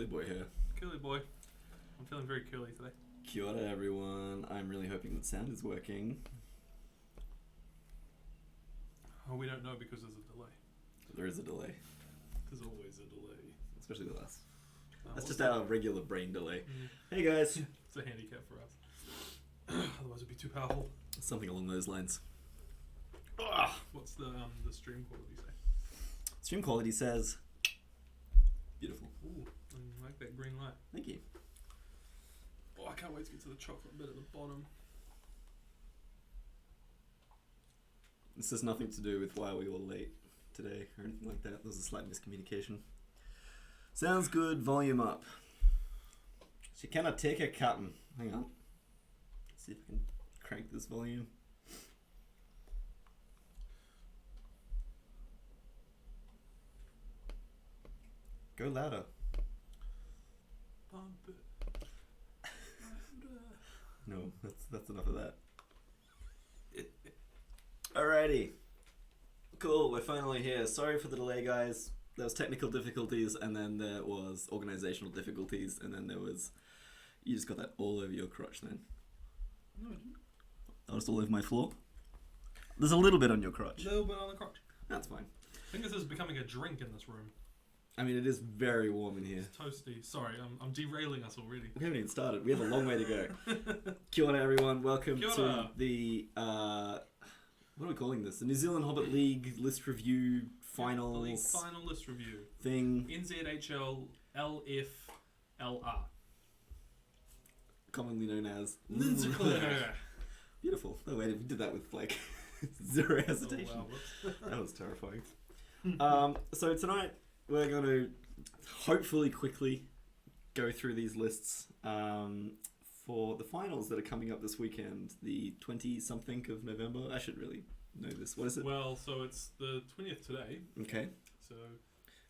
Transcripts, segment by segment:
Curly Boy here. Curly Boy. I'm feeling very curly today. Kia ora, everyone. I'm really hoping that sound is working. Oh, we don't know because there's a delay. There is a delay. There's always a delay. Especially with us. That's just that? our regular brain delay. Hey guys. It's a handicap for us. Otherwise it'd be too powerful. Something along those lines. What's the stream quality say? Stream quality says... Beautiful. Ooh, I like that green light. Thank you. Oh, I can't wait to get to the chocolate bit at the bottom. This has nothing to do with why we were late today or anything like that. There was a slight miscommunication. Sounds good. Volume up. She cannot take a cotton. Hang on. Let's see if I can crank this volume. Go louder. Bump it. No, that's enough of that. Alrighty. Cool, we're finally here. Sorry for the delay, guys. There was technical difficulties, and then there was organizational difficulties, and then there was... You just got that all over your crotch then. No, I didn't. Oh, it's all over my floor? There's a little bit on your A crotch. little bit on the crotch. That's fine. I think this is becoming a drink in this room. I mean, it is very warm in here. It's toasty. Sorry, I'm derailing us already. We haven't even started. We have a long way to go. Kia ora, everyone. Welcome Kia to ora. the... what are we calling this? The New Zealand Hobbit League list review The finals league final list review. thing. NZHL LFLR. Commonly known as... Oh, Beautiful. Oh wait, we did that with like zero hesitation. wow, whoops. That was terrifying. So tonight we're going to hopefully quickly go through these lists for the finals that are coming up this weekend, the 20-something of November. I should really know this. What is it? Well, so it's the 20th today, Okay. so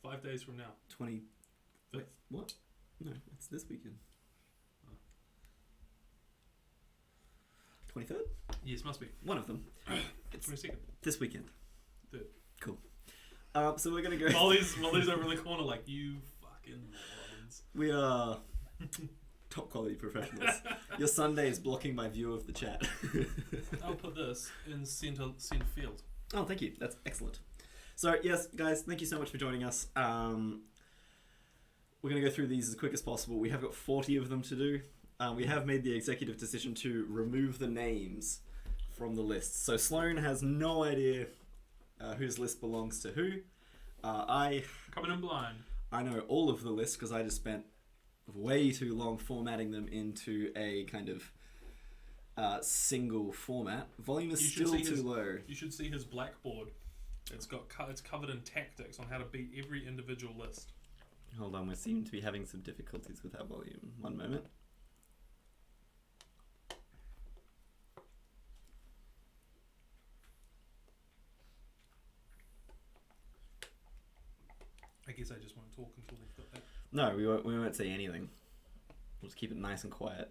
5 days from now. 20... Wait, Fifth. what? No, it's this weekend. 23rd? Yes, must be. One of them. It's 22nd. this weekend. Third. Cool. So we're going to go... Molly's over in the corner like, you fucking morons. We are top quality professionals. Your Sunday is blocking my view of the chat. I'll put this in center field. Oh, thank you. That's excellent. So, yes, guys, thank you so much for joining us. We're going to go through these as quick as possible. We have got 40 of them to do. We have made the executive decision to remove the names from the list. So Sloane has no idea whose list belongs to who. Coming in blind. I know all of the lists because I just spent way too long formatting them into a kind of single format. Volume is still too low. You should see his blackboard. It's covered in tactics on how to beat every individual list. Hold on, we seem to be having some difficulties with our volume. One moment. I guess I just won't talk until we've got that. No, we won't say anything. We'll just keep it nice and quiet.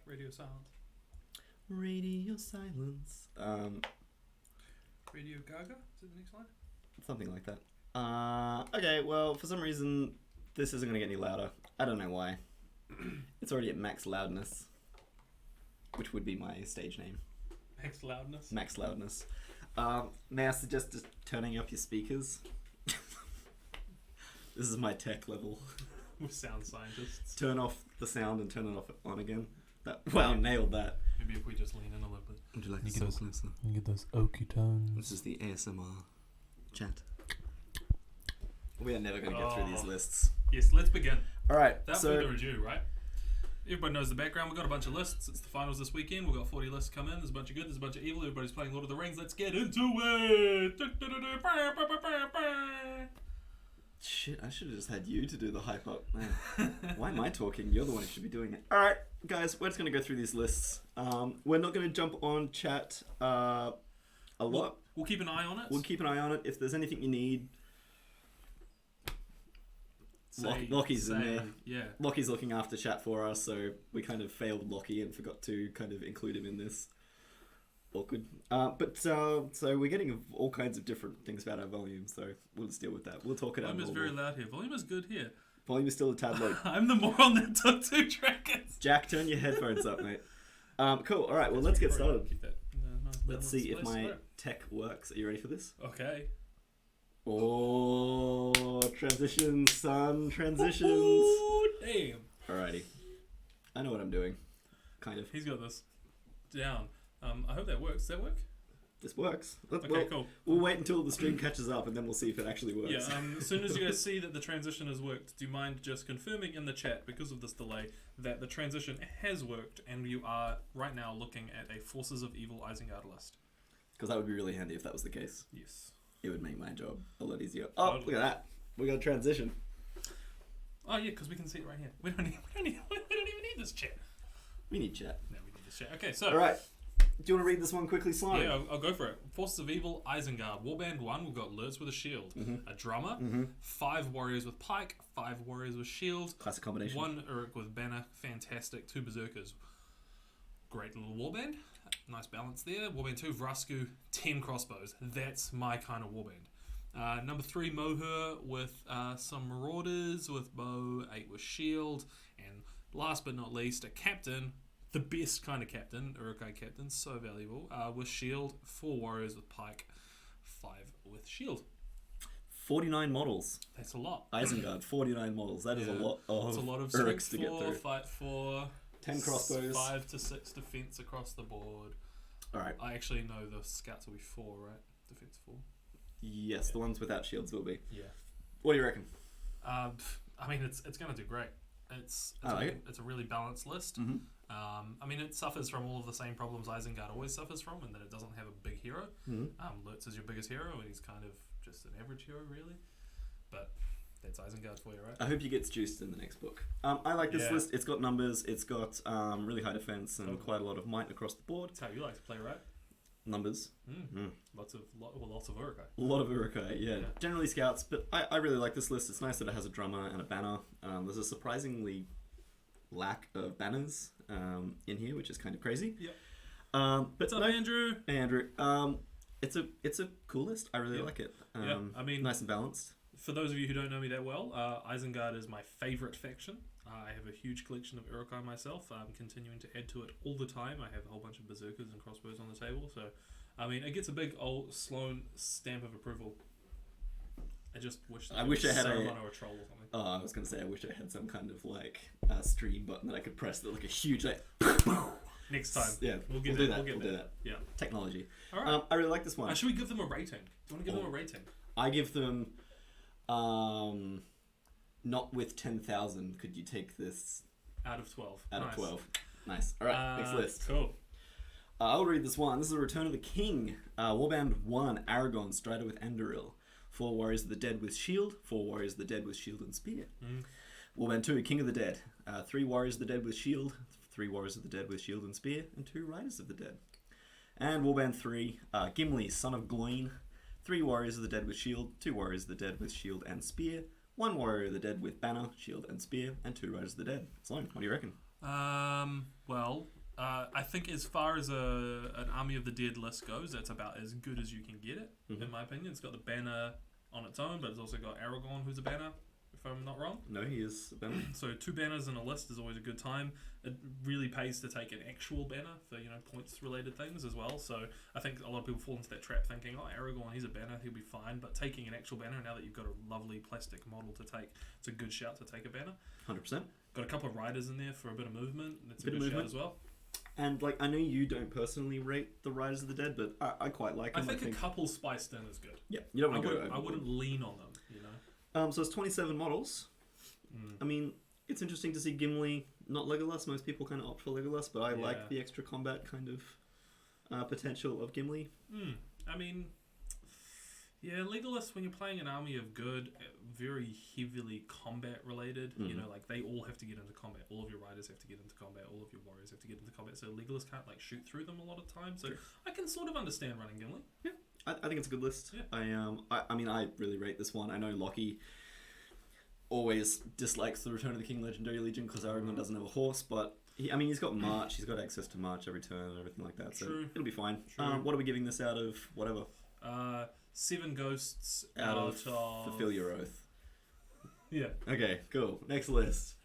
Radio silence. Radio silence. Radio Gaga? Is it the next line? Something like that. Okay, well, for some reason, this isn't going to get any louder. I don't know why. It's already at max loudness, which would be my stage name. Max loudness? Max loudness. May I suggest just turning up your speakers? This is my tech level. We're sound scientists. Turn off the sound and turn it off on again. Wow, nailed that. Maybe if we just lean in a little bit. Would you like You to get sit closer? You get those oaky tones. This is the ASMR chat. We are never going to get through these lists. Yes, let's begin. Alright, Without further ado, right? Everybody knows the background. We've got a bunch of lists. It's the finals this weekend. We've got 40 lists come in. There's a bunch of good, there's a bunch of evil. Everybody's playing Lord of the Rings. Let's get into it! Shit, I should have just had you to do the hype up. Man, why am I talking? You're the one who should be doing it. Alright, guys, we're just going to go through these lists. We're not going to jump on chat a lot. We'll keep an eye on it. We'll keep an eye on it. If there's anything you need, Lockie's in there. Yeah. Lockie's looking after chat for us, so we kind of failed Lockie and forgot to kind of include him in this. Awkward. So we're getting all kinds of different things about our volume, so we'll just deal with that. We'll talk it out. Volume is very loud here. Volume is good here. Volume is still a tad low. I'm the moron that took 2 dragons. Jack, turn your headphones up, mate. Cool. All right. Well, let's get started. Keep that, nice Let's see if space. my Right. tech works. Are you ready for this? Okay. Oh, transitions, son. Transitions. Ooh, damn. Alrighty. I know what I'm doing. Kind of. He's got this down. I hope that works. Does that work? This works. Okay, cool. We'll wait until the stream catches up and then we'll see if it actually works. Yeah, as soon as you guys see that the transition has worked, do you mind just confirming in the chat, because of this delay, that the transition has worked and you are right now looking at a Forces of Evil Isengard list? Because that would be really handy if that was the case. Yes. It would make my job a lot easier. Oh, Totally. look at that. We got a transition. Oh yeah, because we can see it right here. We don't even need this chat. We need chat. No, we need this chat. Okay, so... Alright. Do you want to read this one quickly, Sloane? Yeah, I'll go for it. Forces of Evil, Isengard. Warband 1, we've got Lurtz with a shield. A drummer, 5 warriors with pike, 5 warriors with shield. Classic combination. 1 Uruk with banner, fantastic. 2 berserkers. Great little warband. Nice balance there. Warband 2, Vrasku, 10 crossbows. That's my kind of warband. Number 3, Moher with some marauders with bow, 8 with shield. And last but not least, a captain. The best kind of captain, Urukai captain, so valuable, with shield, 4 warriors with pike, 5 with shield. 49 models. That's a lot. Isengard, 49 models. That is a lot of It's a lot of Uruks strength to get 4, through. fight 4, 10 crossbows. 5 to 6 defense across the board. Alright. I actually know the scouts will be 4, right? Defense 4. Yes, the ones without shields will be. Yeah. What do you reckon? I mean, it's going to do great. It's a really balanced list. Mm-hmm. I mean, it suffers from all of the same problems Isengard always suffers from, in that it doesn't have a big hero. Lurtz is your biggest hero, and he's kind of just an average hero, really. But that's Isengard for you, right? I hope he gets juiced in the next book. I like this list. It's got numbers, it's got really high defense, and quite a lot of might across the board. That's how you like to play, right? Numbers. Lots of Urukai. A lot of Urukai, yeah. Generally scouts, but I really like this list. It's nice that it has a drummer and a banner. There's a surprisingly lack of banners in here, which is kind of crazy. Yep. But What's up, Andrew? Hey, Andrew. It's a cool list. I really like it. I mean, nice and balanced. For those of you who don't know me that well, Isengard is my favourite faction. I have a huge collection of Urukai myself. I'm continuing to add to it all the time. I have a whole bunch of berserkers and crossbows on the table. So, I mean, it gets a big old Sloane stamp of approval. I just wish that I wish I had Saruman or a troll or something. I was gonna say I wish I had some kind of like stream button that I could press that like a huge like. Next time. Yeah, we'll do that. Yeah. Technology. All right. I really like this one. Should we give them a rating? Do you want to give them a rating? I give them, not with 10,000. Could you take this out of 12? Out of 12. Nice. All right. Next list. Cool. I'll read this one. This is a Return of the King. Warband 1, Aragon, Strider with Anduril. 4 Warriors of the Dead with Shield. 4 Warriors of the Dead with Shield and Spear. Warband 2, King of the Dead. 3 Warriors of the Dead with Shield. 3 Warriors of the Dead with Shield and Spear. And 2 Riders of the Dead. And Warband 3, Gimli, Son of Gloin. 3 Warriors of the Dead with Shield. 2 Warriors of the Dead with Shield and Spear. 1 Warrior of the Dead with Banner, Shield and Spear. And 2 Riders of the Dead. Sloane, what do you reckon? Well, I think as far as an Army of the Dead list goes, that's about as good as you can get it, in my opinion. It's got the banner on its own, but it's also got Aragorn, who's a banner, if I'm not wrong. No, he is a banner. So 2 banners in a list is always a good time. It really pays to take an actual banner for, points related things as well. So I think a lot of people fall into that trap thinking, oh, Aragorn, he's a banner, he'll be fine. But taking an actual banner, now that you've got a lovely plastic model to take, it's a good shout to take a banner. 100%. Got a couple of riders in there for a bit of movement. That's a Bit of good shout movement. as well. And I know you don't personally rate the Riders of the Dead, but I quite like them. I think a couple spiced in is good. Yeah, you don't want to go I wouldn't lean on them, So it's 27 models. I mean, it's interesting to see Gimli, not Legolas. Most people kind of opt for Legolas, but I like the extra combat kind of potential of Gimli. I mean, yeah, Legolas, when you're playing an army of good, very heavily combat related, like they all have to get into combat. All of your riders have to get into combat. All of your warriors have to get into combat. So Legolas can't shoot through them a lot of times. So I can sort of understand running Gimli. Yeah, I think it's a good list. Yeah. I mean, I really rate this one. I know Lockie always dislikes the Return of the King Legendary Legion because Aragorn doesn't have a horse, but he's got March. He's got access to March every turn and everything like that. So it'll be fine. What are we giving this out of? Whatever. 7 ghosts out of Fulfill Your Oath. Yeah. Okay, cool. Next list.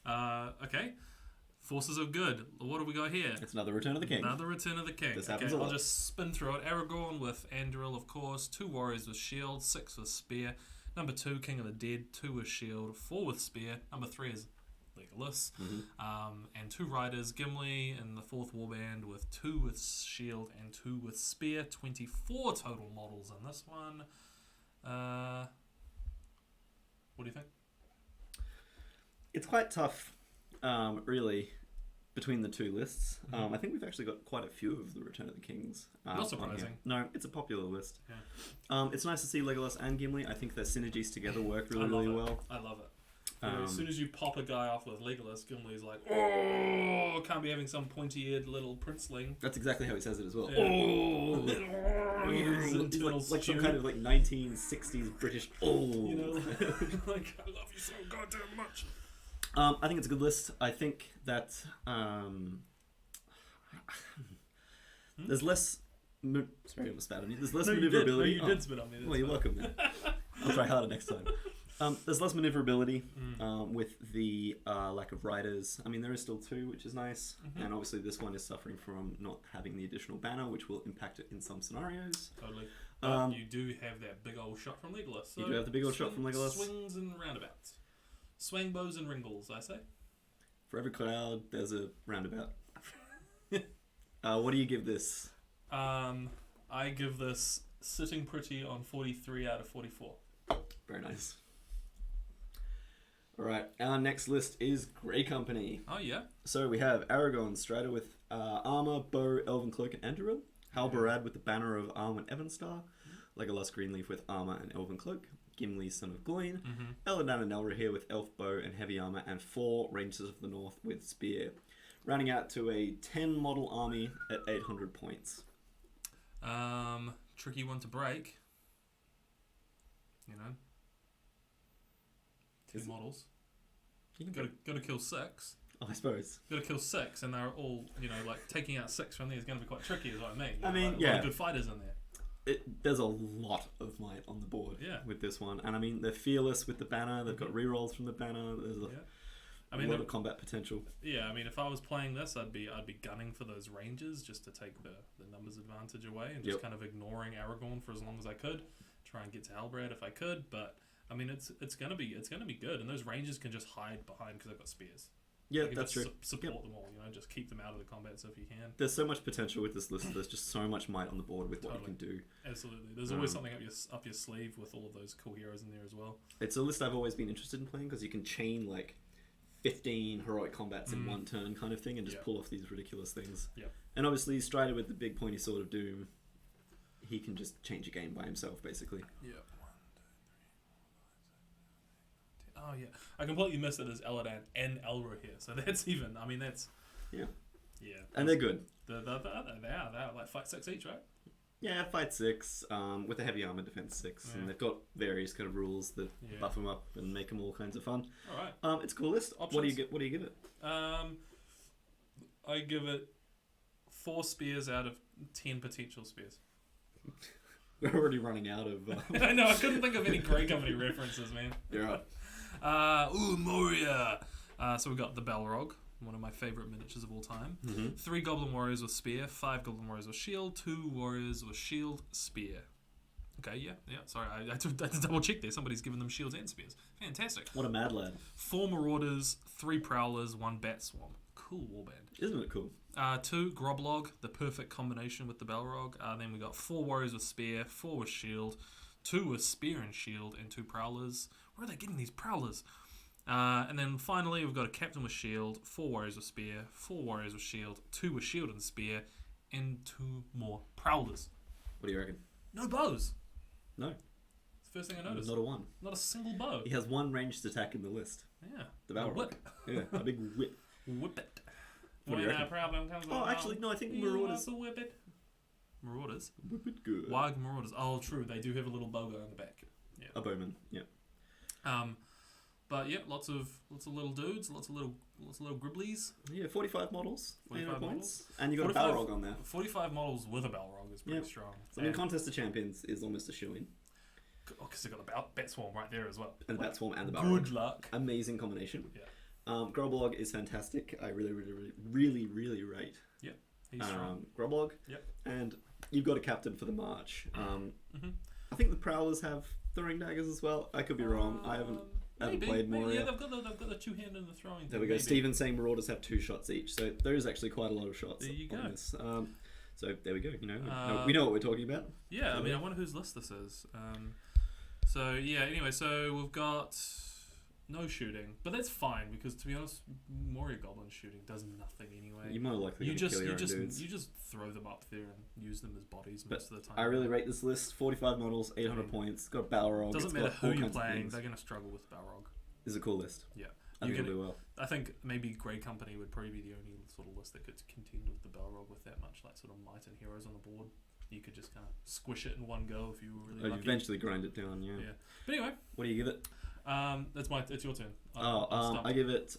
Okay. Forces of Good. What do we got here? It's another Return of the King. Another Return of the King. This happens a I'll lot. just spin through it. Aragorn with Anduril, of course. 2 warriors with shield. 6 with spear. Number 2, King of the Dead. 2 with shield. 4 with spear. Number 3 is Legolas. And 2 riders. Gimli in the 4th warband with 2 with shield and 2 with spear. 24 total models in this one. What do you think? It's quite tough, really, between the two lists. I think we've actually got quite a few of the Return of the Kings. Not surprising. No, it's a popular list. Yeah. It's nice to see Legolas and Gimli. I think their synergies together work really well. I love it. As soon as you pop a guy off with Legolas, Gimli's like, oh, can't be having some pointy-eared little princeling. That's exactly how he says it as well. Yeah. Oh! like some kind of like 1960s British. Oh! You know, like I love you so goddamn much. I think it's a good list. I think that there's less. Sorry, I almost spat on you. There's less maneuverability. You did spit on me. Well, you're welcome, man. I'll try harder next time. There's less maneuverability with the lack of riders. I mean, there is still 2, which is nice. And obviously this one is suffering from not having the additional banner, which will impact it in some scenarios. Totally. But you do have that big old shot from Legolas. So you do have the big old shot from Legolas. Swings and roundabouts. Swang bows and ringles, I say. For every cloud, there's a roundabout. What do you give this? I give this sitting pretty on 43 out of 44. Very nice. Alright, our next list is Grey Company. Oh, yeah. So we have Aragorn, Strider with armor, bow, elven cloak, and Anduril. Halbarad with the banner of Arm and Evanstar. Legolas Greenleaf with armor and elven cloak. Gimli, son of Gloin. Elladan and Elrohir with elf bow and heavy armor. And 4 Rangers of the North with spear. Rounding out to a 10 model army at 800 points. Tricky one to break. You know? 2 models. Got to kill 6. Oh, I suppose. Got to kill 6, and they're all, you know, like taking out 6 from there is going to be quite tricky, is what I mean. I mean, like, yeah. A lot of good fighters in there. There's a lot of might on the board with this one. And I mean, they're fearless with the banner. They've got rerolls from the banner. There's a lot of combat potential. Yeah, I mean, if I was playing this, I'd be gunning for those ranges just to take the numbers advantage away and just kind of ignoring Aragorn for as long as I could. Try and get to Halbrand if I could, but I mean, it's gonna be good, and those ranges can just hide behind because they've got spears. Yeah, like, that's true. Support them all, you know, just keep them out of the combat if you can. There's so much potential with this list. There's just so much might on the board with what you can do. Absolutely, there's always something up your sleeve with all of those cool heroes in there as well. It's a list I've always been interested in playing because you can chain like 15 heroic combats in one turn kind of thing and just pull off these ridiculous things. And obviously Strider with the big pointy sword of doom, he can just change a game by himself basically. Oh yeah, I completely missed it as Elladan and Elrohir, so that's even. I mean, that's yeah, and they're good. They are like fight 6 each, right? Yeah, fight 6 with a heavy armor, defense 6, and they've got various kind of rules that buff them up and make them all kinds of fun. All right, it's a cool list. Options. What do you give it? I give it 4 spears out of 10 potential spears. We're already running out of. I know. I couldn't think of any Grey Company references, man. You're right. Moria. So we've got the Balrog, one of my favourite miniatures of all time. 3 Goblin Warriors with spear, 5 Goblin Warriors with shield, 2 Warriors with shield, spear. Okay, yeah. Sorry, I had to double check there. Somebody's given them shields and spears. Fantastic. What a mad lad. 4 Marauders, 3 Prowlers, 1 Bat Swarm. Cool warband. Isn't it cool? 2 Groblog, the perfect combination with the Balrog. Then we got 4 Warriors with spear, 4 with shield, 2 with spear and shield, and 2 Prowlers. Where are they getting these Prowlers? And then finally, we've got a Captain with shield, 4 Warriors with spear, 4 Warriors with shield, 2 with shield and spear, and 2 more Prowlers. What do you reckon? No bows. No. It's the first thing I noticed. Not a one. Not a single bow. He has 1 ranged attack in the list. Yeah. The Balrog. Whip. Yeah, a big whip. Whip it. What do you reckon? Problem comes actually, no, I think Marauders. Whip it. Marauders? Whip it good. Warg Marauders. Oh, true. They do have a little bow guy on the back. Yeah. A bowman, yeah. But yeah, lots of little dudes, lots of little gribblies. Yeah, 45 models. 45 points. models. And you got a Balrog on there. 45 models with a Balrog is pretty strong. So, I mean, Contest of Champions is almost a shoo-in. Because they've got the Bat Swarm right there as well. And the Bat Swarm and the Balrog. Good luck. Amazing combination. Yeah. Groblog is fantastic. I really rate. Yep. He's strong. Groblog. Yep. And you've got a captain for the march. I think the Prowlers have throwing daggers as well. I could be wrong. I haven't played Moria. Yeah, they've got the two-hand and the throwing. There we go. Steven's saying Marauders have 2 shots each, so there is actually quite a lot of shots. There you go. This. So there we go. We know what we're talking about. Yeah, I wonder whose list this is. Anyway, so we've got no shooting, but that's fine because to be honest, Moria Goblin shooting does nothing anyway. You're more likely to kill your own dudes. You just throw them up there and use them as bodies most of the time. I really rate this list. 45 models, 800 points. Got Balrog. Doesn't matter who you're playing, they're going to struggle with Balrog. This is a cool list. Yeah. I think it'll do well. I think maybe Grey Company would probably be the only sort of list that could contend with the Balrog with that much like sort of might and heroes on the board. You could just kind of squish it in one go if you were really lucky. Eventually grind it down, yeah. But anyway. What do you give it? It's your turn. I give it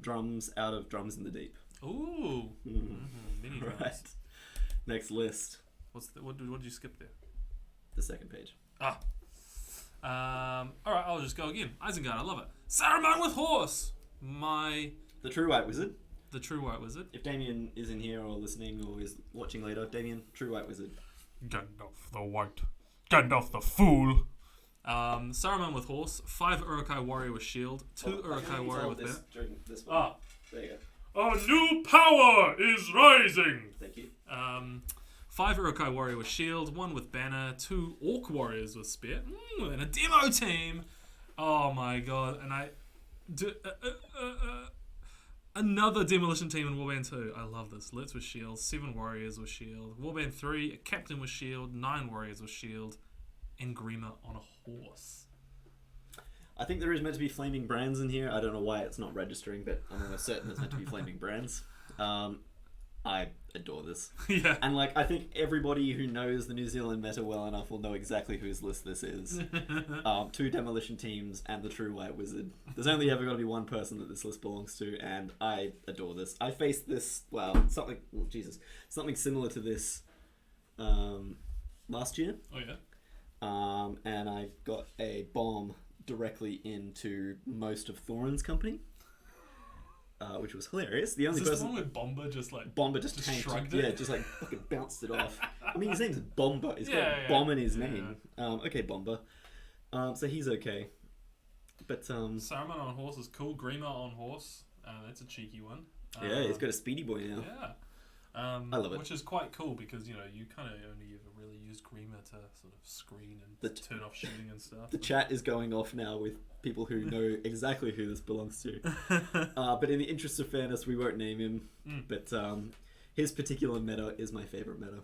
drums out of Drums in the Deep. Ooh. Mini drums. Right. Next list. What did you skip there? The second page. Alright, I'll just go again. Isengard, I love it. Saruman with horse! The True White Wizard. The True White Wizard. If Damien is in here or listening or is watching later, Damien, True White Wizard. Gandalf the White. Gandalf the Fool! Saruman with horse, 5 Uruk-hai warrior with shield, 2 Uruk-hai warrior with bear. This one. There you go. A new power is rising! Thank you. 5 Uruk-hai warrior with shield, 1 with banner, 2 orc warriors with spear, and a demo team. Oh my god! And another demolition team in Warband 2. I love this. Let's with shield, 7 warriors with shield. Warband 3, a captain with shield, 9 warriors with shield, and Grima on a horse. I think there is meant to be flaming brands in here. I don't know why it's not registering, but I'm almost certain there's meant to be flaming brands. I adore this. Yeah. And I think everybody who knows the New Zealand meta well enough will know exactly whose list this is. 2 demolition teams and the True White Wizard. There's only ever got to be one person that this list belongs to, and I adore this. I faced this, something similar to this last year. Oh yeah. And I got a bomb directly into most of Thorin's company. Which was hilarious. The only Is this person the one where Bomber just tanked shrugged it? it? Yeah, just fucking bounced it off. I mean, his name's Bomber. He's got a bomb in his name. Okay, Bomber. So he's okay. But Saruman on horse is cool. Grima on horse. That's a cheeky one. Yeah, he's got a speedy boy now. Yeah. I love it. Which is quite cool because, you kind of only ever really used Grima to sort of screen and turn off shooting and stuff. The chat is going off now with people who know exactly who this belongs to. But in the interest of fairness, we won't name him. But his particular meta is my favorite meta.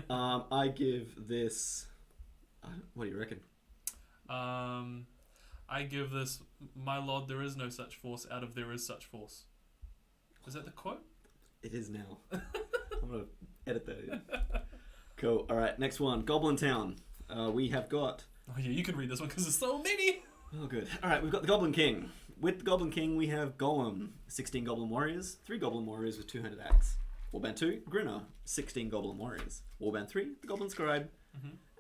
I give this... what do you reckon? I give this, my lord, there is no such force out of there is such force. Is that the quote? It is now. I'm going to edit that in. Cool. All right, next one. Goblin Town. We have got... Oh yeah, you can read this one because there's so many. Oh, good. All right, we've got the Goblin King. With the Goblin King, we have Golem, 16 Goblin Warriors, 3 Goblin Warriors with 2-handed axe. Warband 2, Grinner, 16 Goblin Warriors. Warband 3, the Goblin Scribe,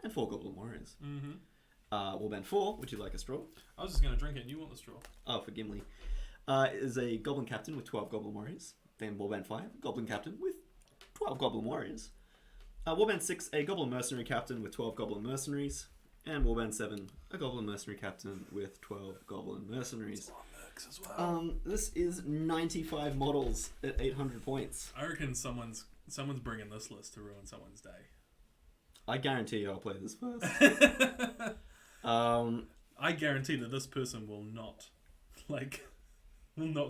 and 4 Goblin Warriors. Warband 4, would you like a straw? I was just going to drink it and you want the straw. Oh, for Gimli. Is a Goblin Captain with 12 Goblin Warriors. Then Warband 5, Goblin Captain with 12 Goblin Warriors. Warband 6, a Goblin Mercenary Captain with 12 Goblin Mercenaries. And Warband 7, a Goblin Mercenary Captain with 12 Goblin Mercenaries. That's a lot of mercs as well. This is 95 models at 800 points. I reckon someone's bringing this list to ruin someone's day. I guarantee you I'll play this first. I guarantee that this person will not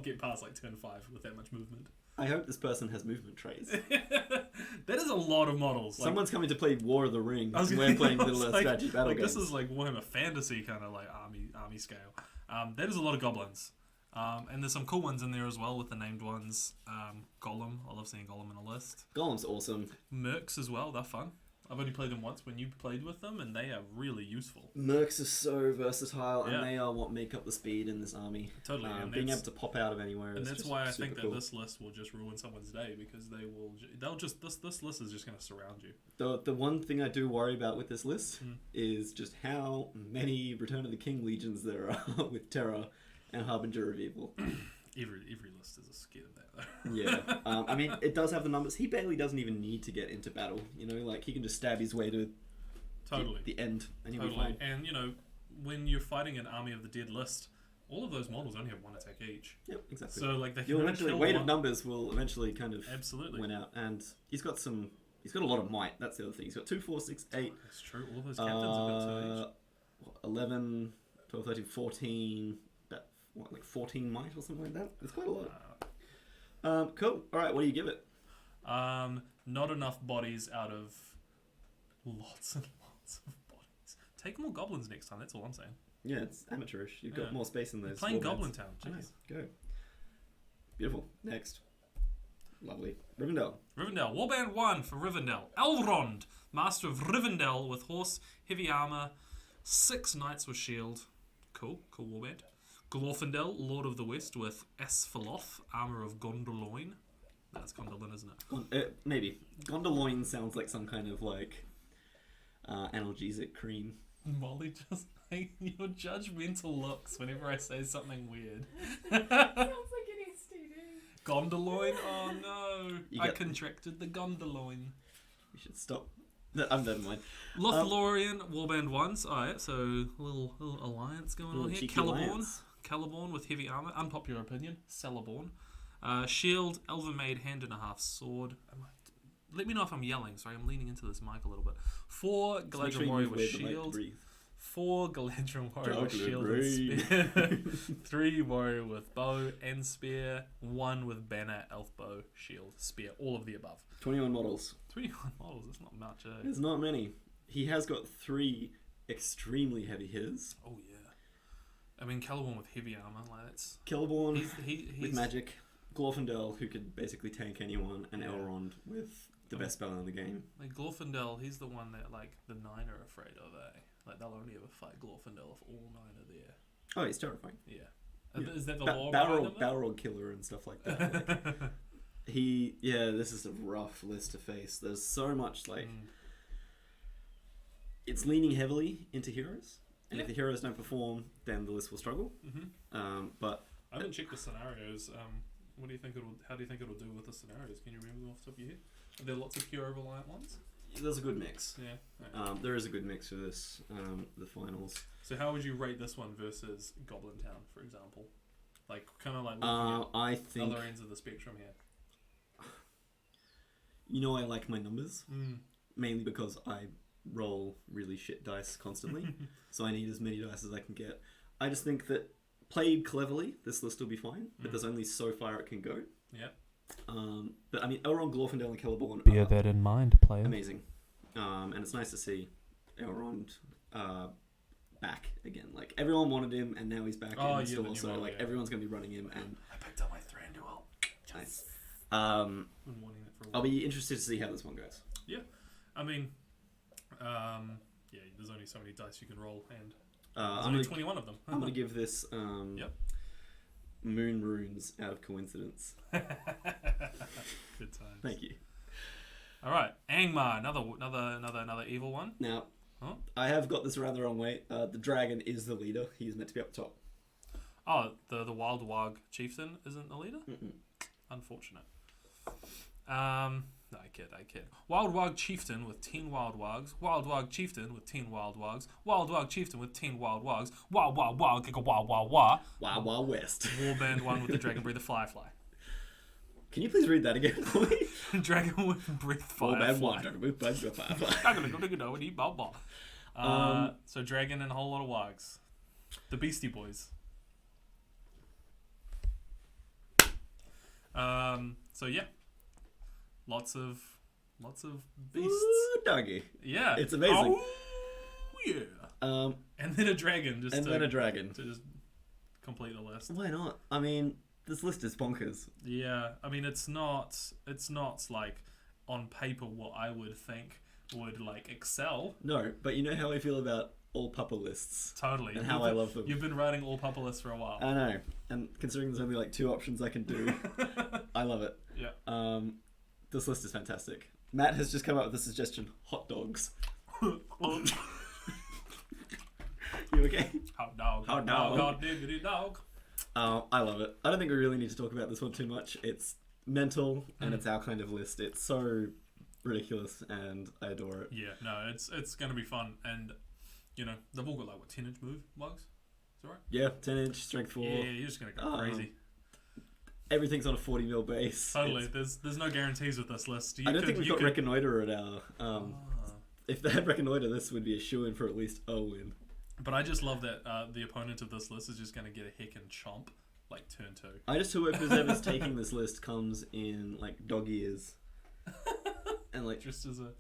get past turn 5 with that much movement. I hope this person has movement trays. That is a lot of models. Someone's coming to play War of the Ring. We're playing Middle Earth strategy battle games. This is Warhammer Fantasy kind of army scale. That is a lot of goblins. And there's some cool ones in there as well with the named ones. Golem. I love seeing Golem in a list. Golem's awesome. Mercs as well. They're fun. I've only played them once when you played with them, and they are really useful. Mercs are so versatile, Yeah. and they are what make up the speed in this army. Totally, and being able to pop out of anywhere. And is that's just why I super think cool. that this list will just ruin someone's day, because they'll just this list is just going to surround you. The one thing I do worry about with this list is just how many Return of the King legions there are with Terror and Harbinger of Evil. Every list is scared of that though. Yeah, I mean, it does have the numbers. He barely doesn't even need to get into battle. You know, like he can just stab his way to the end, and he'll be fine. And you know, when you're fighting an Army of the Dead list, all of those models only have one attack each. Yep, exactly. So like they can You'll only eventually kill weight one. of numbers will eventually kind of Absolutely win out, and he's got a lot of might. That's the other thing. He's got 2, 4, 6, 8. That's true. All of those captains have got 2 each. 11, 12, 13, 14. Like 14 might or something like that. It's quite a lot. Cool. All right, what do you give it? Not enough bodies out of lots and lots of bodies. Take more goblins next time. That's all I'm saying. Yeah, it's amateurish. You've got more space in those. You're playing warbands. Goblin Town. I know. Jeez. Go. Beautiful. Next. Lovely. Rivendell. Rivendell. Warband 1 for Rivendell. Elrond, Master of Rivendell with horse, heavy armor, 6 knights with shield. Cool warband. Glorfindel, Lord of the West with Asphalloth, armor of Gondolin. That's Gondolin, isn't it? Maybe. Gondolin sounds like some kind of like analgesic cream. Molly just like your judgmental looks whenever I say something weird. Sounds like an STD. Gondolin? Oh no. You I get- contracted the Gondolin. We should stop. No, I'm never mind. Lothlorien, Warband 1s. Alright, so little alliance going on here. cheeky alliance. Caliborn with heavy armor. Unpopular opinion. Celeborn. Shield, Elven Maid, hand and a half sword. Let me know if I'm yelling. Sorry, I'm leaning into this mic a little bit. 4 Galadriel Warrior with shield. 4 Galadriel Warrior with shield and spear. 3 Warrior with bow and spear. 1 with banner, elf bow, shield, spear. All of the above. 21 models. 21 models. That's not much, eh? There's not many. He has got 3 extremely heavy hitters. Oh yeah. I mean, Caliborn with heavy armor, like that's Celeborn he's with magic. Glorfindel, who could basically tank anyone, and Elrond with the best spell in the game. like Glorfindel. He's the one that like the 9 are afraid of, eh? Like they'll only ever fight Glorfindel if all 9 are there. Oh, he's terrifying. Yeah. Yeah. Is that the law behind him? Balrog killer and stuff like that. Like, this is a rough list to face. There's so much it's leaning heavily into heroes, and if the heroes don't perform, then the list will struggle. But I haven't checked the scenarios. What do you think how do you think it'll do with the scenarios? Can you remember them off the top of your head? Are there lots of hero reliant ones? there's a good mix. Yeah. There is a good mix for this, the finals. So how would you rate this one versus Goblin Town, for example? Like kind of like looking I at think other ends of the spectrum here. I like my numbers mainly because I roll really shit dice constantly, so I need as many dice as I can get. I just think that played cleverly, this list will be fine, but there's only so far it can go. Yeah. But I mean, Elrond, Glorfindel, and Celeborn Bear are that in mind, player. amazing, and it's nice to see Elrond back again. Like everyone wanted him, and now he's back. Oh, and yeah, still the new also model, like yeah. everyone's gonna be running him, and I picked up my Thranduil. nice. Been wanting it for a while. I'll be interested to see how this one goes. Yeah. I mean, yeah, there's only so many dice you can roll, and there's I'm only gonna 21 of them. I'm gonna give this Yep. moon runes out of coincidence. Good times. Thank you. All right, Angmar, another evil one. Now, Huh? I have got this around the wrong way. The dragon is the leader. He's meant to be up top. Oh, the Wild Warg chieftain isn't the leader. Mm-mm. Unfortunate. No, I kid. Wild Warg chieftain with 10 Wild Wargs. Wild Warg chieftain with 10 Wild Wargs. Wild Warg chieftain with 10 Wild Wargs. Wow, giga wow. Wow, wow, west. Warband 1 with the Dragon Breather Firefly. Can you please read that again for me? Dragon with Breath Oh, bad Firefly. one. So dragon and a whole lot of wargs. The Beastie Boys. So yeah, lots of beasts. Ooh, doggy. Yeah, It's amazing. Oh, yeah. And then a dragon just And to, then a dragon. to just complete the list. Why not? I mean, this list is bonkers. Yeah, I mean it's not like on paper what I would think would like excel. No, but you know how I feel about all pupper lists. Totally. And how I love them. You've been writing all pupper lists for a while. I know. And considering there's only like 2 options I can do, I love it. Yeah. This list is fantastic. Matt has just come up with a suggestion: hot dogs. You okay? Hot dog. Hot dog. Hot diggity dog. I love it. I don't think we really need to talk about this one too much. It's mental and it's our kind of list. It's so ridiculous and I adore it. Yeah, no, it's going to be fun. And, you know, they've all got like, what, 10-inch move, Wargs? Is that right? Yeah, 10-inch, strength 4. Yeah, you're just going to go crazy. Everything's on a 40 mil base. Totally. There's no guarantees with this list. I don't think we've got Reconnoiter at our... If they had Reconnoiter, this would be a shoo-in for at least a win. But I just love that the opponent of this list is just going to get a heckin' chomp, like, turn 2. I just hope whoever's taking this list comes in, like, dog ears. And, like... Just as a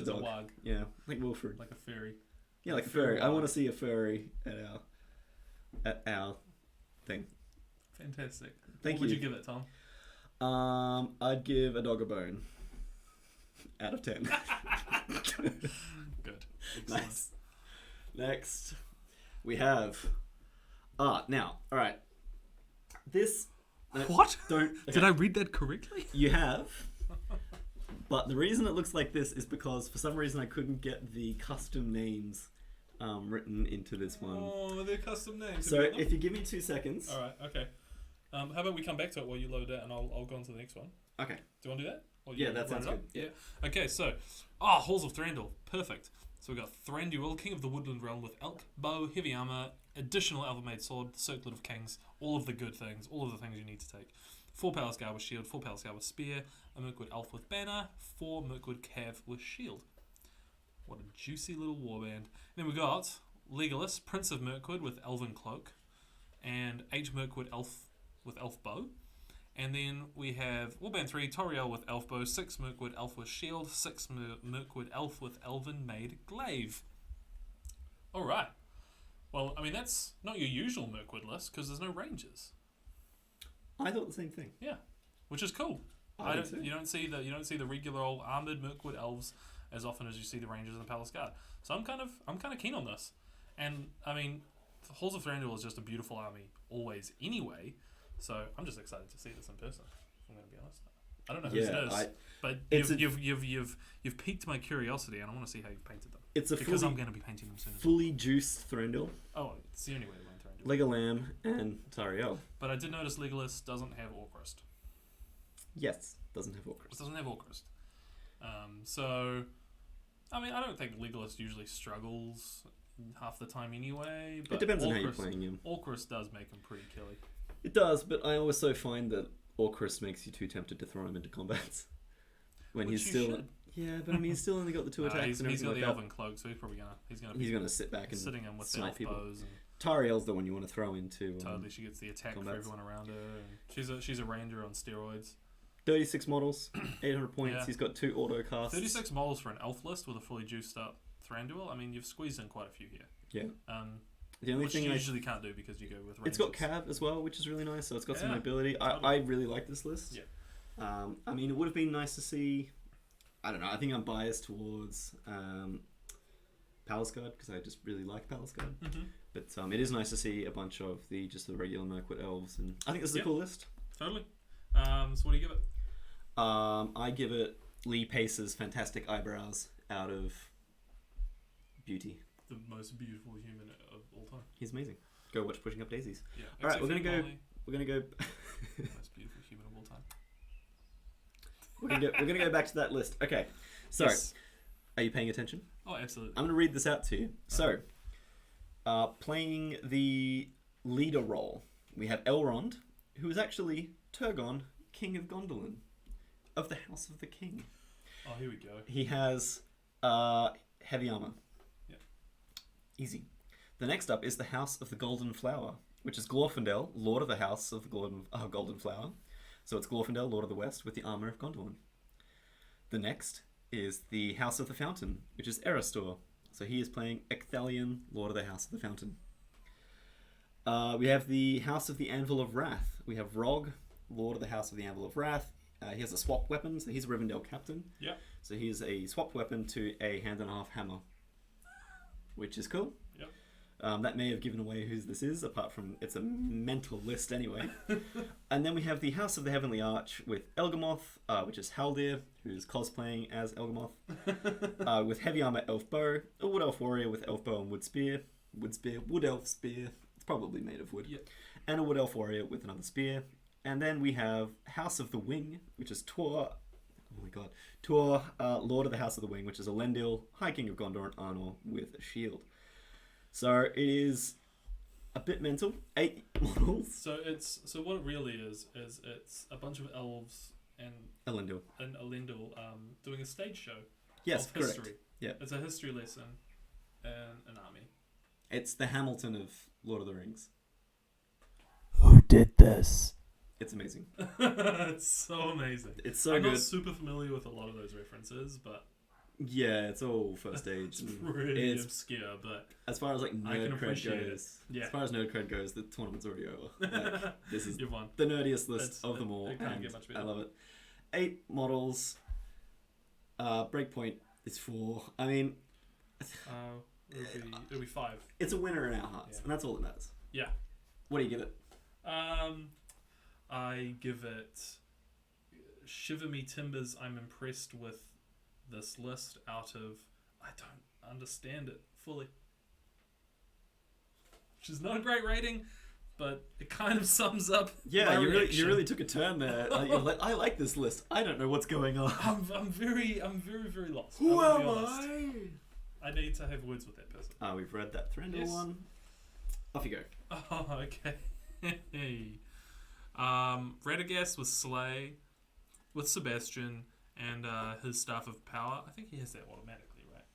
dog. Warg. Yeah, like Wilfred. Like a fairy. Yeah, like a furry. I want to see a furry at our thing. Fantastic. Thank What would you. you give it, Tom? I'd give a dog a bone. Out of 10. Good. Excellent. Nice. Next, we have... now, alright. This... What? Don't... Okay. Did I read that correctly? You have. But the reason it looks like this is because for some reason I couldn't get the custom names written into this one. Oh, they're custom names. So if you give me 2 seconds... Alright, okay. How about we come back to it while you load it and I'll go on to the next one. Okay. Do you want to do that? Or Yeah, you that sounds run it good. up? Yeah. Okay, so... Halls of Thranduil. Perfect. So we've got Thranduil, King of the Woodland Realm with Elk, Bow, Heavy Armor, additional Elven-made Sword, Circlet of Kings, all of the good things, all of the things you need to take. 4 Power Scar with Shield, 4 Power Scar with Spear, a Mirkwood Elf with Banner, 4 Mirkwood Cav with Shield. What a juicy little warband. Then we got Legolas, Prince of Mirkwood with Elven Cloak, and 8 Mirkwood Elf with Elf Bow. And then we have Warband 3, Toriel with Elf Bow, 6 Mirkwood Elf with Shield, 6 Mirkwood Elf with Elven Made Glaive. Alright. Well, I mean, that's not your usual Mirkwood list, because there's no rangers. I thought the same thing. Yeah. Which is cool. You don't see the regular old armored Mirkwood elves as often as you see the rangers in the Palace Guard. So I'm kind of keen on this. And I mean, Halls of Thranduil is just a beautiful army always anyway. So I'm just excited to see this in person. If I'm going to be honest. I don't know whose it is, but you've piqued my curiosity, and I want to see how you've painted them. Because I'm going to be painting them soon. Fully juiced Thranduil. Oh, it's the only way to learn Thranduil. Legolam and Tariel. But I did notice Legolas doesn't have Orcrist. Yes, doesn't have Orcrist. It doesn't have Orcrist. So, I mean, I don't think Legolas usually struggles half the time anyway. But it depends on how you're playing him. Orcrist does make him pretty killy. It does, but I also find that Orcrist makes you too tempted to throw him into combats. When Which he's still... should. Yeah, but I mean, he's still only got the 2 attacks He's and everything got the like Elven Cloak, so he's probably gonna sit back and sitting in with the snipe elf people. bows. And Tariel's the one you want to throw into. totally, she gets the attack combats. for everyone around her. And she's a ranger on steroids. 36 models, 800 points. Yeah. He's got 2 auto casts. 36 models for an elf list with a fully juiced up Thranduil. I mean, you've squeezed in quite a few here. Yeah. The only Which thing you usually can't do because you go with rangers. It's got Cav as well, which is really nice. So it's got some Yeah, mobility. totally. I really like this list. Yeah. I mean, it would have been nice to see. I don't know. I think I'm biased towards Palace Guard because I just really like Palace Guard. Mm-hmm. But it is nice to see a bunch of the regular Mirkwood elves, and I think this is a cool list. Totally. So what do you give it? I give it Lee Pace's fantastic eyebrows out of beauty. The most beautiful human of all time. He's amazing. Go watch Pushing Up Daisies. Yeah. All right, we're gonna go. Most beautiful human of all time. We're gonna go back to that list. Okay, so are you paying attention? Oh, absolutely. I'm gonna read this out to you. So, playing the leader role, we have Elrond, who is actually Turgon, King of Gondolin, of the House of the King. Oh, here we go. He has heavy armor. Yeah. Easy. The next up is the House of the Golden Flower, which is Glorfindel, Lord of the House of the Golden Flower. So it's Glorfindel, Lord of the West, with the armor of Gondolin. The next is the House of the Fountain, which is Erestor. So he is playing Ecthelion, Lord of the House of the Fountain. We have the House of the Anvil of Wrath. We have Rog, Lord of the House of the Anvil of Wrath. He has a swap weapon, so he's a Rivendell captain. Yeah. So he's a swapped weapon to a hand and a half hammer, which is cool. Yep. That may have given away who this is, apart from it's a mental list anyway. And then we have the House of the Heavenly Arch with Elgamoth, which is Haldir, who's cosplaying as Elgamoth, with heavy armor elf bow, a wood elf warrior with elf bow and wood elf spear. It's probably made of wood. Yep. And a wood elf warrior with another spear. And then we have House of the Wing, which is Tor. Oh my god. Tor, Lord of the House of the Wing, which is Elendil, High King of Gondor and Arnor with a shield. So it is a bit mental. 8 models. So what it really is it's a bunch of elves and Elendil doing a stage show. Yes, of correct. history. Yeah. It's a history lesson in an army. It's the Hamilton of Lord of the Rings. Who did this? It's amazing. It's so amazing. It's so I'm good. not super familiar with a lot of those references, but Yeah, it's all first age. it's pretty obscure. But As far as like I can nerd cred appreciate goes, it. Yeah. as far as nerd cred goes, the tournament's already over. Like, this is you've won. the nerdiest list of them It all, can't and get much better. I love it. 8 models. Breakpoint is 4. I mean, It'll be 5. it's a winner in our hearts, Yeah. and that's all that matters. Yeah. What do you give it? I give it Shiver Me Timbers. I'm impressed with this list out of I don't understand it fully. Which is not a great rating, but it kind of sums up Yeah, my you reaction. really took a turn there. You're like, I like this list. I don't know what's going on. I'm very lost. Who I'm am gonna be honest. I? I need to have words with that person. We've read that Thranduil Yes. one. Off you go. Oh, okay. Radagast with Slay, with Sebastian, and his Staff of Power. I think he has that automatically, right?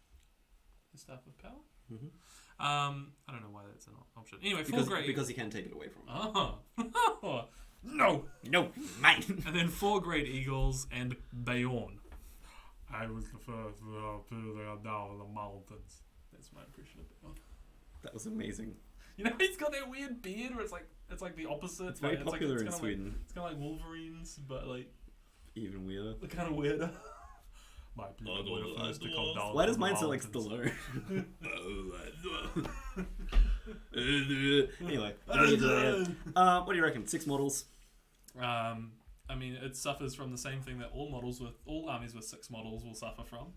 His Staff of Power? Mm-hmm. I don't know why that's an option. Anyway, Because he can take it away from him. Oh. No! No, mine. And then 4 Great Eagles and Beorn. I was the first to down the mountains. That's my impression of Beorn. That was amazing. You know, he's got that weird beard where it's like the opposite. It's very popular in kinda Sweden. It's kind of like Wolverine's, but like Even weirder. kind of weirder. My people were the first to come down. Why does from mine the sound like mountains. Stallone? Anyway, what do you reckon? 6 models. I mean, it suffers from the same thing that all armies with 6 models will suffer from,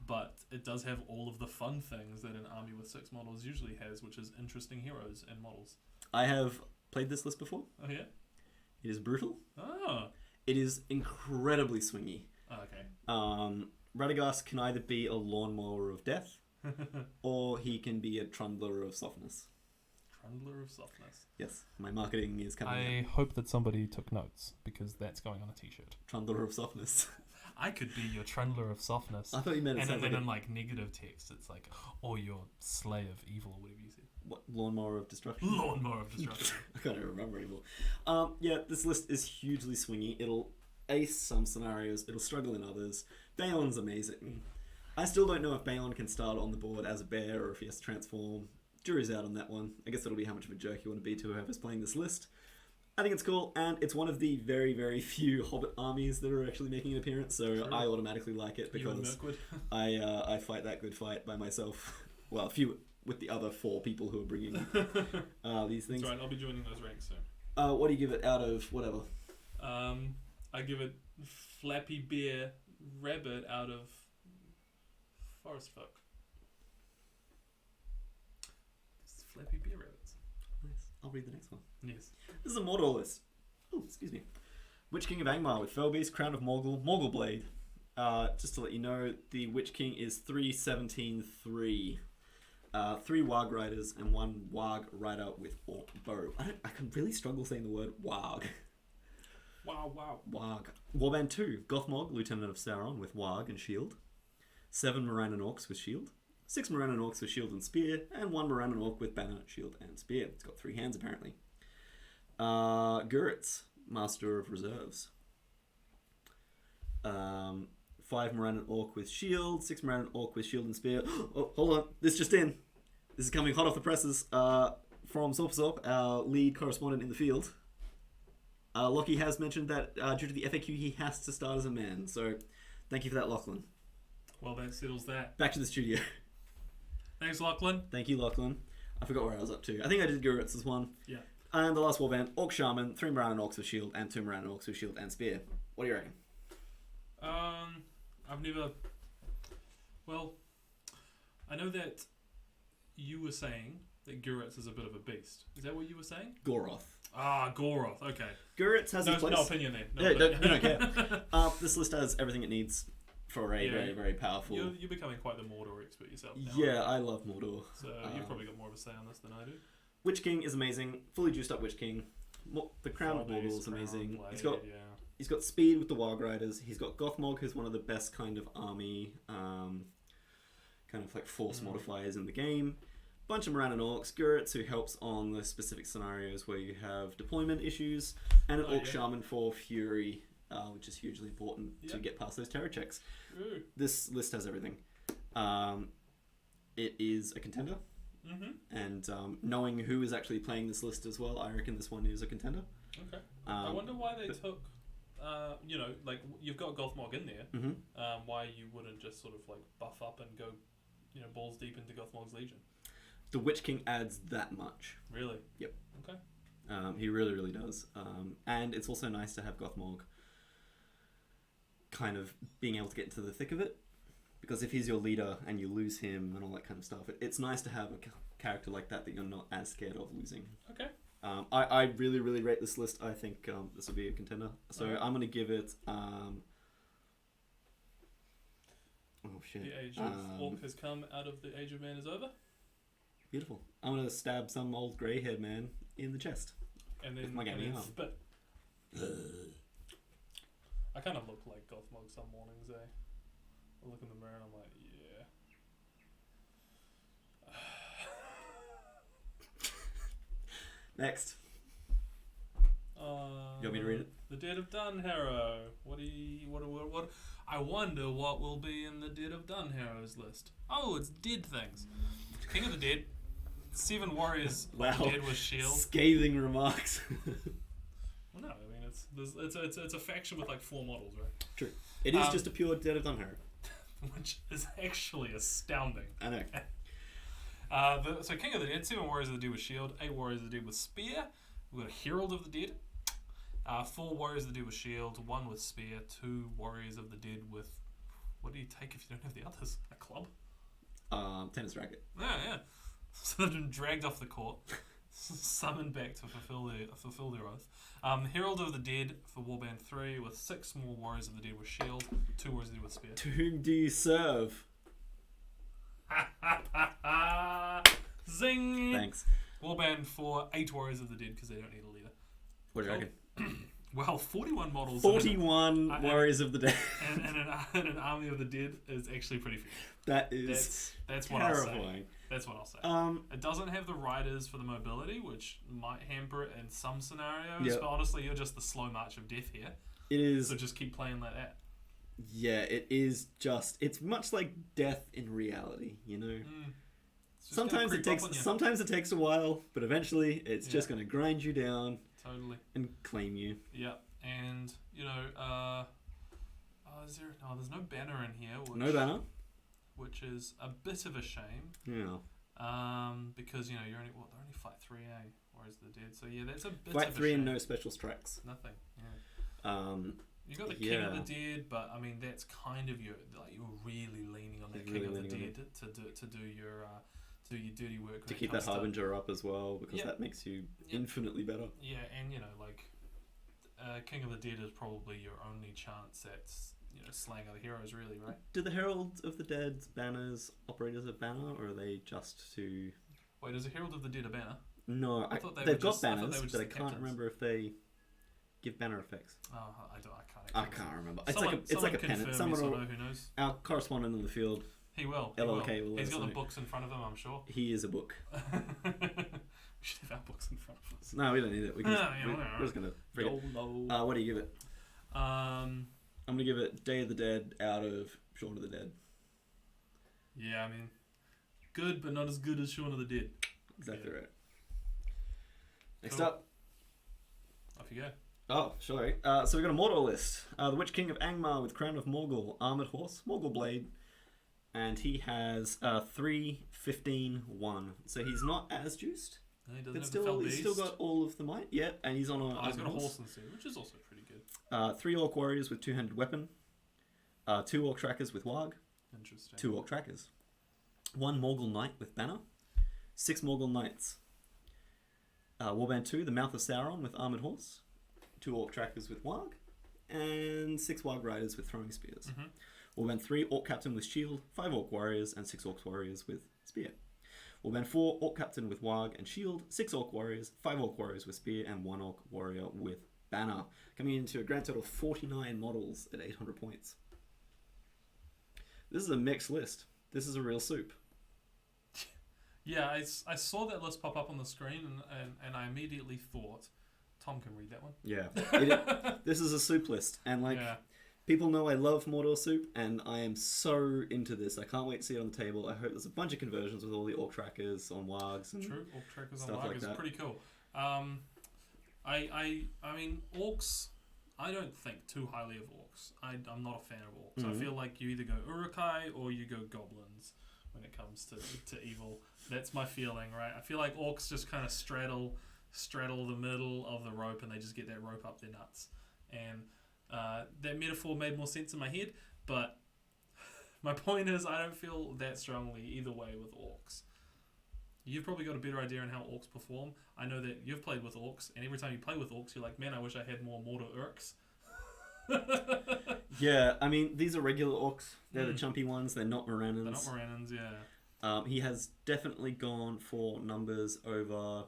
but it does have all of the fun things that an army with 6 models usually has, which is interesting heroes and models. I have played this list before. Oh yeah. It is brutal. Oh. It is incredibly swingy. Oh, okay. Radagast can either be a lawnmower of death, or he can be a trundler of softness. Trundler of softness. Yes, my marketing is coming I out. hope that somebody took notes because that's going on a t-shirt. Trundler of softness. I could be your Trundler of softness. I thought you meant it and sounds then like in like negative text, it's like, or your slay of evil, or whatever you said. what, lawnmower of destruction. Lawnmower of destruction. I can't even remember anymore. Yeah, this list is hugely swingy. It'll ace some scenarios, it'll struggle in others. Baelon's amazing. I still don't know if Baelon can start on the board as a bear or if he has to transform. Jury's out on that one. I guess it'll be how much of a jerk you want to be to whoever's playing this list. I think it's cool, and it's one of the very, very few Hobbit armies that are actually making an appearance, so Sure. I automatically like it You and because Mirkwood. I fight that good fight by myself. Well, a few with the other 4 people who are bringing these things. That's right, I'll be joining those ranks soon. What do you give it out of whatever? I give it Flappy Bear Rabbit out of Forest Folk. It's Flappy Bear Rabbits. Nice. I'll read the next one. Yes. This is a Mordor list. Oh, excuse me. Witch King of Angmar with Felbeast, Crown of Morgul, Morgul Blade. Just to let you know, the Witch King is 3/17/3. 3 Warg Riders and 1 Warg Rider with Orc Bow. I can really struggle saying the word Warg. Wow. Warg. Warband 2, Gothmog, Lieutenant of Sauron with Warg and Shield. 7 Morannon Orcs with Shield. 6 Morannon Orcs with Shield and Spear. And 1 Morannon Orc with Banner, Shield and Spear. It's got 3 hands apparently. Guritz, Master of Reserves. 5 Morannon Orc with Shield. 6 Morannon Orc with Shield and Spear. Oh, hold on. This just in. This is coming hot off the presses from Zorp, our lead correspondent in the field. Lockie has mentioned that due to the FAQ, he has to start as a man. So, thank you for that, Lachlan. Well, that settles that. Back to the studio. Thanks, Lachlan. Thank you, Lachlan. I forgot where I was up to. I think I did Gurut's as one. Yeah. And the last warband, Orc Shaman, 3 Moran Orcs with shield, and 2 Moran Orcs with shield and spear. What do you reckon? I've never... Well, I know that you were saying that Gurut's is a bit of a beast. Is that what you were saying? Goroth. Ah, Goroth. Okay. Gurut's has its place. No opinion there. No Yeah, opinion. you don't care. This list has everything it needs for a very, very powerful... You're becoming quite the Mordor expert yourself now. Yeah, I love Mordor. So you've probably got more of a say on this than I do. Witch King is amazing. Fully juiced up Witch King. The Crown of Mordor is amazing. Blade, He's got speed with the Warg Riders. He's got Gothmog, who's one of the best kind of army, kind of like force modifiers in the game. Bunch of Moran and Orcs. Gurutz, who helps on the specific scenarios where you have deployment issues. And an Orc Shaman for Fury, which is hugely important to get past those terror checks. Ooh. This list has everything. It is a contender. Mm-hmm. And knowing who is actually playing this list as well, I reckon this one is a contender. Okay. I wonder why they took, like you've got Gothmog in there. Mm-hmm. Why you wouldn't just sort of like buff up and go, balls deep into Gothmog's Legion? The Witch King adds that much. Really? Yep. Okay. He really, really does. And it's also nice to have Gothmog kind of being able to get into the thick of it. Because if he's your leader and you lose him and all that kind of stuff, it's nice to have a character like that you're not as scared of losing. Okay. I really, really rate this list. I think this will be a contender. So I'm going to give it... oh, shit. The age of Orc has come out of the age of man is over. Beautiful. I'm going to stab some old grey-haired man in the chest. And then, my gaming arm. spit. I kind of look like Gothmog some mornings, eh? I look in the mirror and I'm like, yeah. Next. You want me to read it? The Dead of Dunharrow. What? I wonder what will be in the Dead of Dunharrow's list. Oh, it's dead things. King of the Dead. 7 warriors Wow. of the dead with shield. Scathing remarks. Well, no, I mean it's a faction with like 4 models, right? True. It is just a pure Dead of Dunharrow. Which is actually astounding. I know. So King of the Dead, 7 warriors of the dead with shield, 8 warriors of the dead with spear. We've got a Herald of the Dead, 4 warriors of the dead with shield, 1 with spear, 2 warriors of the dead with... What do you take if you don't have the others? A club? Tennis racket. Yeah. So they've been dragged off the court, summoned back to fulfill their oath. Herald of the Dead for Warband 3 with 6 more warriors of the dead with shield, 2 warriors of the dead with spear. To whom do you serve? Zing! Thanks. Warband for 8 warriors of the dead because they don't need a leader. What do you reckon? Well, 41 models. 41 Warriors of the Dead. and an army of the dead is actually pretty few. That is that's what I'll say. terrifying. That's what I'll say. It doesn't have the riders for the mobility, which might hamper it in some scenarios. Yep. But honestly, you're just the slow march of death here. It is. So just keep playing like that. Yeah, it is just. It's much like death in reality, you know. Sometimes it takes a while, but eventually it's just going to grind you down. Totally. And claim you. Yeah, and there's no banner in here. No banner. Which is a bit of a shame. Yeah. Because you're only fight 3A, whereas the dead. So yeah, that's a bit fight of a 3 shame. and no special strikes. Nothing. Yeah. You got the King of the Dead, but I mean that's kind of you're really leaning on that King of the Dead to do your dirty work. To keep that Harbinger up as well, because that makes you infinitely better. Yeah, and King of the Dead is probably your only chance at slaying other heroes, really, right? Do the Herald of the Dead's banners operate as a banner, or are they just to... Wait, is a Herald of the Dead a banner? No, they've got banners, but I can't remember if they give banner effects. Oh, I can't remember. It's like a pennant. Someone will, who knows? Our correspondent in the field, He will. LLK will. He's got the books in front of him, I'm sure. He is a book. We should have our books in front of us. No, we don't need it. We're just gonna forget. What do you give it? I'm gonna give it Day of the Dead out of Shaun of the Dead. Yeah, I mean, good, but not as good as Shaun of the Dead. Exactly right. Next up. Off you go. Oh, sorry. So we've got a Mordor list. The Witch King of Angmar with Crown of Morgul, Armoured Horse, Morgul Blade, and he has 3, 15, 1. So he's not as juiced. No, he doesn't But have still, the fell he's beast. still got all of the might. Yeah, and he's on a. Oh, he's got a horse instead, which is also pretty good. 3 orc warriors with 2-handed weapon. 2 orc trackers with warg. Interesting. 2 orc trackers. 1 Morgul knight with banner. 6 Morgul knights. Warband 2, the Mouth of Sauron with armored horse. 2 orc trackers with warg. And 6 warg riders with throwing spears. Warband 3, orc captain with shield. 5 orc warriors and 6 orc warriors with spear. Warband 4, orc captain with warg and shield. 6 orc warriors, 5 orc warriors with spear, and 1 orc warrior with banner. Coming into a grand total of 49 models at 800 points. This is a mixed list. This is a real soup. Yeah, I saw that list pop up on the screen, and I immediately thought, Tom can read that one. Yeah. This is a soup list. And people know I love Mordor soup, and I am so into this. I can't wait to see it on the table. I hope there's a bunch of conversions with all the orc trackers on wargs. And True, orc trackers on stuff Warg like is that. pretty cool. I mean, orcs, I don't think too highly of orcs. I'm not a fan of orcs. I feel like you either go Uruk-hai or you go goblins when it comes to evil. That's my feeling, right? I feel like orcs just kind of straddle the middle of the rope, and they just get that rope up their nuts. And that metaphor made more sense in my head, but my point is I don't feel that strongly either way with orcs. You've probably got a better idea on how orcs perform. I know that you've played with orcs, and every time you play with orcs, you're like, man, I wish I had more Mordor orcs. Yeah, I mean, these are regular orcs. They're the chumpy ones. They're not Morannons. They're not Morannons, yeah. He has definitely gone for numbers over...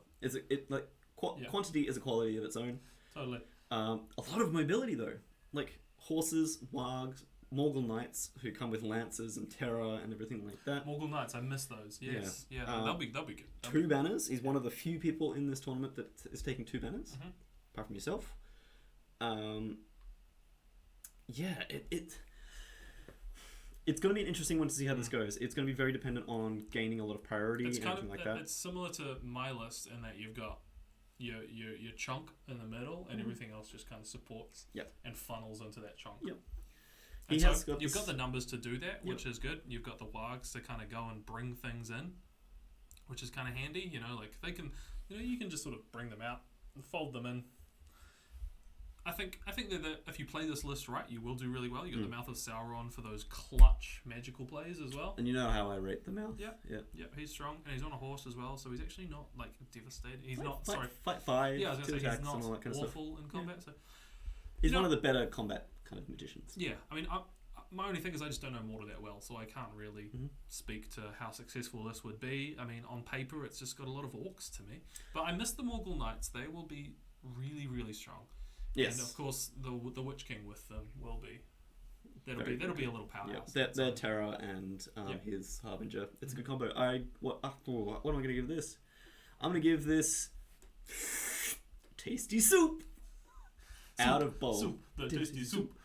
Quantity is a quality of its own. Totally. A lot of mobility, though. Like, horses, wargs, Morgul knights who come with lances and terror and everything like that. Morgul Knights, I miss those. Yes, yeah, they'll be good. 2 banners. He's one of the few people in this tournament that is taking 2 banners, apart from yourself. It's going to be an interesting one to see how this goes. It's going to be very dependent on gaining a lot of priority and everything like that. It's similar to my list in that you've got your chunk in the middle, and everything else just kind of supports and funnels into that chunk. Yep. And you've got the numbers to do that, which is good. You've got the wargs to kind of go and bring things in, which is kind of handy. You know, like they can, you can just sort of bring them out and fold them in. I think that if you play this list right, you will do really well. You got the Mouth of Sauron for those clutch magical plays as well. And you know how I rate the Mouth. Yeah, he's strong, and he's on a horse as well, so he's actually not like devastated. He's Fight 5, yeah, I was 2 gonna say attacks, he's not and all that kind of stuff. awful in combat. So He's one of the better combat kind of magicians. yeah, I mean, my only thing is I just don't know Mordor that well, so I can't really speak to how successful this would be. I mean, on paper, it's just got a lot of orcs to me, but I miss the Morgul Knights. They will be really, really strong. Yes. And of course, the Witch King with them will be. That'll be a little powerhouse. Their terror and his harbinger. It's a good combo. What am I going to give this? I'm going to give this tasty soup. Out of bowl. The tasty soup.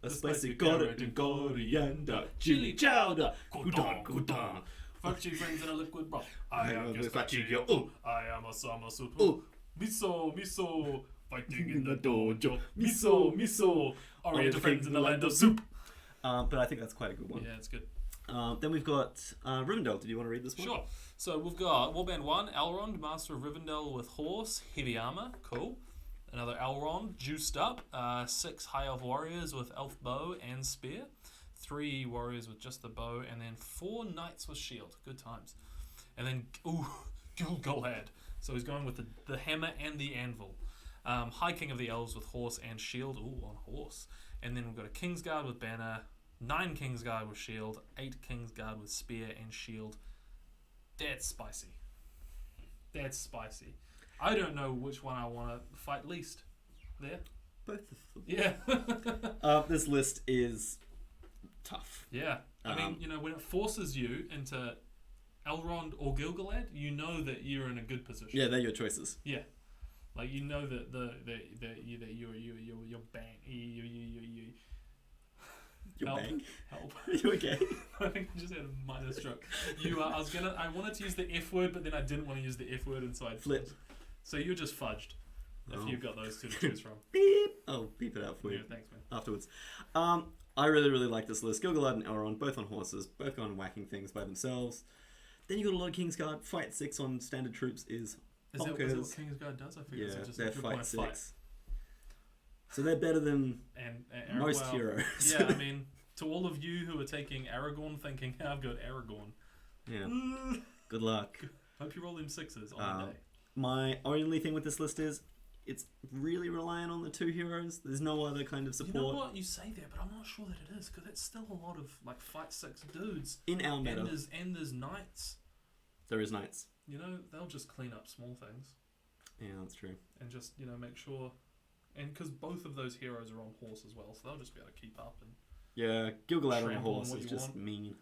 A spicy garlic and coriander, chili chowder. Gudon. Fatty friends in a liquid broth. I am the fatty girl. I am a summer soup. Oh. Miso. Fighting in the dojo. Miso. Oriental friends in the land of soup. But I think that's quite a good one. Yeah, it's good. Then we've got Rivendell. Did you want to read this one? Sure. So we've got Warband 1, Elrond, Master of Rivendell with horse, heavy armor. Cool. Another Elrond, juiced up. 6 High Elf warriors with elf bow and spear. 3 warriors with just the bow. And then 4 knights with shield. Good times. And then, Gil-galad. So he's going with the hammer and the anvil. High King of the Elves with horse and shield. Ooh, on horse. And then we've got a Kingsguard with banner. 9 Kingsguard with shield. 8 Kingsguard with spear and shield. That's spicy. I don't know which one I want to fight least. There. Both of them. Yeah. This list is tough. Yeah. I mean, when it forces you into Elrond or Gil-galad, you know that you're in a good position. Yeah, they're your choices. Yeah. Like, you know that you're bang. You're bang? Help. You okay? I think I just had a minor stroke. I wanted to use the F word, but then I didn't want to use the F word, and so I Flip. So you're just fudged if you've got those two to choose from. Beep. Oh, beep it out for you. Yeah, thanks, man. Afterwards. I really, really like this list. Gil-galad and Elrond, both on horses, both gone whacking things by themselves. Then you got a lot of Kingsguard. Fight 6 on standard troops is Is that what bonkers. Kingsguard does? I figured Yeah, it's just they're a good fight point 6. So they're better than And most well, heroes. Yeah, I mean, to all of you who are taking Aragorn thinking, I've got Aragorn. Yeah. Good luck. Hope you roll them 6s on the day. My only thing with this list is it's really reliant on the 2 heroes. There's no other kind of support. You know what? You say that, but I'm not sure that it is, because it's still a lot of like fight 6 dudes. In our meta, And there's knights. there is knights. You know, they'll just clean up small things Yeah, that's true. and just, you know, make sure. And because both of those heroes are on horse as well, so they'll just be able to keep up and Yeah, Gil-galad on a Trample on horse what is you just want. mean.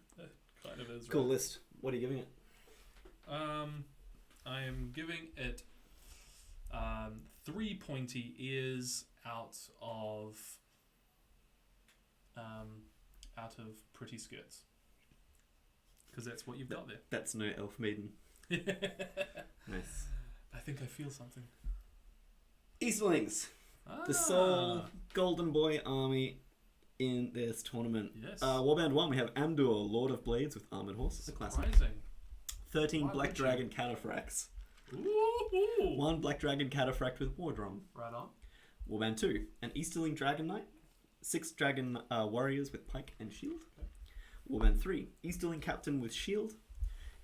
kind of is. Cool right? list. What are you giving it? I am giving it 3 pointy ears out of pretty skirts, because that's what you've got there. That's no elf maiden. Nice. I think I feel something. Easterlings, the sole golden boy army in this tournament. Yes. Warband 1, we have Amdur, Lord of Blades with Armored Horse. It's a classic. Surprising. 13 Why Black would you? Dragon Cataphracts. Ooh. 1 Black Dragon Cataphract with War Drum. Right on. Warband 2, an Easterling Dragon Knight. 6 Dragon Warriors with Pike and Shield. Okay. Warband 3, Easterling Captain with Shield.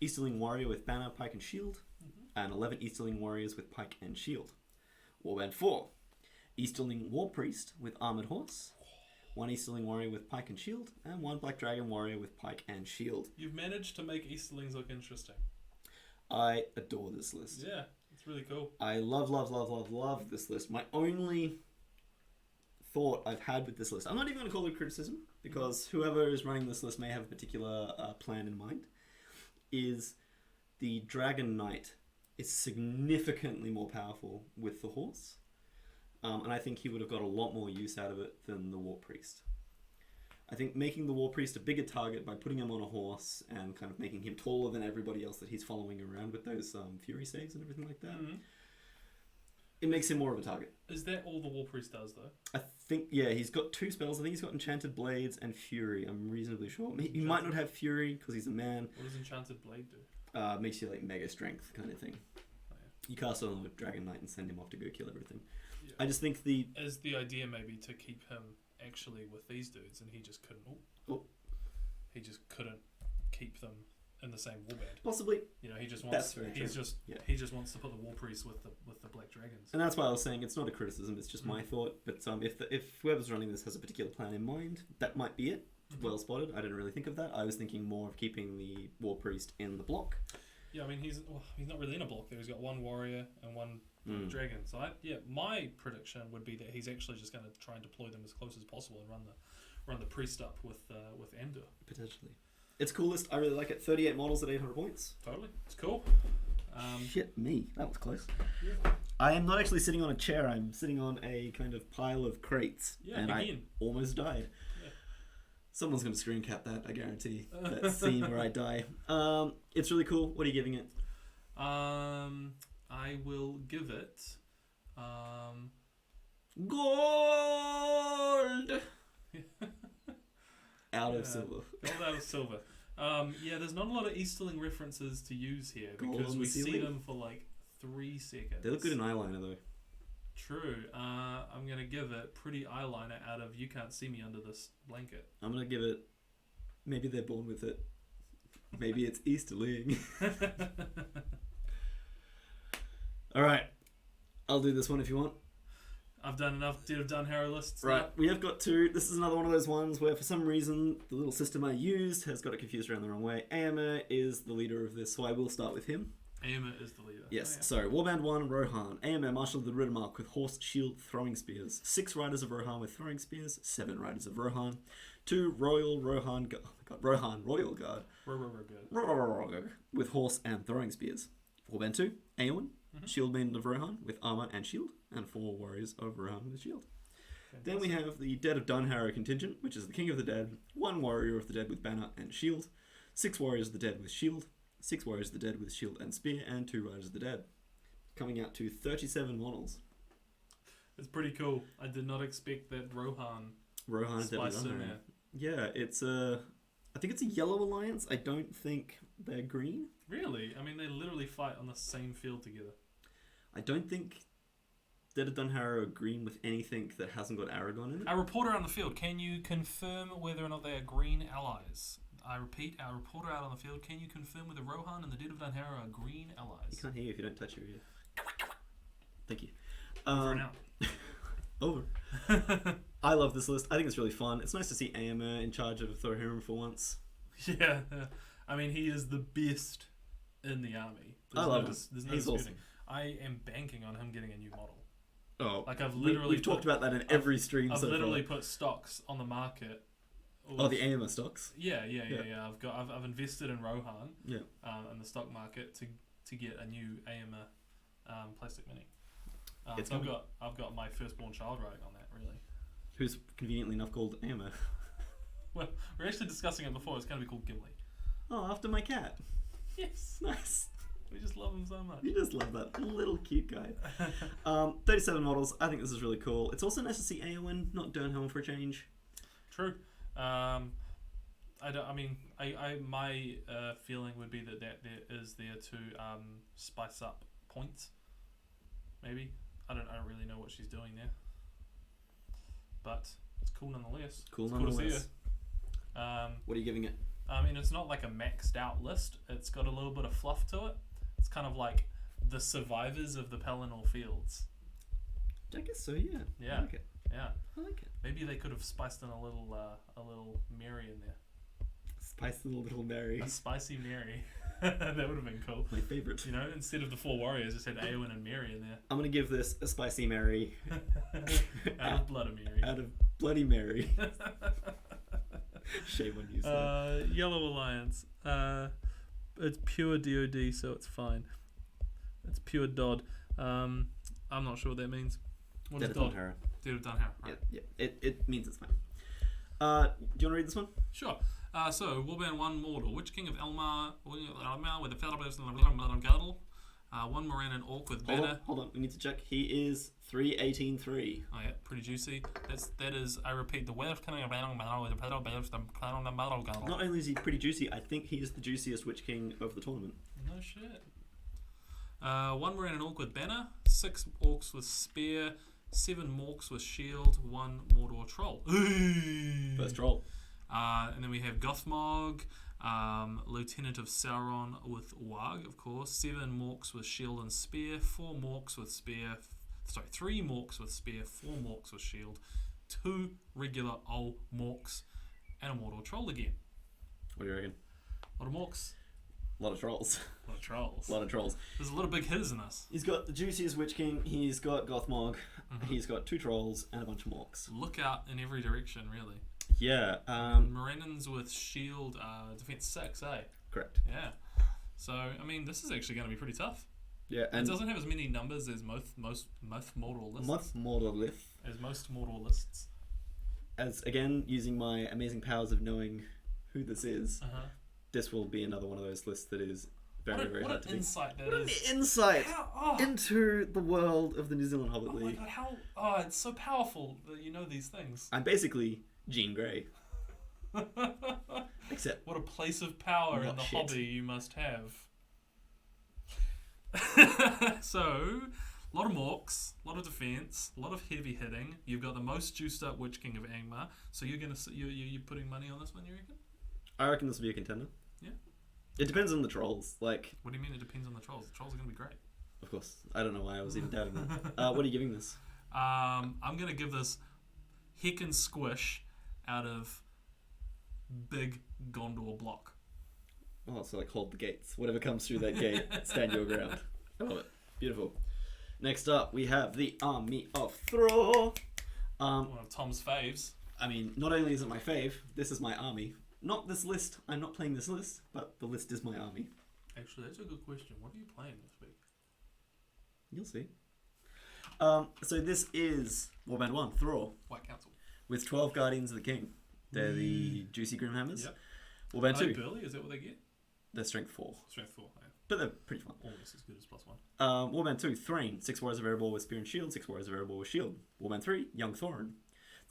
Easterling Warrior with Banner, Pike and Shield. And 11 Easterling Warriors with Pike and Shield. Warband 4, Easterling War Priest with Armored Horse. 1 Easterling Warrior with Pike and Shield. And 1 Black Dragon Warrior with Pike and Shield. You've managed to make Easterlings look interesting. I adore this list. Yeah, it's really cool. I love this list. My only thought I've had with this list, I'm not even going to call it a criticism, because whoever is running this list may have a particular plan in mind, is the Dragon Knight is significantly more powerful with the horse. And I think he would have got a lot more use out of it than the War Priest. I think making the War Priest a bigger target by putting him on a horse and kind of making him taller than everybody else that he's following around with those Fury saves and everything like that, it makes him more of a target. Is that all the War Priest does, though? I think, yeah, he's got 2 spells. I think he's got Enchanted Blades and Fury. I'm reasonably sure. He might not have Fury because he's a man. What does Enchanted Blade do? Makes you like mega strength kind of thing. Oh, yeah. You cast on him with Dragon Knight and send him off to go kill everything. Yeah. I just think Is the idea maybe to keep him actually with these dudes, and he just couldn't. He just couldn't keep them in the same warband. possibly, You know, he just That's wants. very He's true. just. Yeah. He just wants to put the War Priest with the Black Dragons. and that's why I was saying it's not a criticism. It's just my thought. But if whoever's running this has a particular plan in mind, that might be it. Well spotted. I didn't really think of that. I was thinking more of keeping the War Priest in the block. Yeah, I mean he's not really in a block there. He's got 1 warrior and 1 dragon. So my prediction would be that he's actually just going to try and deploy them as close as possible and run the priest up with Amdur. Potentially. It's cool list. I really like it. 38 models at 800 points. Totally, it's cool. Shit me. That was close. Yeah. I am not actually sitting on a chair. I'm sitting on a kind of pile of crates. Yeah, and again. I almost died. Yeah. Someone's going to screen cap that, I guarantee. That scene where I die. It's really cool. What are you giving it? I will give it. Gold! Out of silver. Gold out of silver. There's not a lot of Easterling references to use here Gold because on we the see ceiling. them for like 3 seconds. They look good in eyeliner, though. True. I'm going to give it pretty eyeliner out of You Can't See Me Under This Blanket. I'm going to give it... Maybe they're born with it. Maybe it's Easterling. Alright. I'll do this one if you want. I've done enough Dead of Dun Harrow lists. Right, we have got 2. This is another one of those ones where for some reason the little system I used has got it confused around the wrong way. Angmar is the leader of this, so I will start with him. Angmar is the leader. Yes, Oh, so Warband 1, Rohan. Angmar, Marshal of the Riddermark with horse, shield, throwing spears. 6 riders of Rohan with throwing spears. 7 riders of Rohan. 2 Royal Rohan... Rohan Royal Guard. Good. With horse and throwing spears. Warband 2, Eowyn. Shield Maiden of Rohan with armor and shield. And 4 warriors of Rohan with shield. Then we have the Dead of Dunharrow contingent, which is the King of the Dead, 1 warrior of the dead with banner and shield, 6 warriors of the dead with shield, 6 warriors of the dead with shield and spear, and 2 riders of the dead. Coming out to 37 models. It's pretty cool. I did not expect that Rohan Rohan Dead of spliced in Dunharrow. there. Yeah, it's I think it's a yellow alliance. I don't think they're green. Really? I mean, they literally fight on the same field together. I don't think Dead of Dunharrow are green with anything that hasn't got Aragon in it. Our reporter on the field, can you confirm whether or not they are green allies? I repeat, our reporter out on the field, can you confirm whether Rohan and the Dead of Dunharrow are green You allies? can't hear you if you don't touch your ear. Thank you. Over and out. Over. I love this list. I think it's really fun. It's nice to see Angmar in charge of Thorim for once. Yeah. I mean, he is the best in the army. I love him. There's no He's disputing. awesome. I am banking on him getting a new model. Oh, Like, I've literally we've talked about that in every stream I've so literally far. put stocks on the market. Oh, the Angmar stocks. Yeah. I've invested in Rohan. Yeah. In the stock market to get a new Angmar plastic mini. It's So coming. I've got my firstborn child riding on that, really. Who's conveniently enough called Angmar. Well, we're actually discussing it before. It's going to be called Gimli. Oh, after my cat. Yes. Nice. We just love him so much. You just love that little cute guy. 37 models. I think this is really cool. It's also nice to see Eowyn, not Durnhelm for a change. True. My feeling would be that there is there to spice up points. Maybe I don't really know what she's doing there, but it's cool nonetheless. Cool It's nonetheless. Cool to see her. What are you giving it? I mean, it's not like a maxed out list. It's got a little bit of fluff to it. It's kind of like the survivors of the Pelennor Fields. I guess so, yeah. Yeah. I like it. Yeah. I like it. Maybe they could have spiced in a little Mary in there. Spicy little Mary. A spicy Mary. That would have been cool. My favourite. You know, instead of the 4 warriors, just had Eowyn and Mary in there. I'm going to give this a Spicy Mary. Out of blood of Mary. Out of Bloody Mary. Shame on you, sir. Yellow Alliance. It's pure DOD, so it's fine. It's pure Dodd. I'm not sure what that means. What is Dead of Dodd? Dunharrow. Dead of Dunharrow. Right. Yeah. It means it's fine. Do you want to read this one? Sure. So, Warband 1 Mordor. Witch King of Elmar with the Featherbest and Gadol. 1 Moran and Orc with banner. Hold on. We need to check. He is 318-3. Oh yeah, pretty juicy. That is, I repeat, the Welsh King of Elmar with the Featherbest and Gadol. Not only is he pretty juicy, I think he is the juiciest Witch King of the tournament. No shit. 1 Moran and Orc with banner. 6 Orcs with spear. 7 Morks with shield. 1 Mordor troll. First roll. And then we have Gothmog, Lieutenant of Sauron with Warg, of course. 7 Morks with shield and spear. 4 Morks with spear. 3 Morks with spear. 4 Morks with shield. 2 regular old Morks. And a Mordor troll again. What do you reckon? A lot of Morks. A lot of trolls. A lot of trolls. A lot of trolls. There's a lot of big hitters in this. He's got the juiciest Witch King. He's got Gothmog. Mhm. He's got 2 trolls and a bunch of Morks. Look out in every direction, really. Yeah. Moranans with shield, defense 6, eh? Correct. Yeah. So, I mean, this is actually going to be pretty tough. Yeah, It and doesn't have as many numbers as most Mordor lists. most Mordor list. As most Mordor lists. As again, using my amazing powers of knowing who this is, this will be another one of those lists that is very, very hard What to an beat. insight that What an is. insight How, into the world of the New Zealand Hobbit oh my League. god, how... it's so powerful that you know these things. I'm basically Jean Grey, except What a place of power in Not the shit. hobby you must have. So, a lot of Morks, a lot of defense, a lot of heavy hitting. You've got the most juiced up Witch King of Angmar. So you're gonna you putting money on this one, you reckon? I reckon this will be a contender. Yeah. It depends on the trolls. Like, What do you mean it depends on the trolls? The trolls are gonna be great. of course, I don't know why I was even doubting that. What are you giving this? I'm gonna give this heck and squish out of big Gondor block. Oh, so like hold the gates. Whatever comes through that gate, stand your ground. I love it. Beautiful. Next up, we have the Army of Thor. One of Tom's faves. I mean, not only is it my fave, this is my army. Not this list. I'm not playing this list, but the list is my army. Actually, that's a good question. What are you playing this week? You'll see. So this is Warband 1, Thrall, White Council. with 12 Guardians of the King. They're the Juicy Grimhammers. Yep. Warband Are they 2, burly? Is that what they get? they're Strength 4. Strength 4. Yeah. But they're pretty fun. Almost as good as +1. Warband 2, Thrain, 6 Warriors of Erebor with Spear and Shield, 6 Warriors of Erebor with Shield. Warband 3, Young Thorin,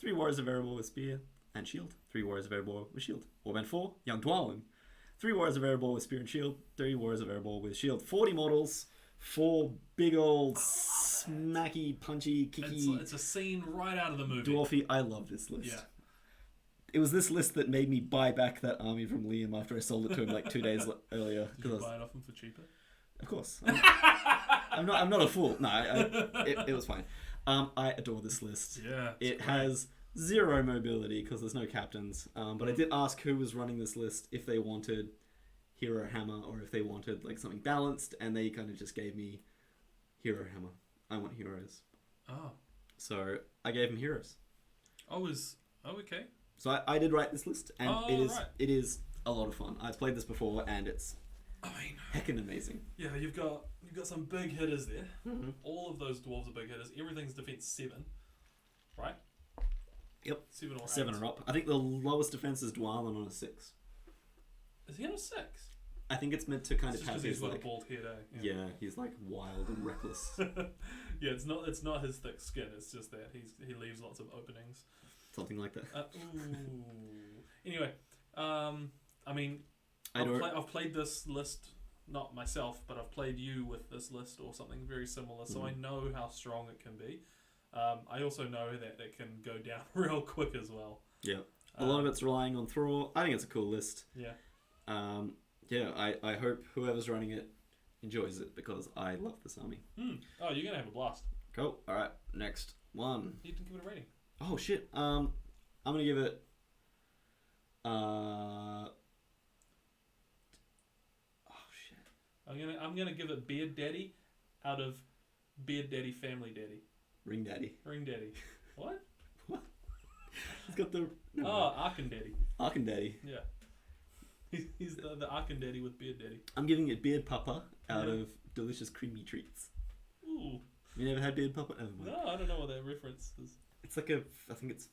3 Warriors of Erebor with Spear, and shield. 3 warriors of Erebor with shield. Warband 4, Young Dwalin. 3 warriors of Erebor with spear and shield. 3 warriors of Erebor with shield. 40 models. 4 big old smacky, punchy, kicky, It's a scene right out of the movie. dwarfy. I love this list. Yeah. It was this list that made me buy back that army from Liam after I sold it to him like 2 days earlier. Did you buy it off him for cheaper? Of course. I'm not a fool. No, it was fine. I adore this list. Yeah. It has 0 mobility because there's no captains. But I did ask who was running this list if they wanted Hero Hammer or if they wanted like something balanced, and they kind of just gave me Hero Hammer. I want heroes. Oh. So I gave him heroes. Okay. So I did write this list, and right. it is a lot of fun. I've played this before, and it's heckin' amazing. Yeah, you've got some big hitters there. Mm-hmm. All of those dwarves are big hitters. Everything's defense 7, right? Yep. 7 or 8. 7 or up. I think the lowest defense is Dwalin on a 6. Is he on a 6? I think it's meant to kind of Just have because his he's got like a bald head, eh? yeah, he's like wild and reckless. Yeah, it's not his thick skin. It's just that he leaves lots of openings. Something like that. Anyway, I mean, I've played this list, not myself, but I've played you with this list or something very similar, so I know how strong it can be. I also know that it can go down real quick as well. Yeah. A lot of it's relying on Thrall. I think it's a cool list. Yeah. I hope whoever's running it enjoys it because I love this army. Oh, you're going to have a blast. Cool. Alright, next one. You didn't give it a rating. Oh shit. I'm gonna give it oh shit. I'm gonna give it Beard Daddy out of Beard Daddy Family Daddy. Ring Daddy. Ring Daddy. What? What? He's got the Ardacon Daddy. Ardacon Daddy. Yeah. He's the Ardacon Daddy with Beard Daddy. I'm giving it Beard Papa out of Delicious Creamy Treats. Ooh. You never had Beard Papa? Never mind. No, I don't know what that reference is. It's like I think it's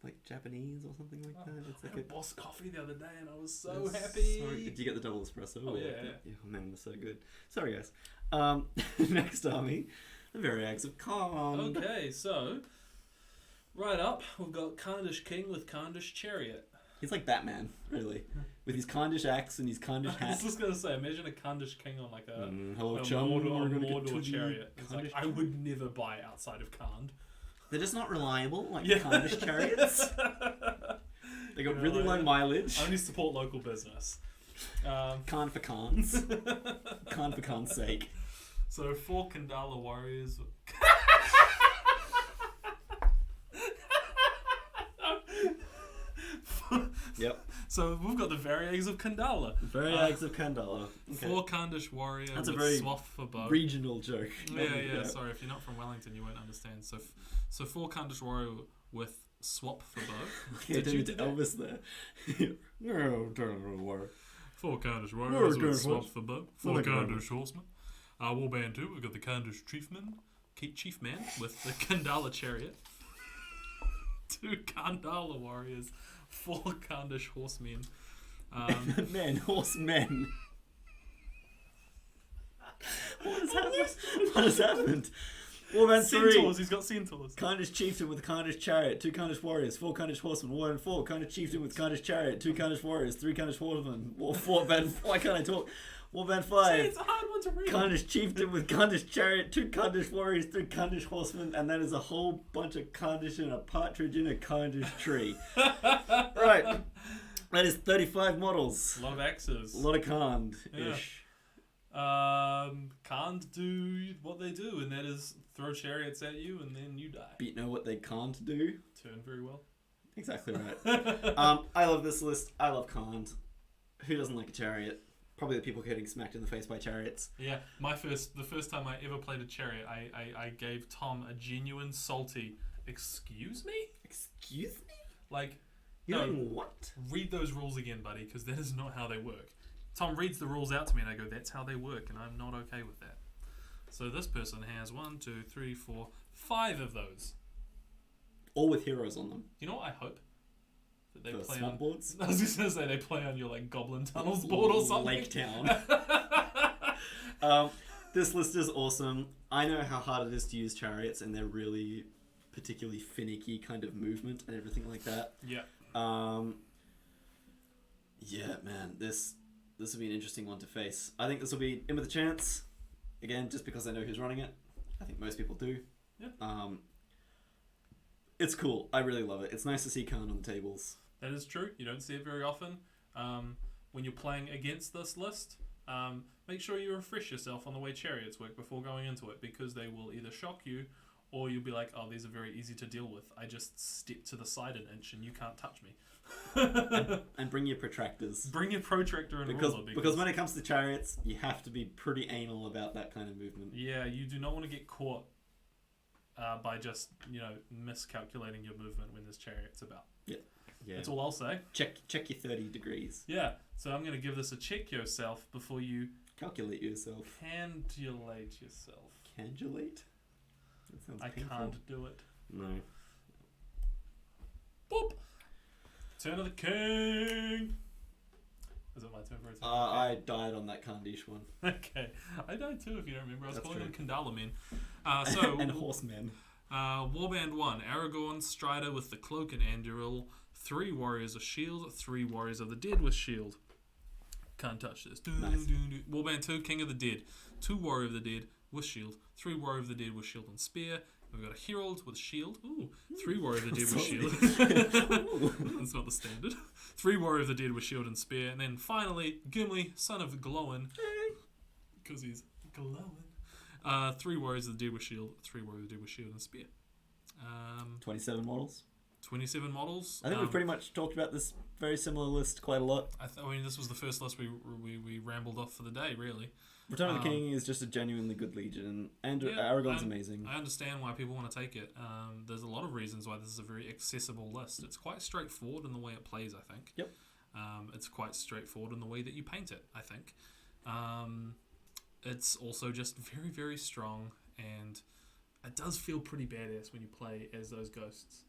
like Japanese or something like that. It's I like had a Boss coffee the other day and I was so it's happy. Did you get the double espresso? Oh, or yeah. Oh man, they're so good. Sorry guys. Next army, the Variags of Khan. Okay, so right up, we've got Khandish King with Khandish Chariot. He's like Batman, really, with his Khandish axe and his Khandish I hat. was just gonna say, imagine a Khandish King on like a Hello, chum. Mordor chariot. It's like, Khandish I would never buy outside of Khand. They're just not reliable, like Yeah. Khandish chariots. They got really low mileage. I only support local business. Khan for Khans. Khan for Khan's sake. So 4 Kandala warriors. Yep. So we've got the Variags of Kandala. Variags of Kandala. Okay. 4 Khandish warrior That's a with very swath for bow. Regional joke. Yeah. Sorry, if you're not from Wellington, you won't understand. So 4 Khandish warrior with swap for bow. Yeah, Did you did do that? Elvis there. No, don't worry. 4 Khandish warriors with swap Khandish. for bow. Oh 4 my God. Khandish horsemen. Warband 2, we've got the Khandish chiefman with the Kandala chariot. 2 Kandala warriors. 4 Khandish horsemen. Horsemen. What has happened? Warband 3. Centaurs, he's got centaurs. Khandish chieftain with Khandish chariot, 2 Khandish warriors, 4 Khandish horsemen, Warband 4. Khandish chieftain with Khandish chariot, 2 Khandish warriors, 3 Khandish horsemen, Warband. Why can't I talk? Warband 5. See, it's a hard one to read. Khandish chieftain with Khandish chariot, 2 Khandish warriors, 3 Khandish horsemen, and that is a whole bunch of Khandish and a partridge in a Khandish tree. Right. That is 35 models. A lot of axes. A lot of Khand-ish. Can't do what they do, and that is throw chariots at you and then you die. But you know what they can't do? Turn very well. Exactly right. I love this list. I love Khand. Who doesn't like a chariot? Probably the people getting smacked in the face by chariots. Yeah, the first time I ever played a chariot, I gave Tom a genuine salty, excuse me? Excuse me? Like, You no, know what? read those rules again, buddy, because that is not how they work. Tom reads the rules out to me and I go, that's how they work, and I'm not okay with that. So this person has 1, 2, 3, 4, 5 of those. All with heroes on them. You know what I hope? That they The play swamp on. boards? I was just gonna say they play on your like Goblin Tunnels board or something. Lake Town. This list is awesome. I know how hard it is to use chariots, and they're really particularly finicky kind of movement and everything like that. Yeah. Yeah, man, this will be an interesting one to face. I think this will be in with a chance. Again, just because I know who's running it. I think most people do. Yeah. It's cool. I really love it. It's nice to see Khan on the tables. That is true. You don't see it very often. When you're playing against this list, make sure you refresh yourself on the way chariots work before going into it, because they will either shock you or you'll be like, oh, these are very easy to deal with. I just step to the side an inch and you can't touch me. and bring your protractors. Bring your protractor and ruler. Because when it comes to chariots, you have to be pretty anal about that kind of movement. Yeah, you do not want to get caught by just, miscalculating your movement when there's chariots about. Yeah. That's all I'll say. Check your 30 degrees. Yeah, so I'm going to give this a check yourself before you... Calculate yourself. Candulate yourself. Candulate? That sounds painful. Can't do it. No. Boop! Turn of the King! Is it my turn for a turn? I died on that Khandish one. Okay. I died too, if you don't remember. I was That's calling true. them Gondolin. So and horsemen. Warband 1. Aragorn, Strider with the Cloak and Anduril. 3 Warriors of Shield. 3 Warriors of the Dead with Shield. Can't touch this. Nice. Warband 2. King of the Dead. 2 Warrior of the Dead with Shield. 3 Warrior of the Dead with Shield and Spear. We've got a Herald with Shield. Ooh. 3 Warrior of the Dead with Shield. That's not the standard. 3 Warrior of the Dead with Shield and Spear. And then finally, Gimli, son of Glowin. Because he's glowing. 3 Warriors of the Dead with Shield. 3 Warriors of the Dead with Shield and Spear. 27 models. 27 models. I think we've pretty much talked about this very similar list quite a lot. I mean, this was the first list we rambled off for the day, really. Return of the King is just a genuinely good legion, and Aragorn's amazing. I understand why people want to take it. There's a lot of reasons why this is a very accessible list. It's quite straightforward in the way it plays, I think. Yep. It's quite straightforward in the way that you paint it, I think. It's also just very, very strong, and it does feel pretty badass when you play as those ghosts.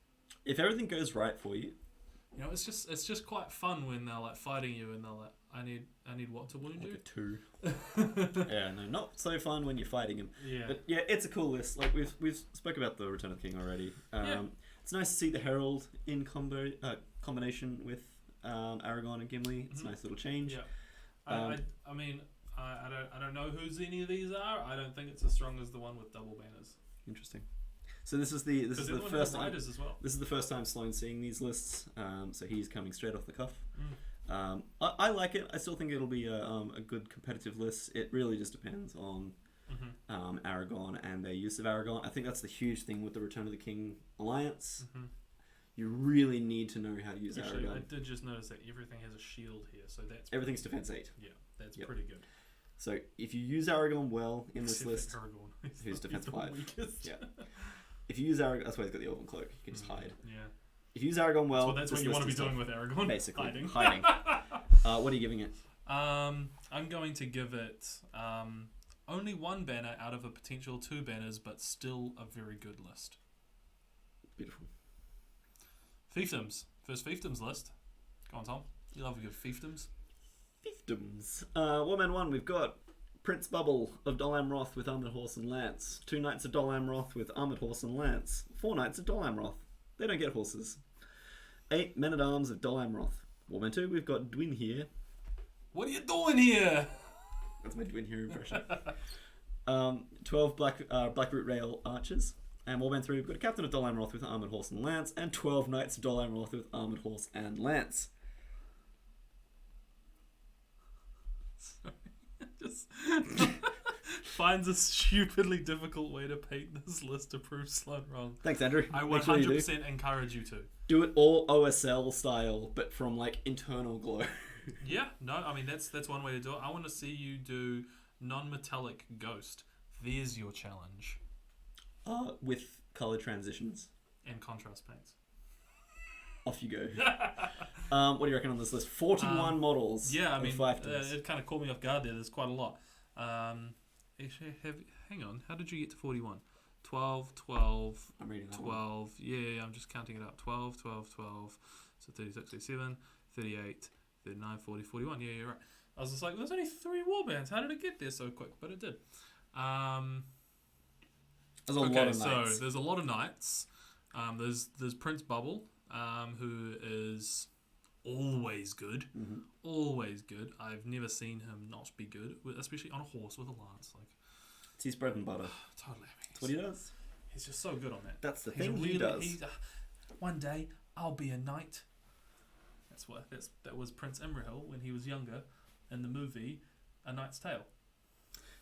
If everything goes right for you, it's just quite fun when they're like fighting you and they're like, I need what to wound like you? a 2. Yeah, no, not so fun when you're fighting him. Yeah. But yeah, it's a cool list. Like we've spoke about the Return of the King already. It's nice to see the Herald in combination with Aragorn and Gimli. It's a nice little change. Yeah. I mean, I don't know whose any of these are. I don't think it's as strong as the one with double banners. Interesting. So this is the first time. As well. This is the first time Sloane's seeing these lists. So he's coming straight off the cuff. I like it. I still think it'll be a good competitive list. It really just depends on Aragorn and their use of Aragorn. I think that's the huge thing with the Return of the King alliance. You really need to know how to use Aragorn. I did just notice that everything has a shield here, so that's everything's defense 8. Yeah, that's pretty good. So if you use Aragorn well in this list, Aragorn, who's defense 5, weakest. yeah. If you use Aragorn, that's why he's got the Elven Cloak. You can just hide. Yeah. If you use Aragorn well, So that's what you want to be doing with Aragorn. Basically, hiding. What are you giving it? I'm going to give it only 1 banner out of a potential 2 banners, but still a very good list. Beautiful. Fiefdoms. First Fiefdoms list. Go on, Tom. You love a good Fiefdoms. Fiefdoms. Warman 1, we've got Prince Bubble of Dol Amroth with Armoured Horse and Lance. 2 Knights of Dol Amroth with Armoured Horse and Lance. 4 Knights of Dol Amroth. They don't get horses. 8 Men-at-Arms of Dol Amroth. Warman 2, we've got Dwin here. What are you doing here? That's my Dwin here impression. 12 Blackroot Rail Archers. And Warband 3, we've got a Captain of Dol Amroth with Armoured Horse and Lance. And 12 Knights of Dol Amroth with Armoured Horse and Lance. Just finds a stupidly difficult way to paint this list to prove Sloane wrong. Thanks, Andrew. I Make sure you 100% encourage you to. do it all OSL style, but from like internal glow. Yeah, no, I mean that's one way to do it. I want to see you do non-metallic ghost. There's your challenge. With color transitions. And contrast paints. Off you go. What do you reckon on this list? 41 models. Yeah, I mean, fiefdoms. it kind of caught me off guard there. There's quite a lot. Actually, hang on. How did you get to 41? 12, 12, I'm reading that 12. one. Yeah, I'm just counting it up. 12, 12, 12. So 36, 37, 38, 39, 40, 41. Yeah, you're right. I was just like, there's only 3 warbands. How did it get there so quick? But it did. There's a lot of so knights. there's a lot of knights. There's Prince Bubble. who is always good. Mm-hmm. Always good. I've never seen him not be good, especially on a horse with a lance. Like, It's his bread and butter. totally. That's what he does. He's just so good on that. That's the He's thing he does. One day I'll be a knight. That was Prince Imrahil when he was younger in the movie A Knight's Tale.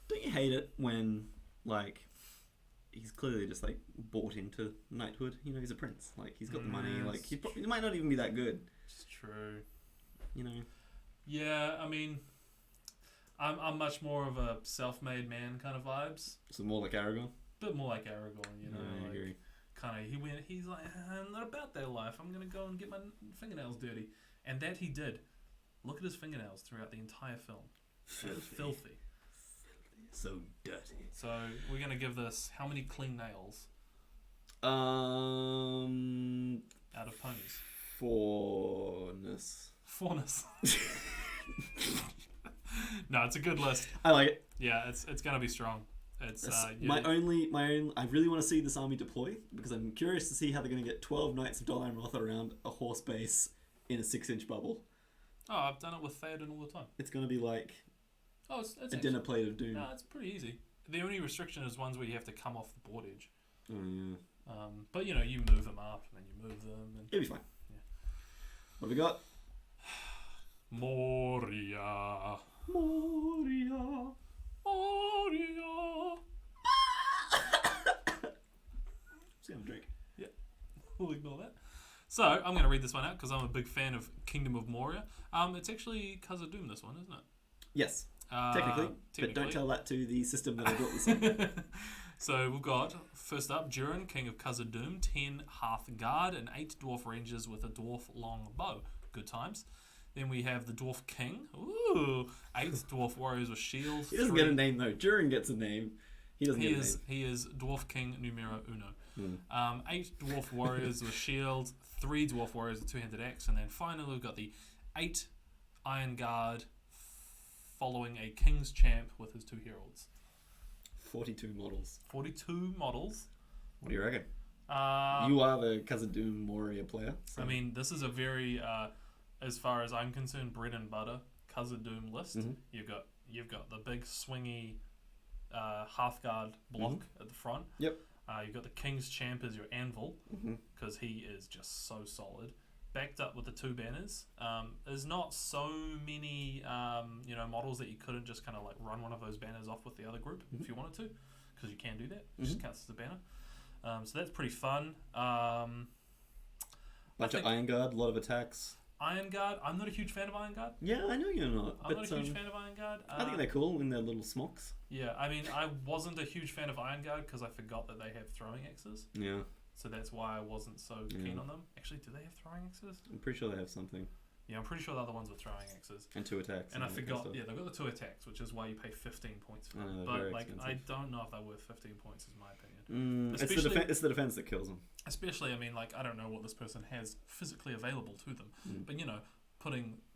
Don't you hate it when, like, he's clearly just, like, bought into knighthood? You know, he's a prince. Like, he's got the money. Like, he might not even be that good. It's true. You know? Yeah, I mean, I'm much more of a self-made man kind of vibes. So more like Aragorn? Bit more like Aragorn, you know. I like, agree. He's like, I'm not about that life. I'm going to go and get my fingernails dirty. And that he did. Look at his fingernails throughout the entire film. Filthy. So dirty. So we're going to give this, how many clean nails out of ponies? Fourness. No, it's a good list. I like it. Yeah, it's going to be strong. It's my only. I really want to see this army deploy because I'm curious to see how they're going to get 12 Knights of Dol Amroth around a horse base in a 6-inch bubble. Oh, I've done it with Theoden all the time. It's going to be like it's a dinner plate of doom. No, it's pretty easy. The only restriction is ones where you have to come off the board edge. Oh yeah. But you know, you move them up and then you move them. And It'll be fine. Yeah. What have we got? Moria. Just have a drink. Yeah, we'll ignore that. So I'm going to read this one out because I'm a big fan of Kingdom of Moria. It's actually Khazad-dûm, this one, isn't it? Yes, technically, but don't tell that to the system that I built this on. So we've got, first up, Durin, King of Khazad-dûm, 10 Hearthguard and 8 Dwarf Rangers with a Dwarf Long Bow. Good times. Then we have the Dwarf King. Ooh, 8 Dwarf Warriors with shields. He doesn't get a name though. Durin gets a name. He doesn't get a name. He is Dwarf King numero uno. 8 Dwarf Warriors with shields, 3 Dwarf Warriors with two-handed axe, and then finally we've got the 8 Iron Guard following a King's Champ with his 2 heralds. 42 models. 42 models. What do you reckon? You are the Khazad-dûm Moria player. So. I mean, this is a very, as far as I'm concerned, bread and butter Khazad-dûm list. Mm-hmm. You've got the big swingy Hearthguard block at the front. Yep. You've got the King's Champ as your anvil Mm-hmm. because he is just so solid. Backed up with the 2 banners. There's not so many models that you couldn't just kind of like run one of those banners off with the other group if you wanted to, because you can do that. It just counts as a banner. So that's pretty fun. Bunch of Iron Guard, a lot of attacks. Iron Guard. I'm not a huge fan of Iron Guard. Yeah, I know you're not. I'm not a huge fan of Iron Guard. I think they're cool in their little smocks. Yeah, I mean, I wasn't a huge fan of Iron Guard because I forgot that they have throwing axes. Yeah. So that's why I wasn't so keen on them. Actually, do they have throwing axes? I'm pretty sure they have something. Yeah, I'm pretty sure the other ones were throwing axes. And 2 attacks. And I forgot, they've got the 2 attacks, which is why you pay 15 points for them. But like, expensive. I don't know if they're worth 15 points, is my opinion. It's the defense that kills them. Especially, I mean, like, I don't know what this person has physically available to them. But, you know,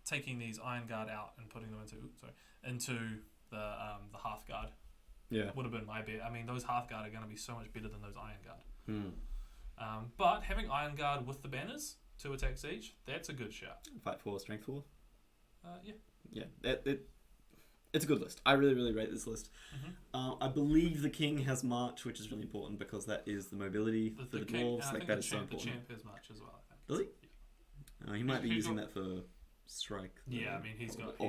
taking these Iron Guard out and putting them into the Hearthguard would have been my bet. I mean, those Hearthguard are going to be so much better than those Iron Guard. But having Iron Guard with the banners, 2 attacks each, that's a good shout. Fight 4, strength 4. Yeah. Yeah, it's a good list. I really, really rate this list. I believe the king has march, which is really important because that is the mobility for the dwarves. Like that is so important. The champ has march as well, I think. Does he? He might be using that for strike. Yeah, I mean he's going to be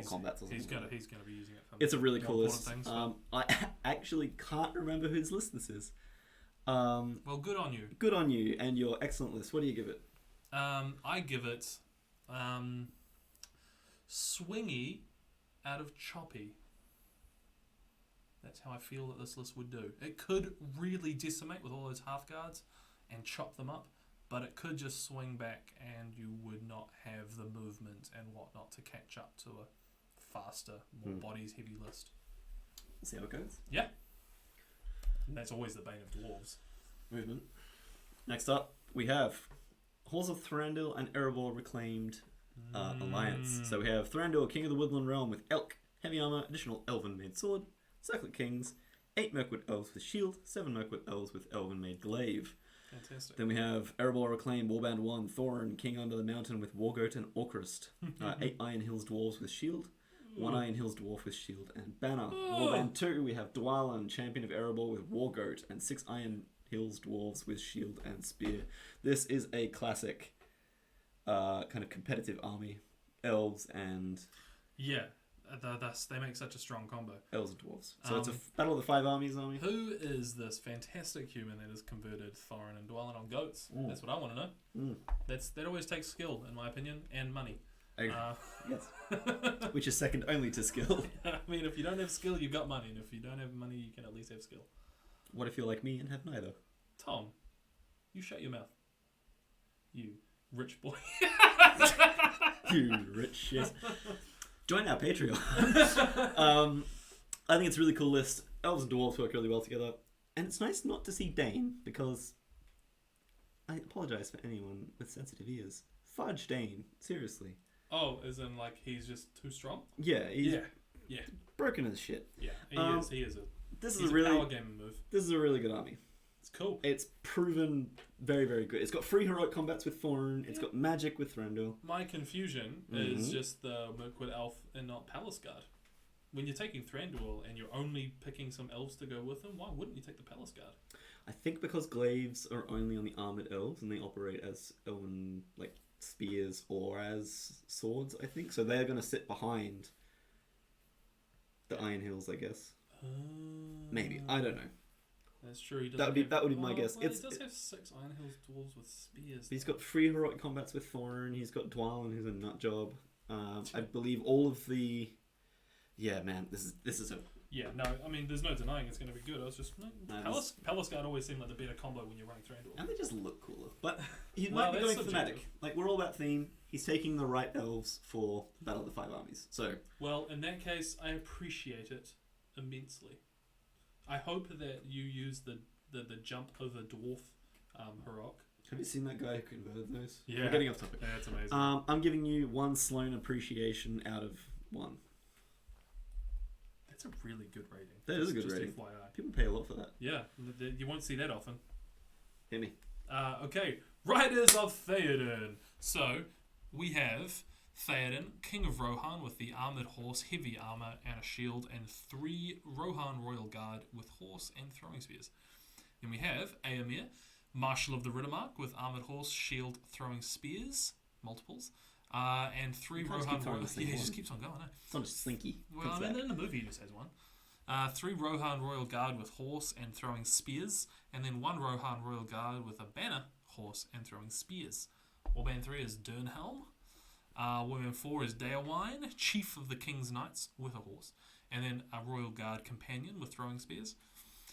using it for. It's a really cool list. Things, I actually can't remember whose list this is. Well, good on you. Good on you and your excellent list. What do you give it? I give it swingy out of choppy. That's how I feel that this list would do. It could really decimate with all those Hearthguards and chop them up, but it could just swing back and you would not have the movement and whatnot to catch up to a faster, more bodies heavy list. See how it goes? Yeah. And that's always the bane of dwarves. Movement. Next up, we have Halls of Thranduil and Erebor reclaimed alliance. So we have Thranduil, King of the Woodland Realm with Elk, heavy armor, additional Elven made sword, Circlet Kings, 8 Mirkwood Elves with shield, 7 Mirkwood Elves with Elven made glaive. Fantastic. Then we have Erebor Reclaim, Warband 1, Thorin, King Under the Mountain with Wargoat and Orcrist. 8 Iron Hills Dwarves with Shield. 1 Iron Hills Dwarf with Shield and Banner. Warband 2, we have Dwalin, Champion of Erebor with Wargoat, and 6 Iron Hills Dwarves with Shield and Spear. This is a classic kind of competitive army. Elves and... Yeah, they make such a strong combo. Elves and Dwarves. So it's a Battle of the Five Armies army. Who is this fantastic human that has converted Thorin and Dwalin on goats? That's what I want to know. That always takes skill, in my opinion, and money. Yes. Which is second only to skill. I mean, if you don't have skill, you've got money. And if you don't have money, you can at least have skill. What if you're like me and have neither? Tom, you shut your mouth. You rich boy. You rich shit. Join our Patreon. I think it's a really cool list. Elves and Dwarves work really well together. And it's nice not to see Dane, because I apologise for anyone with sensitive ears. Fudge Dane. Seriously. Oh, as in like he's just too strong? Yeah, he's Yeah. broken as shit. Yeah, he is. This He's is a really power gaming move. This is a really good army. It's cool. It's proven very, very good. It's got 3 heroic combats with Thorin. It's got magic with Thranduil. My confusion is just the Mirkwood Elf and not Palace Guard. When you're taking Thranduil and you're only picking some elves to go with them, why wouldn't you take the Palace Guard? I think because glaives are only on the armored elves and they operate as elven like spears or as swords, I think. So they're going to sit behind the Iron Hills, I guess. Maybe. I don't know. That's true. That would be my guess. Well, he does have 6 Iron Hills dwarves with spears. He's got 3 heroic combats with Thorin. He's got Dwalin, who's a nut job. I believe all of the... Yeah, man, this is a... Yeah, no, I mean, there's no denying it's going to be good. I was just... Palace Guard always seemed like the better combo when you're running Thranduil. And they just look cooler. But he might be going thematic. Like, we're all about theme. He's taking the right elves for Battle of the Five Armies. So... Well, in that case, I appreciate it immensely. I hope that you use the jump over dwarf heroic. Have you seen that guy who converted those? Yeah. We're getting off topic. Yeah, it's amazing. I'm giving you 1 Sloane appreciation out of 1. That's a really good rating. That is a good just rating. FYI. People pay a lot for that. Yeah, you won't see that often. Hit me. Okay, Riders of Theoden. So, we have Theoden, King of Rohan with the armoured horse, heavy armour and a shield, and 3 Rohan Royal Guard with horse and throwing spears. Then we have Aemir, Marshal of the Riddermark with armoured horse, shield, throwing spears, multiples, and 3 Rohan Royal... Yeah, he just keeps on going, It's not just Slinky. Well, I mean, in the movie he just has 1. 3 Rohan Royal Guard with horse and throwing spears, and then 1 Rohan Royal Guard with a banner, horse, and throwing spears. Warband 3 is Durnhelm. Warband 4 is Daewine, Chief of the King's Knights with a horse, and then a Royal Guard companion with throwing spears.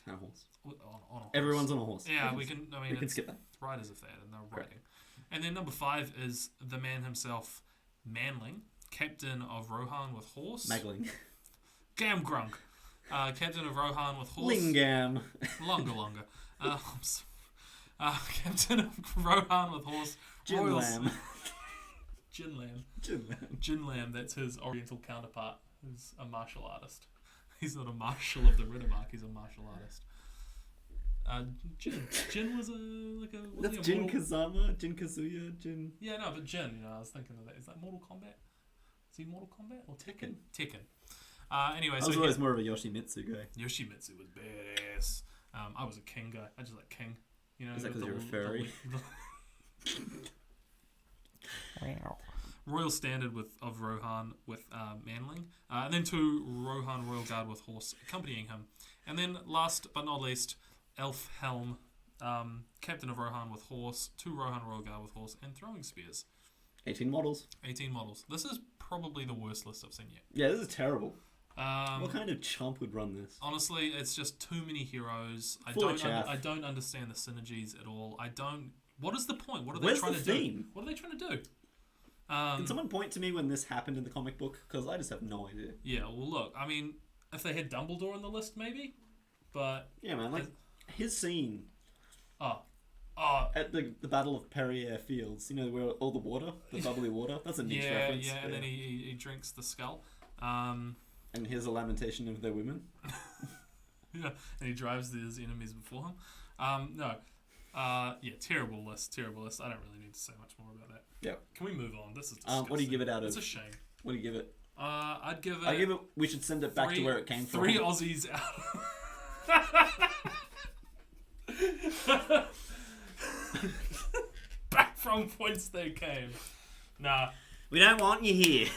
And a horse. On a horse. Everyone's on a horse. Yeah, we can. I mean, we can skip that. Riders of Theoden, they're riding. And then number 5 is the man himself, Manling, Captain of Rohan with horse. Magling. Gamgrunk. Captain of Rohan with horse. Lingam. Longer. Captain of Rohan with horse. Jinlam. Jinlam, that's his oriental counterpart, who's a martial artist. He's not a marshal of the Riddermark, he's a martial artist. Jin was That's Jin Kazama, Jin Kazuya, Jin... Yeah, no, but Jin, I was thinking of that. Is that Mortal Kombat? Is he Mortal Kombat or Tekken? Anyway, I was always more of a Yoshimitsu guy. Yoshimitsu was badass. I was a King guy. I just like King. Is that because you're a furry? Royal Standard of Rohan with Manling, and then 2 Rohan Royal Guard with horse accompanying him, and then last but not least, Elf Helm, Captain of Rohan with horse, 2 Rohan Royal Guard with horse, and throwing spears. 18 models. This is probably the worst list I've seen yet. Yeah, this is terrible. What kind of chump would run this? Honestly, it's just too many heroes. I don't understand the synergies at all. What is the point? What are they trying to do? What are they trying to do? Can someone point to me when this happened in the comic book? Because I just have no idea. Yeah, well, look, I mean, if they had Dumbledore on the list, maybe, but... Yeah, man, like, his scene at the Battle of Perrier Fields, where all the water, the bubbly water, that's a niche reference. Yeah, and then he drinks the skull. And here's a lamentation of their women. Yeah, and he drives his enemies before him. No, Terrible list. I don't really need to say much more about that. Yep. Can we move on? This is disgusting. What do you give it out of? It's a shame. What do you give it? I'd give it. We should send it back to where it came from. 3 Aussies out. Back from whence they came. Nah. We don't want you here.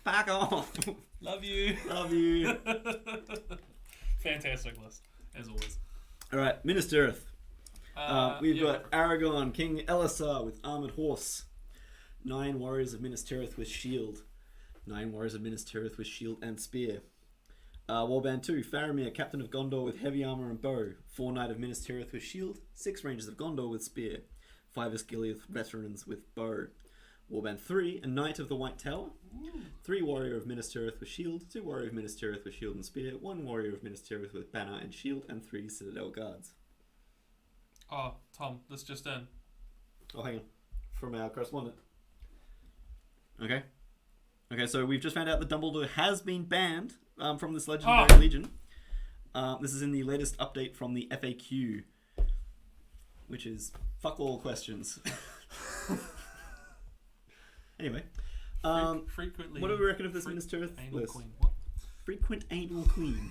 Back off. Love you. Love you. Fantastic list, as always. All right, Minas Tirith. We've yeah. got Aragorn, King Elisar with armored horse. 9 warriors of Minas Tirith with shield. 9 warriors of Minas Tirith with shield and spear. Warband 2, Faramir, Captain of Gondor with heavy armor and bow. 4 Knight of Minas Tirith with shield. 6 Rangers of Gondor with spear. 5 Osgiliath veterans with bow. Warband 3, a Knight of the White Tower. 3 Warrior of Minas Tirith with shield. 2 Warrior of Minas Tirith with shield and spear. 1 Warrior of Minas Tirith with banner and shield. And 3 Citadel Guards. Oh, Tom, this just in. Oh, hang on. From our correspondent. Okay, so we've just found out that Dumbledore has been banned from this Legendary Legion. This is in the latest update from the FAQ, which is fuck all questions. Anyway, Frequently. what do we reckon of this Minas Tirith Anal list? Queen. What? Frequent anal queen.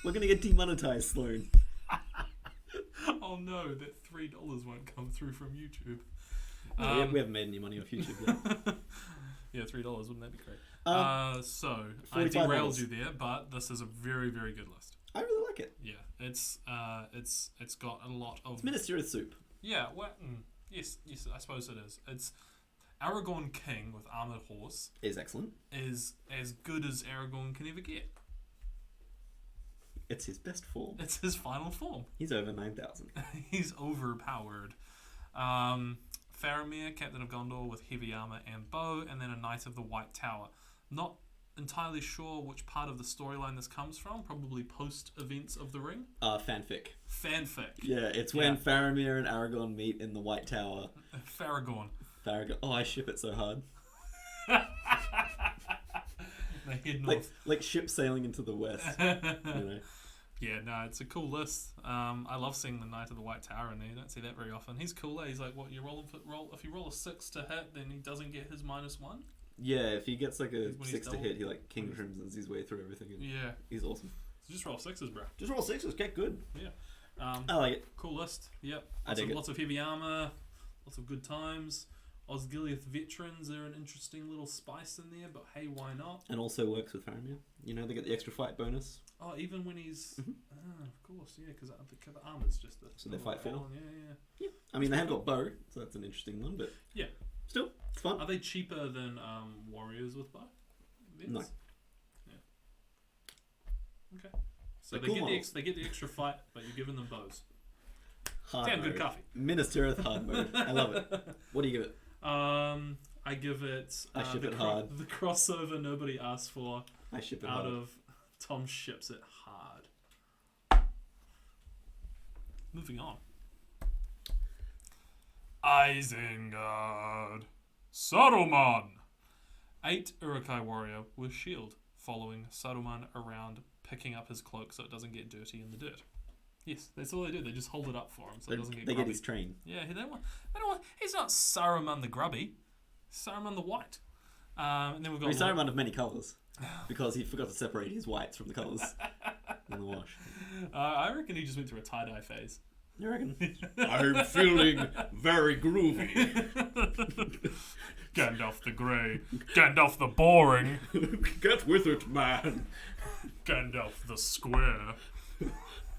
We're gonna get demonetized, Sloane. Oh no, that $3 won't come through from YouTube. We haven't made any money off YouTube yet. Yeah, $3, wouldn't that be great? So I $45. derailed you there, but this is a very, very good list. I really like it. Yeah, it's got a lot of. It's Minas Tirith soup. Yeah, yes, I suppose it is. It's Aragorn King with armored horse Is excellent. is as good as Aragorn can ever get. It's his best form. It's his final form. He's over 9,000. He's overpowered. Faramir, Captain of Gondor with heavy armor and bow, and then a Knight of the White Tower. Not entirely sure which part of the storyline this comes from. Probably post events of the Ring. Fanfic. Fanfic. Yeah, it's when Faramir and Aragorn meet in the White Tower. Faragorn. Oh, I ship it so hard. They head north. Like ship sailing into the west. You know. Yeah, no, it's a cool list. I love seeing the Knight of the White Tower in there. You don't see that very often. He's cool. He's like, what, if you roll a 6 to hit, then he doesn't get his -1? Yeah, if he gets like a When he's 6 to double- hit, he like King Crimson's his way through everything. And Yeah. he's awesome. So just roll 6s, bro. Just roll 6s, get good. Yeah. I like it. Cool list. Yep. I dig it. Lots of heavy armor, lots of good times. Osgiliath veterans are an interesting little spice in there, but hey, why not? And also works with Faramir. You know, they get the extra fight bonus. Oh, even when he's... Mhm. of course, yeah, because the armor's just the... So they fight for. Yeah. I mean, they have got bow, so that's an interesting one, but Yeah. still, it's fun. Are they cheaper than warriors with bow? No. Yeah. Okay. So They're they cool get models. they get the extra fight, but you're giving them bows. Hard Damn good mode. coffee. Minas Tirith hard mode. I love it. What do you give it? I give it. I ship it hard. The crossover nobody asked for. I ship it Out hard. of Tom ships it hard. Moving on. Isengard. Saruman. 8 Uruk-hai warrior with shield, following Saruman around, picking up his cloak so it doesn't get dirty in the dirt. Yes, that's all they do. They just hold it up for him so it doesn't get They grubby. get his train. Yeah, they don't want. He's not Saruman the grubby. Saruman the white. And then we've got Saruman of many colours. Because he forgot to separate his whites from the colours in the wash. I reckon he just went through a tie-dye phase. You reckon? I'm feeling very groovy. Gandalf the grey. Gandalf the boring. Get with it, man. Gandalf the square.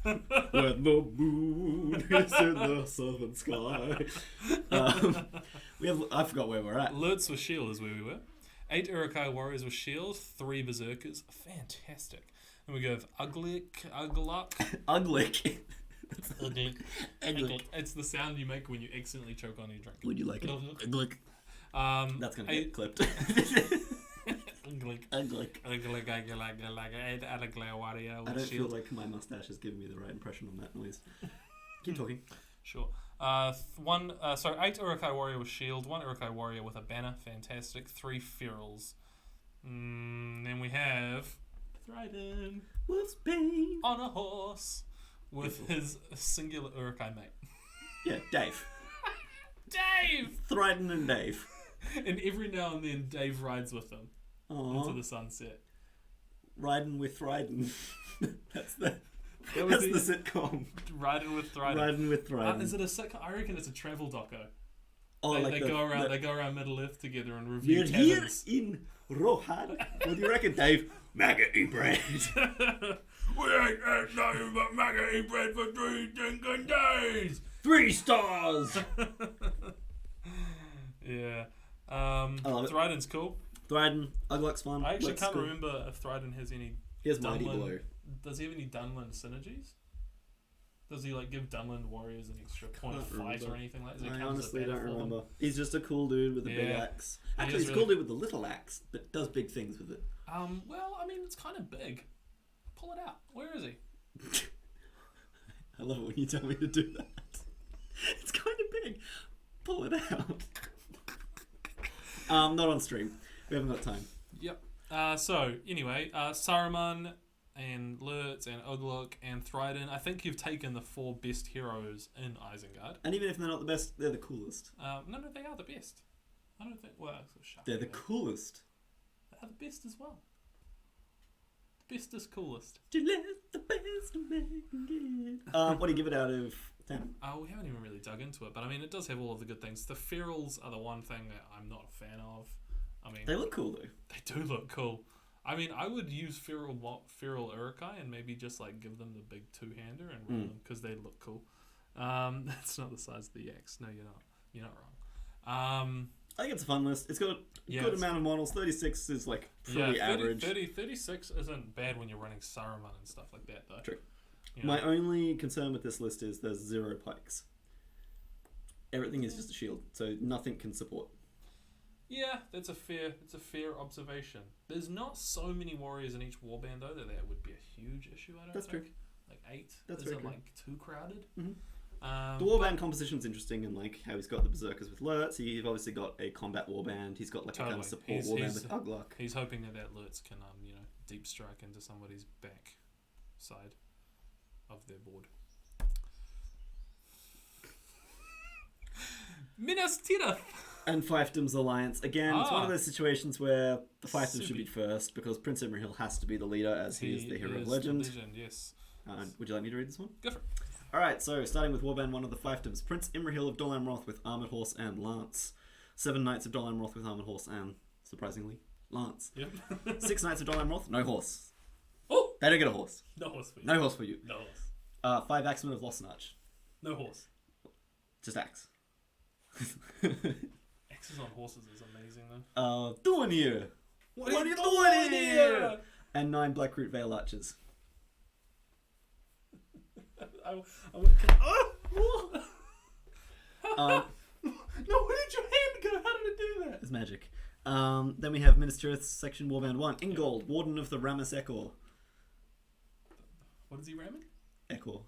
When the moon is in the southern sky. I forgot where we're at. Lurtz with shield is where we were. 8 Uruk-hai warriors with shield. 3 berserkers. Fantastic. And we go with Uglick. Uglick. Uglick. It's the sound you make when you accidentally choke on your drink. Would you like it? Uglick. That's going to get clipped. Uglick. Uglick. Uglick. 8 Uruk-hai warrior I with don't shield. feel like my mustache is giving me the right impression on that noise. Keep talking. Sure. 8 Uruk-hai warrior with shield, 1 Uruk-hai warrior with a banner, fantastic, 3 ferals. Then we have Thryden Wolfsbane. on a horse with his singular Uruk-hai mate. Yeah, Dave. Dave! Thryden and Dave. And every now and then, Dave rides with them into the sunset. Riding with Thryden. That's the That was that's the sitcom. Riding with Thryden. Riding with Thryden. Is it a sitcom? I reckon it's a travel doco. Oh, They the- go around. the- They go around Middle Earth together and review We're here taverns. in Rohan. What do you reckon, Dave? Maggoty bread. We ain't had nothing but maggoty bread for 3 stinking days. 3 stars. Yeah. love it. Thryden's cool. Thryden, Ugluk's fun. I actually Looks can't cool. remember if Thryden has any. Here's Mighty Dunlin- Blow. Does he have any Dunlin synergies? Does he like give Dunlin warriors an extra point of Can't fight remember. or anything like that? Does it I count as a honestly battle don't for them? remember. He's just a cool dude with a big Yeah. axe. He Actually, is he's a really- cool dude with the little axe, but does big things with it. Well, I mean, it's kind of big. Pull it out. Where is he? I love it when you tell me to do that. It's kind of big. Pull it out. Not on stream. We haven't got time. Yep. So anyway, Saruman and Lurtz and Ugluk and Thryden. I think you've taken the 4 best heroes in Isengard. And even if they're not the best, they're the coolest. No, they are the best. I don't think. Well, shut They're the up. coolest. They are the best as well. The best is coolest. To let the best make it. What do you give it out of 10? We haven't even really dug into it, but I mean, it does have all of the good things. The ferals are the one thing that I'm not a fan of. I mean, They look cool though. they do look cool. I mean, I would use feral Urukai and maybe just like give them the big 2-hander and roll them because they look cool. That's not the size of the axe. No, you're not. You're not wrong. I think it's a fun list. It's got a good it's- amount of models. 36 is like pretty 36 isn't bad when you're running Saruman and stuff like that, though. True. You know? My only concern with this list is there's 0 pikes. Everything is just a shield, so nothing can support. Yeah, it's a fair observation. There's not so many warriors in each warband though that would be a huge issue. I don't That's think. true. Like 8. That's Is very it true. like too crowded? Mm-hmm. The warband composition's interesting, and like how he's got the berserkers with Lurtz. He's obviously got a combat warband. He's got like a kind of Totally. support He's- warband with Ugluk. He's hoping that Lurtz can deep strike into somebody's back side of their board. Minas Tirith. And Fiefdom's Alliance. Again, it's one of Ah. those situations where the Fiefdoms should be Subi. first because Prince Imrahil has to be the leader as he is the hero of is legend. the legend, yes. Would you like me to read this one? Go for it. Alright, so starting with Warband 1 of the Fiefdoms. Prince Imrahil of Dol Amroth with Armoured Horse and Lance. 7 Knights of Dol Amroth with Armoured Horse and, surprisingly, Lance. Yep. 6 Knights of Dol Amroth, no horse. Oh! They don't get a horse. No horse for you. No horse for you. No horse. 5 Axemen of Losnarch. No horse. Just axe. Axes on horses is amazing though. Dornier. What are you doing here? And 9 Blackroot Vale Archers. No, Um, where did your hand go? How did it do that? It's magic. Then we have Minas Tirith's Section Warband 1. Ingold, Warden of the Ramus Ekor. What is he ramming? Ekor.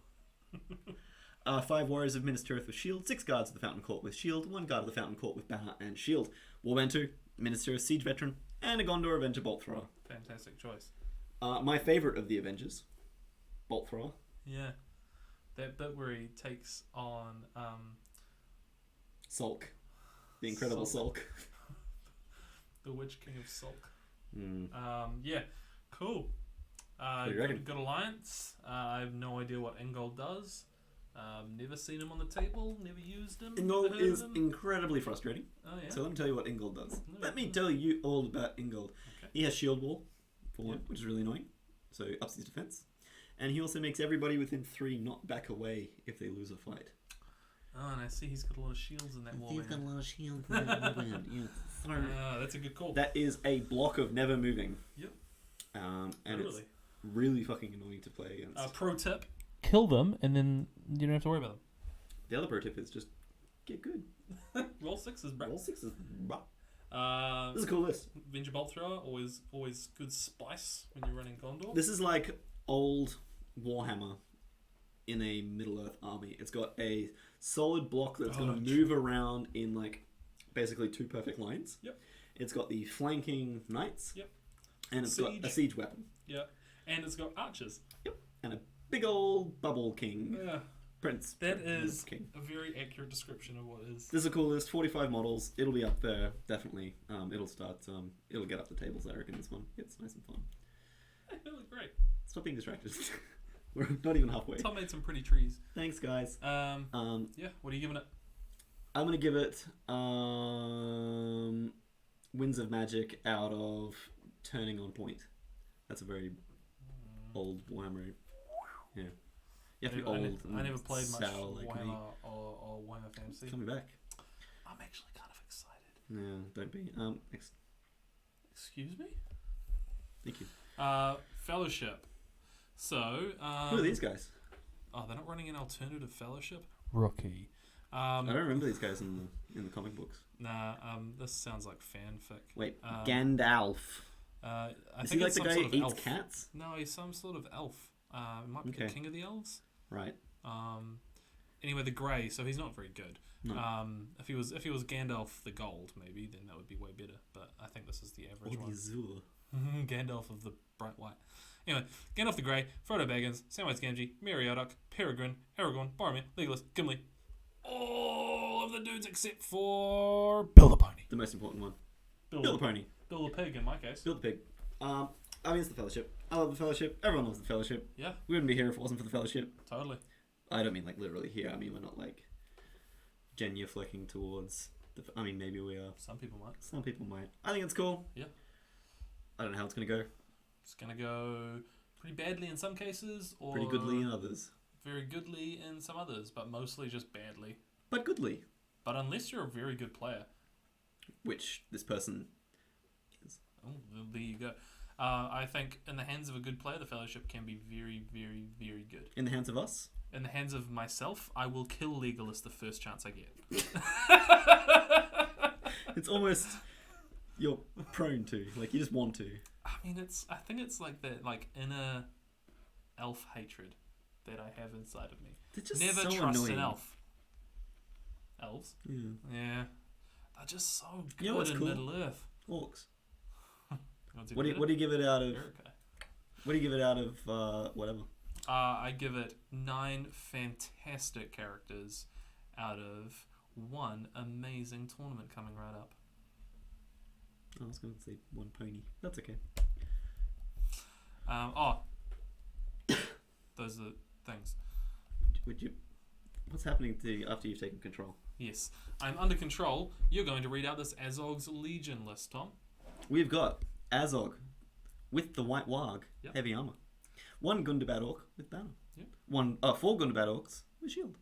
5 Warriors of Minas Tirith with shield. 6 Guards of the Fountain Court with shield. 1 Guard of the Fountain Court with banner and shield. Warband 2, Minas Tirith Siege Veteran. And a Gondor Avenger Bolt Thrower. Fantastic choice. My favourite of the Avengers. Bolt Thrower. Yeah. That bit where he takes on Sulk. The Incredible Sulk. the Witch King of Sulk. Mm. Yeah, cool. do you reckon? Good alliance. I have no idea what Ingold does. Never seen him on the table. Never used him. never Ingold heard is of him. incredibly frustrating. Oh yeah. So let me tell you what Ingold does. No, Let me no. tell you all about Ingold. Okay. He has Shield Wall, for one, Yep. which is really annoying. So ups his defense. And he also makes everybody within 3 not back away if they lose a fight. Oh, and I see he's got a lot of shields in that He's got a warband. lot of shields in that warband, yes. That's a good call. That is a block of never moving. Yep. And it's Literally. really fucking annoying to play against. Pro tip. Kill them, and then you don't have to worry about them. The other pro tip is just get good. Roll 6s, bro. Roll 6s. Bruh. Uh, This is a cool list. Avenger Bolt Thrower, always good spice when you're running Gondor. This is like old Warhammer in a Middle-earth army. It's got a solid block that's going to move around in like basically 2 perfect lines. Yep. It's got the flanking knights. Yep. And it's got a siege weapon. Yeah, and it's got archers. Yep. And a big old bubble king. Yeah, Prince. That is King. a very accurate description of what is. This is a cool list. 45 models. It'll be up there, definitely. It'll start. It'll get up the tables, I reckon. This one. It's nice and fun. They look great. Stop being distracted. We're not even halfway. Tom made some pretty trees. Thanks, guys. Yeah, what are you giving it? I'm gonna give it Winds of Magic out of Turning on Point. That's a very old Warhammer. Yeah. You have to be old. I never played much sour like me. Warhammer or Warhammer Fantasy. It's coming back. I'm actually kind of excited. Yeah, don't be. Next. Excuse me? Thank you. Fellowship. So, Who are these guys? Oh, they're not running an alternative Fellowship? Rookie. I don't remember these guys in the comic books. Nah, this sounds like fanfic. Wait, Gandalf. Is he like the guy who eats elf. cats? No, he's some sort of elf. Might be the king of the elves. Right. Anyway, the grey, so he's not very good. No. If he was Gandalf the gold, maybe then that would be way better. But I think this is the average Or one. the Azure. Gandalf of the bright white. Anyway, Gandalf the Grey, Frodo Baggins, Samwise Gamgee, Meriadoc, Peregrine, Aragorn, Boromir, Legolas, Gimli. All of the dudes except for Bill the Pony. The most important one. Bill Bill the Pony. Bill the Pig in my case. Bill the Pig. I mean, it's the Fellowship. I love the Fellowship. Everyone loves the Fellowship. Yeah, We wouldn't be here if it wasn't for the Fellowship. totally. I don't mean like literally here. I mean we're not like genuflecting towards. I mean maybe we are. Some people might. Some people might. I think it's cool. Yeah. I don't know how it's gonna go. It's gonna go pretty badly in some cases, or Pretty goodly in others, very goodly in some others, but mostly just badly. but goodly. But unless you're a very good player, Which this person is. oh, there you go. I think in the hands of a good player, the Fellowship can be very, very, very good. In the hands of us. In the hands of myself, I will kill Legolas the first chance I get. It's almost you're prone to, like you just want to. I mean, I think it's like that, like inner elf hatred that I have inside of me. They're just Never so trust annoying. an elf. Elves? Yeah. Yeah. They're just so good You know what's in cool? Middle Earth. Orcs. Want to What do better? you give it out of? You're okay. What do you give it out of? Whatever. I give it 9 fantastic characters out of 1 amazing tournament coming right up. I was going to say 1 pony. That's okay. Those are things. Would you? What's happening to you after you've taken control? Yes, I'm under control. You're going to read out this Azog's Legion list, Tom. We've got Azog with the White Warg, Yep. heavy armor. 1 Gundabad Orc with banner. Yep. 4 Gundabad Orcs with shield.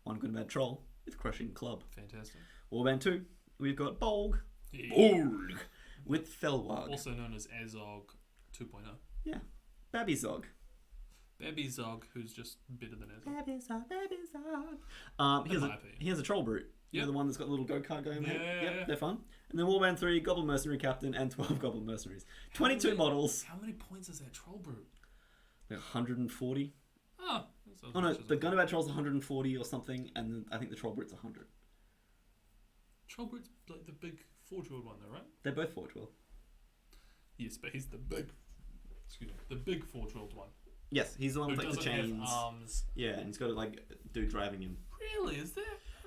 1 Gundabad Troll with crushing club. Fantastic. Warband 2, we've got Bolg. Yeah. Bolg with Felwarg. Also known as Azog 2.0. Yeah. Babbyzog. Baby Zog, who's just better than Azog. Babbyzog. In my opinion. He has a Troll Brute. You know Yep. the one that's got the little go-kart going there? Yeah, Yep, yeah. they're fun. And then Warband 3, Goblin Mercenary Captain, and 12 Goblin Mercenaries. 22 models. How many points is that Troll Brute? Like 140. Oh, that's as Oh no, much as the I thought. Gundabad Troll's 140 or something, and then I think the Troll Brute's 100. Troll Brute's like the big four-jawed one though, right? They're both 412. Yes, but he's the big four-jawed one. Yes, he's the one Who with like the doesn't have chains. arms. Yeah, and he's got like dude driving him. Really? Is there?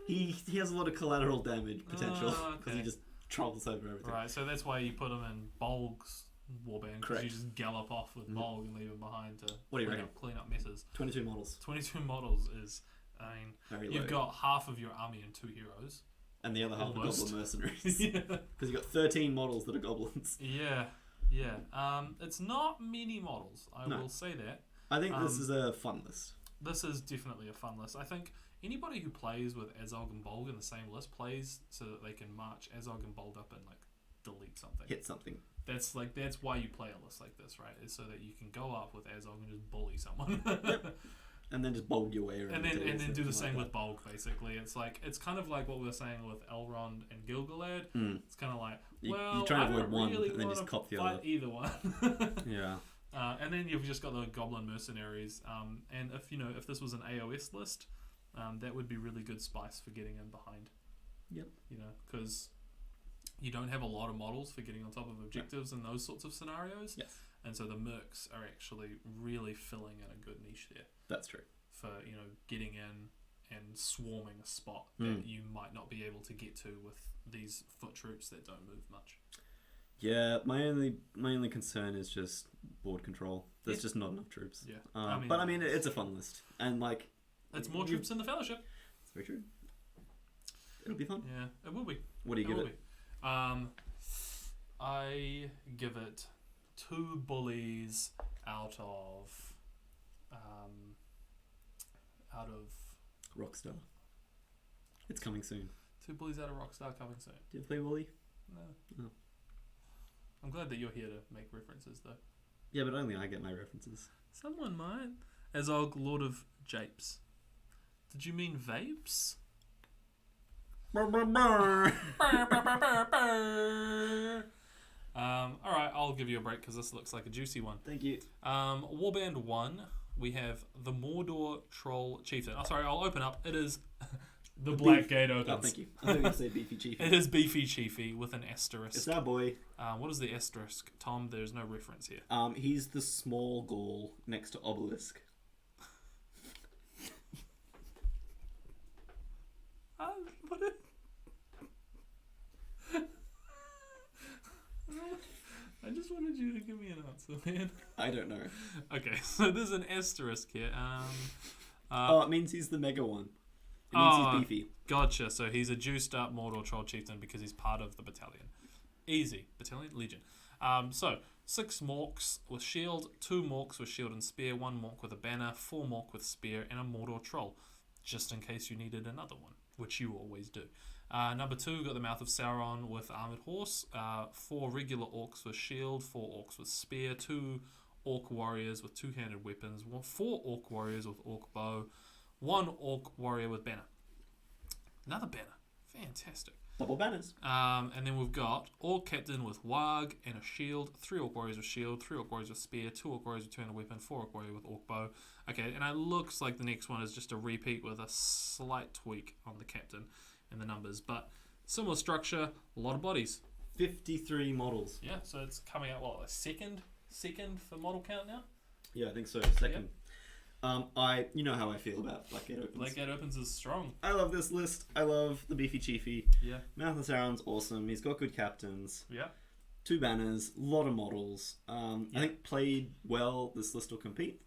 He has a lot of collateral damage potential Ah, because okay. he just trolls over everything. Right, so that's why you put him in Bolg's warband, because Correct. you just gallop off with Bolg and leave him behind to What do you clean, reckon? clean up messes. 22 models. 22 models is, I mean, Very low. you've got half of your army and 2 heroes. and the other half are almost. Goblin Mercenaries. yeah. Because you've got 13 models that are goblins. Yeah. It's not many models, I No. will say that. I think this is a fun list. This is definitely a fun list. I think anybody who plays with Azog and Bolg in the same list plays so that they can march Azog and Bolg up and like delete something. Hit something. That's why you play a list like this, right? Is so that you can go up with Azog and just bully someone. And then just bulk your way around. and then tables do the and same like with Bolg basically. It's kind of like what we were saying with Elrond and Gilgalad. Mm. It's kind of like, You well, try to I avoid don't one really and then wanna just cop the fight other. either one. Yeah. And then you've just got the Goblin Mercenaries. And if this was an AOS list, that would be really good spice for getting in behind. Yep. Because you don't have a lot of models for getting on top of objectives and those sorts of scenarios. Yes. And so the mercs are actually really filling in a good niche there. That's true. for getting in and swarming a spot that you might not be able to get to with these foot troops that don't move much. Yeah, my only concern is just board control. There's just not enough troops. Yeah, but I mean, it's a fun list, and like, it's more troops than the Fellowship. It's very true. It'll be fun. Yeah, it will be. What do you give it? I give it 2 bullies out of Rockstar. It's coming soon. 2 bullies out of Rockstar coming soon. Do you play Wooly? No. No. I'm glad that you're here to make references, though. Yeah, but only I get my references. Someone might. Azog, Lord of Japes. Did you mean vapes? Alright, I'll give you a break because this looks like a juicy one. Thank you. Warband 1, we have the Mordor Troll Chieftain. Oh, sorry, I'll open up. It is the Black Gate opens. Oh, thank you. I thought you were going to say Beefy Chiefy. It is Beefy Chiefy with an asterisk. It's that boy. What is the asterisk? Tom, there's no reference here. He's the small Gaul next to Obelisk. What I just wanted you to give me an answer, man. I don't know. Okay, so there's an asterisk here. It means he's the mega one. It means he's beefy. Gotcha. So he's a juiced up Mordor Troll Chieftain because he's part of the battalion. Easy. Battalion? Legion. So 6 Morks with shield, 2 Morks with shield and spear, 1 Mork with a banner, 4 Mork with spear, and a Mordor Troll. Just in case you needed another one, which you always do. Number 2, got the Mouth of Sauron with Armoured Horse, 4 regular Orcs with shield, 4 Orcs with spear, 2 Orc Warriors with 2-handed weapons, 4 Orc Warriors with Orc Bow, 1 Orc Warrior with banner. Another banner. Fantastic. Double banners. And then we've got Orc Captain with Warg and a shield, 3 Orc Warriors with shield, 3 Orc Warriors with spear, 2 Orc Warriors with 2-handed weapon, 4 Orc Warrior with Orc Bow. Okay, and it looks like the next one is just a repeat with a slight tweak on the Captain and the numbers, but similar structure, a lot of bodies. 53 models. Yeah, so it's coming out, what, a second for model count now? Yeah, I think so. Second. You know how I feel about Black Gate Opens. Black Gate Opens is strong. I love this list. I love the Beefy Chiefy. Yeah. Mouth of Sauron's awesome. He's got good captains. Yeah. 2 banners, a lot of models. I think played well, this list will compete.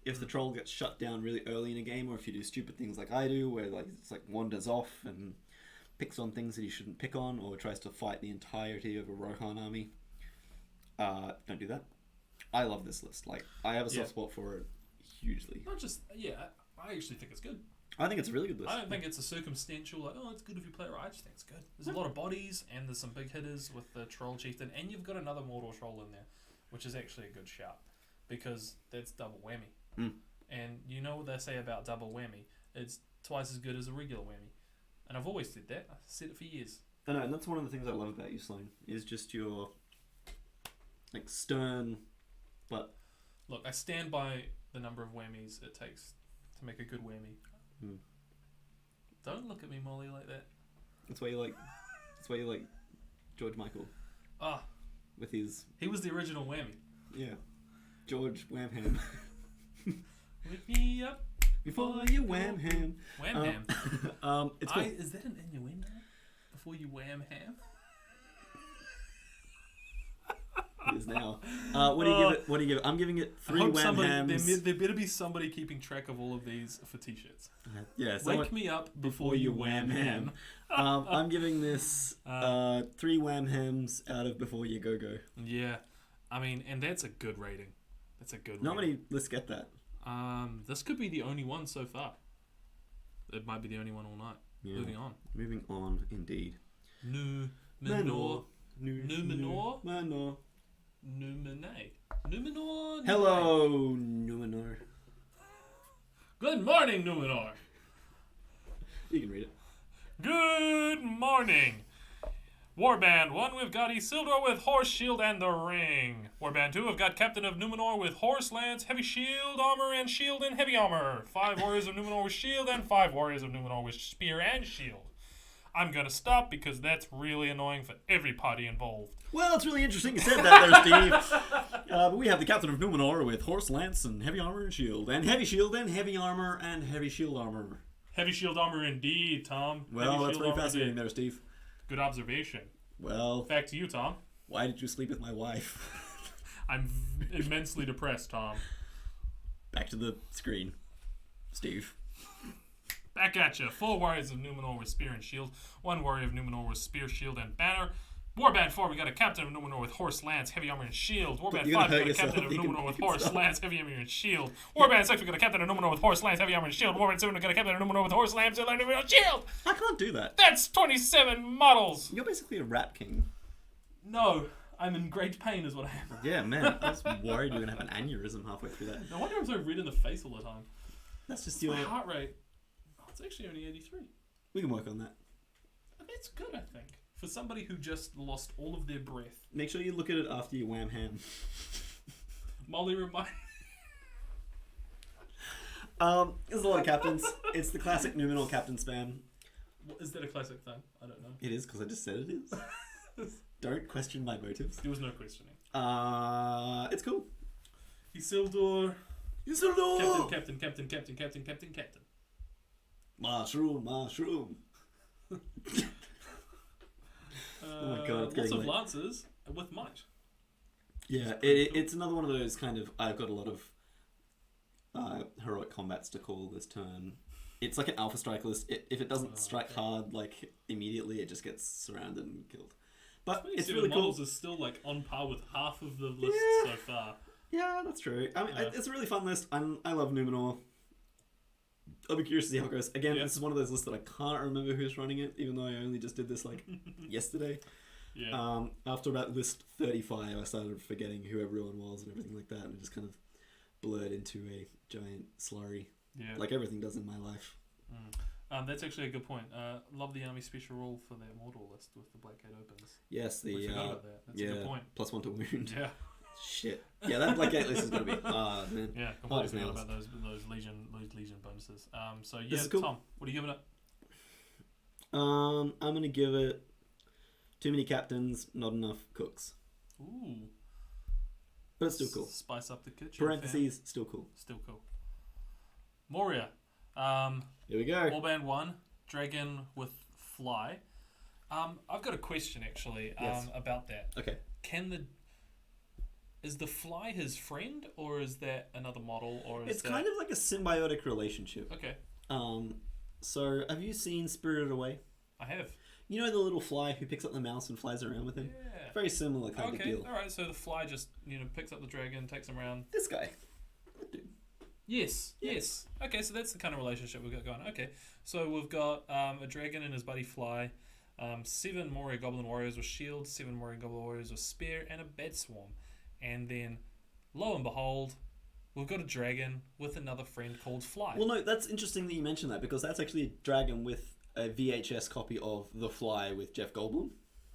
If the troll gets shut down really early in a game, or if you do stupid things like I do, where it's like wanders off and picks on things that he shouldn't pick on, or tries to fight the entirety of a Rohan army, don't do that. I love this list. Like, I have a soft spot for it hugely. Not just, I actually think it's good. I think it's a really good list. I don't think it's a circumstantial, like, oh, it's good if you play it right. I just think it's good. There's a lot of bodies, and there's some big hitters with the Troll Chieftain, and you've got another Mordor Troll in there, which is actually a good shout, because that's double whammy. And you know what they say about double whammy? It's twice as good as a regular whammy. And I've always said that. I've said it for years. I know, and that's one of the things I love about you, Sloane, is just your, like, stern, but... Look, I stand by the number of whammies it takes to make a good whammy. Don't look at me, Molly, like that. That's why you like George Michael. Ah. With his... He was the original whammy. Yeah. George Whamham. Wake me up before you wham ham. Wham ham. It's cool. Is that an innuendo? Before you wham ham? It is now. What do you give it? What do you give it? I'm giving it 3 wham hams. There better be somebody keeping track of all of these for t-shirts. Yeah. Wake me up before you wham ham. I'm giving this 3 wham hams out of before you go go. Yeah, I mean, and that's a good rating. That's a good. Not many lists get that. This could be the only one so far. It might be the only one all night. Yeah. Moving on, indeed. Numenor. Numenor. Numenor. Hello, Numenor. Good morning, Numenor. You can read it. Good morning. Warband 1, we've got Isildur with Horse, Shield, and the Ring. Warband 2, we've got Captain of Numenor with Horse, Lance, Heavy Shield, Armor, and Shield, and Heavy Armor. 5 Warriors of Numenor with Shield, and 5 Warriors of Numenor with Spear and Shield. I'm going to stop because that's really annoying for every party involved. Well, it's really interesting you said that there, Steve. But we have the Captain of Numenor with horse, lance, and heavy armor and shield. And heavy shield and heavy armor and heavy shield armor. Heavy shield armor indeed, Tom. Well, Heavy that's shield very armor fascinating indeed. there, Steve. Good observation. Well, Back to you, Tom. why did you sleep with my wife? I'm immensely depressed, Tom. Back to the screen. Steve. Back at you. 4 warriors of Numenor with spear and shield. 1 warrior of Numenor with spear, shield, and banner. Warband 4, we got a captain of Numenor with horse, lance, heavy armor, and shield. Warband You're 5, gonna we hurt got a captain of yourself. You Numenor with can horse, stop. lance, heavy armor, and shield. Warband 6, we got a captain of Numenor with horse, lance, heavy armor, and shield. Warband 7, we got a captain of Numenor with horse, lance, heavy armor, and shield. I can't do that. That's 27 models. You're basically a rat king. No, I'm in great pain is what I am. Yeah, man. I was worried you were going to have an aneurysm halfway through that. No wonder I'm so red in the face all the time. That's just your... My heart rate, it's actually only 83. We can work on that. That's good, I think. For somebody who just lost all of their breath. Make sure you look at it after you wham ham. Molly remind. There's a lot of captains. It's the classic Numenor captain spam. Is that a classic thing? I don't know. It is, because I just said it is. Don't question my motives. There was no questioning. It's cool. Isildur. Isildur! Captain. Mushroom. Oh my God, it's Lots getting of late. lances with might. Yeah, it's another one of those kind of... I've got a lot of heroic combats to call this turn. It's like an alpha strike list. If it doesn't strike hard, like, immediately, it just gets surrounded and killed. But it's really cool. models is still like on par with half of the list so far. Yeah, that's true. I mean, it's a really fun list. I love Numenor. I'll be curious to see how it goes. Again, this is one of those lists that I can't remember who's running it, even though I only just did this like yesterday. Yeah. After about list 35, I started forgetting who everyone was and everything like that, and it just kind of blurred into a giant slurry, like everything does in my life. That's actually a good point. Love the army special rule for that Mordor list with the Black Gate opens. Yes, We forgot about that. That's a good point. +1 to wound. Yeah. Shit. Yeah, that Black Gate list is gonna be hard, man. Yeah, Hard completely as forgot nails. about those legion bonuses. So yeah, This is cool. Tom, what are you giving it? I'm gonna give it too many captains, not enough cooks. Ooh. But it's still cool. Spice up the kitchen. Parentheses, still cool. Still cool. Moria. Here we go. Warband 1, dragon with fly. I've got a question actually Yes. about that. Okay. Is the fly his friend, or is that another model, or is It's kind of like a symbiotic relationship. Okay, So have you seen Spirited Away? I have. You know the little fly who picks up the mouse and flies around with him? Yeah. Very similar kind of Okay, deal. alright, so the fly just, picks up the dragon, takes him around. This guy. That dude. Yes. Okay, so that's the kind of relationship we've got going. Okay, so we've got a dragon and his buddy Fly, 7 Moria Goblin Warriors with shield, 7 Moria Goblin Warriors with spear, and a Bat Swarm. And then, lo and behold, we've got a dragon with another friend called Fly. Well, no, that's interesting that you mentioned that, because that's actually a dragon with a VHS copy of The Fly with Jeff Goldblum.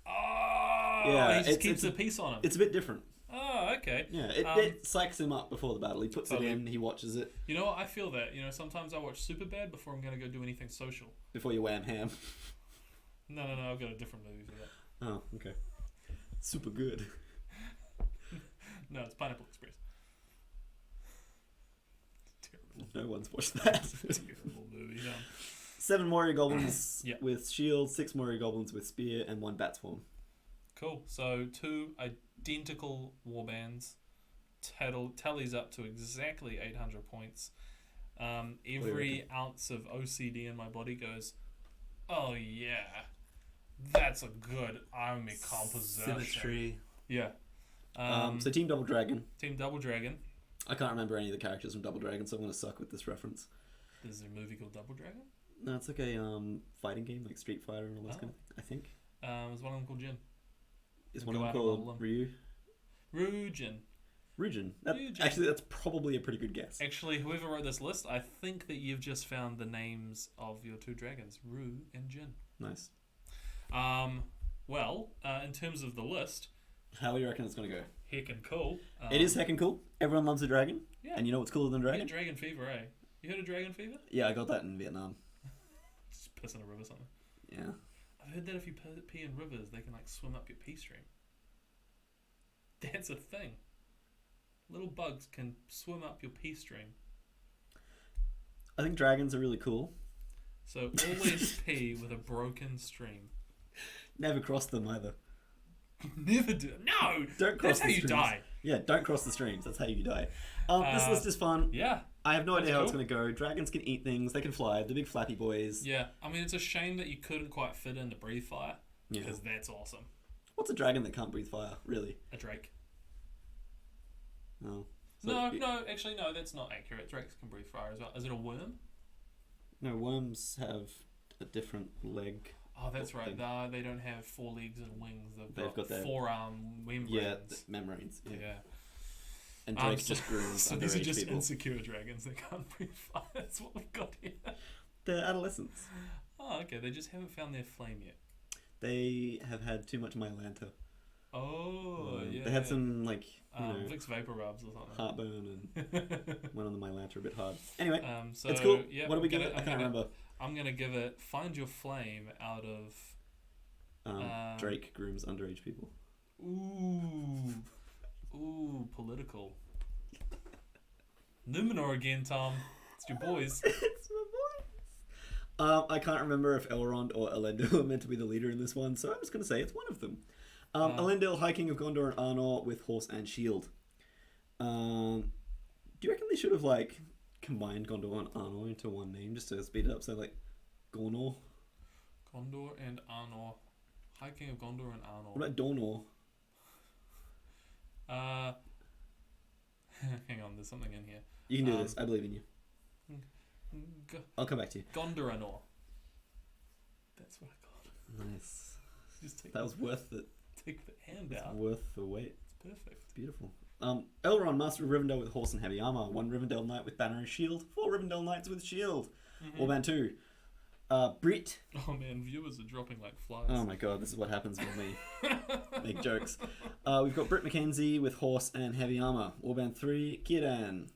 Oh, Yeah, he just keeps a piece on him. It's a bit different. Oh, okay. Yeah, it psychs him up before the battle. He puts Totally. it in, he watches it You know what? I feel that. Sometimes I watch Superbad before I'm going to go do anything social. before you wham ham. No, I've got a different movie for that. Oh, okay. Super good. No, it's Pineapple Express. Terrible. No one's watched that. Terrible movie. 7 Moria Goblins Yep. with shield, 6 Moria Goblins with spear, and 1 Bat Swarm. Cool. So 2 identical warbands tallies up to exactly 800 points. Every ounce of OCD in my body goes, oh yeah, that's a good army composition. Symmetry. Yeah. So Team Double Dragon. Team Double Dragon. I can't remember any of the characters from Double Dragon, so I'm going to suck with this reference. Is there a movie called Double Dragon? No, it's like a fighting game, like Street Fighter and all that kind of thing, I think. There's one of them called Jin. Is Go one of them out and called level them. Ryu? Rujin. Rujin. Rujin. Actually, that's probably a pretty good guess. Actually, whoever wrote this list, I think that you've just found the names of your 2 dragons, Ru and Jin. Nice. Well, in terms of the list, How do you reckon it's going to go? heckin' cool. It is heckin' cool. Everyone loves a dragon. Yeah. And you know what's cooler than a You dragon? had Dragon Fever, eh? You heard of Dragon Fever? Yeah, I got that in Vietnam. Just piss in a river or something. Yeah. I've heard that if you pee in rivers, they can like swim up your pee stream. That's a thing. Little bugs can swim up your pee stream. I think dragons are really cool. So always pee with a broken stream. Never cross them either. Never do. No! Don't cross That's how the you streams. die. Yeah, don't cross the streams. That's how you die. This list is fun. Yeah. I have no That's idea how it's cool. going to go. Dragons can eat things. They can fly. They're big flappy boys. Yeah. I mean, it's a shame that you couldn't quite fit into breathe fire. Yeah. Because that's awesome. What's a dragon that can't breathe fire, really? A drake. Oh. Actually, no, that's not accurate. Drakes can breathe fire as well. Is it a worm? No, worms have a different leg. Oh, that's right. thing. They don't have 4 legs and wings. They've got their forearm membranes. Yeah, membranes. Yeah. Yeah. And Drake just grooms So these are underage just people. insecure dragons that can't breathe fire. That's what we've got here. They're adolescents. Oh, okay. They just haven't found their flame yet. They have had too much Mylanta. Oh, yeah. They had some, like, Vicks Vapor Rubs or something. heartburn and went on the Mylanta a bit hard. Anyway, So, it's cool. Yeah, What do we give it? I can't remember. I'm going to give it Find Your Flame out of... Drake grooms underage people. Ooh, political. Numenor again, Tom. It's your boys. It's my boys. I can't remember if Elrond or Elendil are meant to be the leader in this one, so I'm just going to say it's one of them. Elendil, High King of Gondor and Arnor with horse and shield. Do you reckon they should have, like, combined Gondor and Arnor into one name just to speed it up? So, like, Gornor? Gondor and Arnor. High King of Gondor and Arnor. What about Dornor? Hang on, there's something in here. You can do this. I believe in you. I'll come back to you. Gondoranor. That's what I got. Nice. Just take That was worth it. take the hand out. Worth the wait. It's perfect. Beautiful. Elrond, Master of Rivendell with horse and heavy armor. 1 Rivendell Knight with banner and shield. 4 Rivendell Knights with shield. Warband 2. Brit. Oh man, viewers are dropping like flies. Oh my god, this is what happens when we make jokes. We've got Britt Mackenzie with horse and heavy armor. Warband 3. Círdan.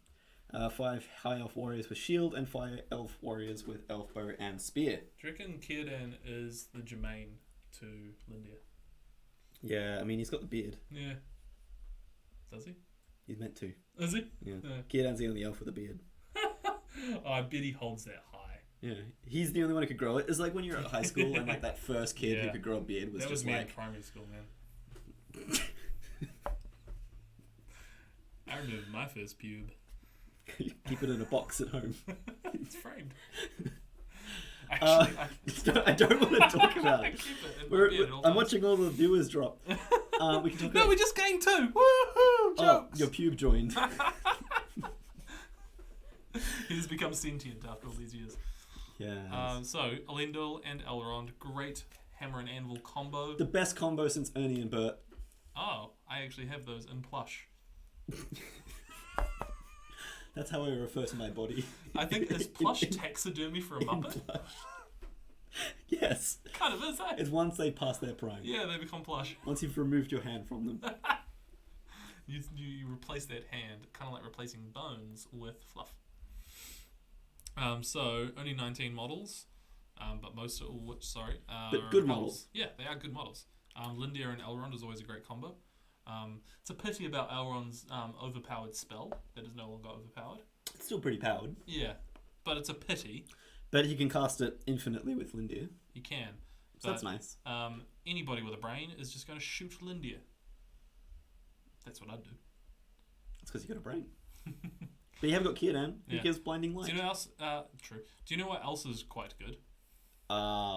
5 High Elf Warriors with shield and 5 Elf Warriors with elf bow and spear. Do you reckon Círdan is the Jermaine to Lindia? Yeah, I mean, he's got the beard. Yeah. Does he? He's meant to. Is he? Yeah. Yeah. Círdan's the only elf with a beard. Oh, I bet he holds that high. Yeah, he's the only one who could grow it. It's like when you're at high school and like that first kid who Yeah. could grow a beard was That just was me in like... primary school, man. I remember my first pube. Keep it in a box at home. It's framed. Actually, I don't want to talk about I it. keep it in my beard at all I'm times. watching all the viewers drop. We can talk No, about... we just gained 2. Woohoo! Oh, Jokes! your pube joined. He's become sentient after all these years. Yeah. So, Elendil and Elrond, great hammer and anvil combo. The best combo since Ernie and Bert. Oh, I actually have those in plush. That's how I refer to my body. I think is plush taxidermy for a Muppet? Yes. Kind of is, eh? It's once they pass their prime. Yeah, they become plush. Once you've removed your hand from them. You replace that hand, kind of like replacing bones with fluff. So only 19 models, but most of which, But good elves. models. Yeah, they are good models. Lindia and Elrond is always a great combo. It's a pity about Elrond's overpowered spell that is no longer overpowered. It's still pretty powered. Yeah, but it's a pity. But he can cast it infinitely with Lindia. You can. So that's nice. Anybody with a brain is just going to shoot Lindia. That's what I'd do. That's because you got a brain. But you haven't got Círdan, who Yeah. gives blinding light. Do you know what else? True. Do you know what else is quite good?